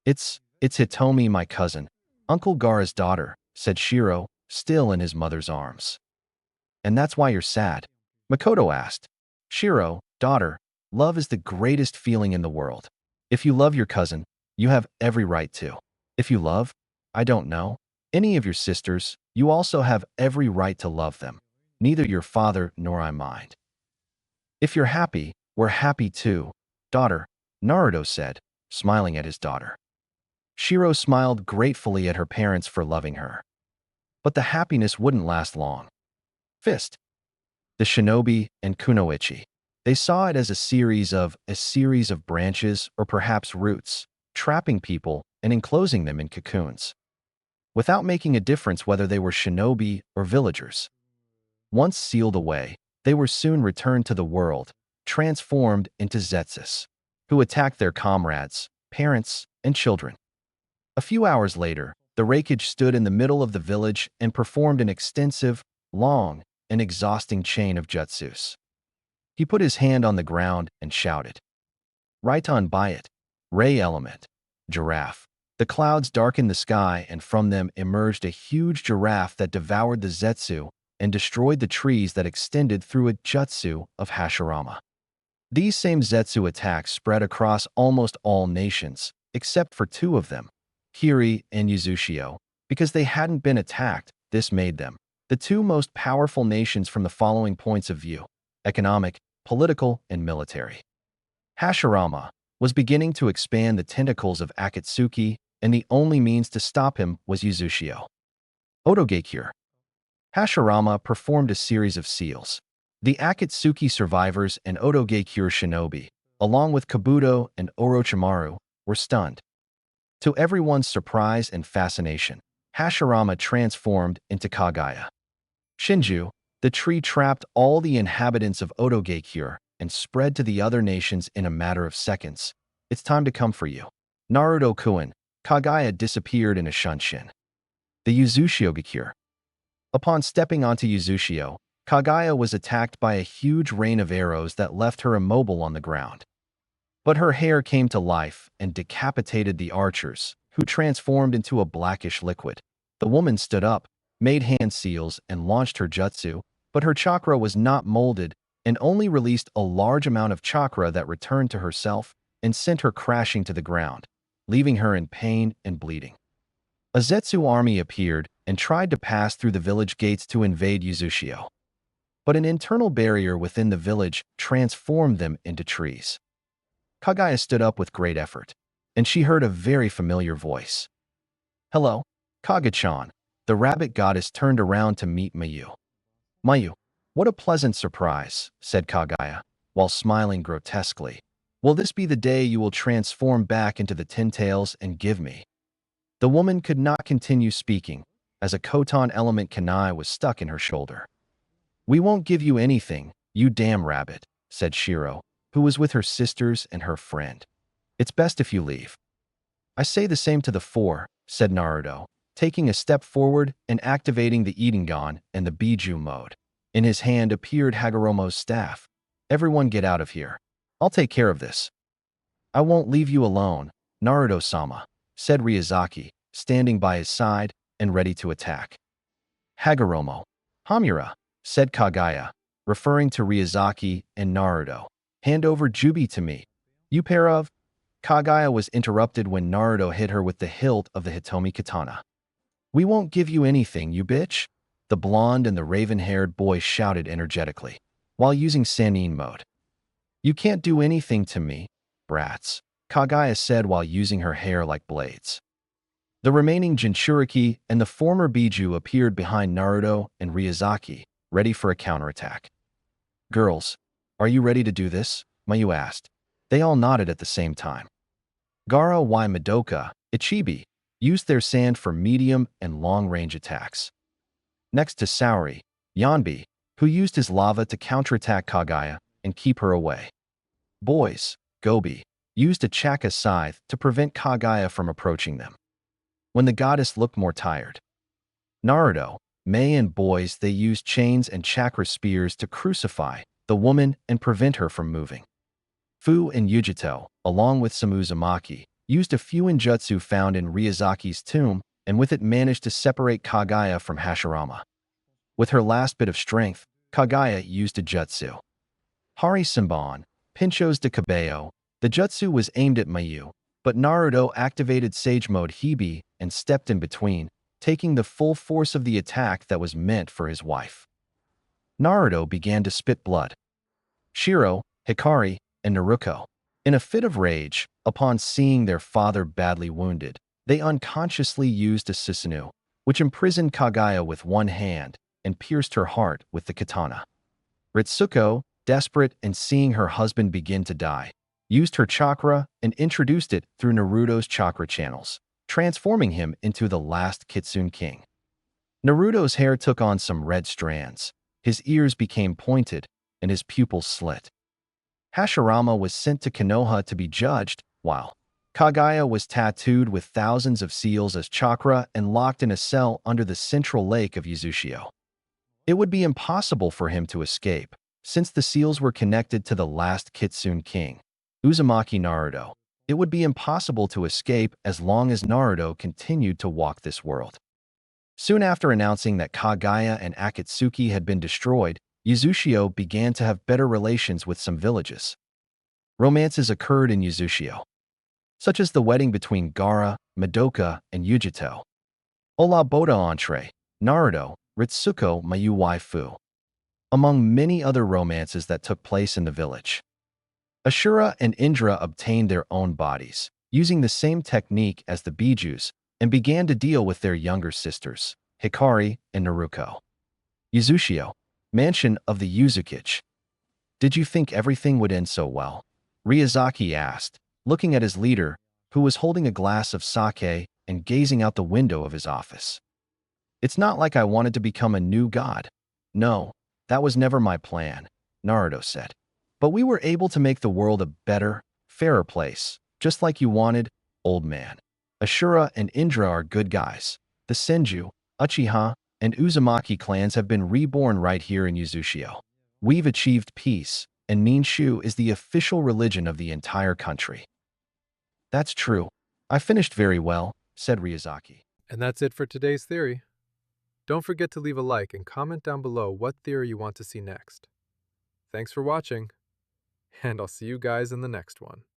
It's Hitomi, my cousin, Uncle Gaara's daughter, said Shiro, still in his mother's arms. And that's why you're sad? Makoto asked. Shiro, daughter, love is the greatest feeling in the world. If you love your cousin, you have every right to. If you love, I don't know, any of your sisters, you also have every right to love them. Neither your father nor I mind. If you're happy, we're happy too, daughter, Naruto said, smiling at his daughter. Shiro smiled gratefully at her parents for loving her. But the happiness wouldn't last long. Fist. The shinobi and kunoichi. They saw it as a series of branches or perhaps roots, trapping people and enclosing them in cocoons, without making a difference whether they were shinobi or villagers. Once sealed away, they were soon returned to the world, transformed into zetsus, who attacked their comrades, parents, and children. A few hours later, the Raikage stood in the middle of the village and performed an extensive, long, and exhausting chain of jutsus. He put his hand on the ground and shouted. Right on by it. Ray element. Giraffe. The clouds darkened the sky, and from them emerged a huge giraffe that devoured the zetsu and destroyed the trees that extended through a jutsu of Hashirama. These same zetsu attacks spread across almost all nations, except for two of them, Kiri and Yuzushio. Because they hadn't been attacked, this made them the two most powerful nations from the following points of view: economic, political, and military. Hashirama was beginning to expand the tentacles of Akatsuki, and the only means to stop him was Yuzushio. Otogakure. Hashirama performed a series of seals. The Akatsuki survivors and Otogakure shinobi, along with Kabuto and Orochimaru, were stunned. To everyone's surprise and fascination, Hashirama transformed into Kaguya. Shinju, the tree trapped all the inhabitants of Otogakure and spread to the other nations in a matter of seconds. It's time to come for you. Naruto-kun, Kaguya disappeared in a shunshin. The Yuzushio-gakure. Upon stepping onto Yuzushio, Kaguya was attacked by a huge rain of arrows that left her immobile on the ground. But her hair came to life and decapitated the archers, who transformed into a blackish liquid. The woman stood up, made hand seals, and launched her jutsu, but her chakra was not molded and only released a large amount of chakra that returned to herself and sent her crashing to the ground, leaving her in pain and bleeding. A Zetsu army appeared and tried to pass through the village gates to invade Yuzushio. But an internal barrier within the village transformed them into trees. Kaguya stood up with great effort, and she heard a very familiar voice. Hello, Kaga-chan. The rabbit goddess turned around to meet Mayu. Mayu, what a pleasant surprise, said Kaguya, while smiling grotesquely. Will this be the day you will transform back into the Ten Tails and give me? The woman could not continue speaking, as a Koton element kanai was stuck in her shoulder. We won't give you anything, you damn rabbit, said Shiro, who was with her sisters and her friend. It's best if you leave. I say the same to the four, said Naruto, taking a step forward and activating the Idengan and the Bijuus mode. In his hand appeared Hagoromo's staff. Everyone get out of here. I'll take care of this. I won't leave you alone, Naruto-sama, said Ryuzaki, standing by his side and ready to attack. Hagoromo. Hamura, said Kaguya, referring to Ryuzaki and Naruto. Hand over Jubi to me. You pair of... Kaguya was interrupted when Naruto hit her with the hilt of the Hitomi katana. We won't give you anything, you bitch. the blonde and the raven-haired boy shouted energetically, while using Sannin mode. You can't do anything to me, brats, Kaguya said while using her hair like blades. The remaining Jinchuriki and the former Biju appeared behind Naruto and Ryuzaki, ready for a counterattack. Girls, are you ready to do this? Mayu asked. They all nodded at the same time. Gaara y Madoka, Ichibi, used their sand for medium and long-range attacks. Next to Saori, Yanbi, who used his lava to counterattack Kaguya and keep her away. Boys, Gobi, used a Chakra scythe to prevent Kaguya from approaching them. When the goddess looked more tired. Naruto, Mei and boys they used chains and chakra spears to crucify the woman and prevent her from moving. Fu and Yujito, along with some Uzumaki, used a few injutsu found in Ryozaki's tomb and with it managed to separate Kaguya from Hashirama. With her last bit of strength, Kaguya used a jutsu. Hari Simban, Pinchos de Cabello, the jutsu was aimed at Mayu, but Naruto activated Sage Mode Hibi and stepped in between, taking the full force of the attack that was meant for his wife. Naruto began to spit blood. Shiro, Hikari, and Naruto, in a fit of rage, upon seeing their father badly wounded, they unconsciously used a Susanoo, which imprisoned Kaguya with one hand and pierced her heart with the katana. Ritsuko, desperate and seeing her husband begin to die, used her chakra and introduced it through Naruto's chakra channels, transforming him into the last Kitsune King. Naruto's hair took on some red strands, his ears became pointed, and his pupils slit. Hashirama was sent to Konoha to be judged, while Kaguya was tattooed with thousands of seals as chakra and locked in a cell under the central lake of Yuzushio. It would be impossible for him to escape, since the seals were connected to the last Kitsune King, Uzumaki Naruto. It would be impossible to escape as long as Naruto continued to walk this world. Soon after announcing that Kaguya and Akatsuki had been destroyed, Yuzushio began to have better relations with some villages. Romances occurred in Yuzushio, such as the wedding between Gaara, Madoka, and Yujito. Ola Boda Entree, Naruto, Ritsuko Mayu Waifu, among many other romances that took place in the village. Ashura and Indra obtained their own bodies, using the same technique as the Bijuus, and began to deal with their younger sisters, Hikari and Naruko. Yuzushio, mansion of the Yuzukichi. Did you think everything would end so well? Ryuzaki asked, looking at his leader, who was holding a glass of sake and gazing out the window of his office. It's not like I wanted to become a new god. No, that was never my plan, Naruto said. But we were able to make the world a better, fairer place, just like you wanted, old man. Ashura and Indra are good guys. The Senju, Uchiha, and Uzumaki clans have been reborn right here in Yuzushio. We've achieved peace, and Ninshu is the official religion of the entire country. That's true. I finished very well, said Ryuzaki. And that's it for today's theory. Don't forget to leave a like and comment down below what theory you want to see next. Thanks for watching, and I'll see you guys in the next one.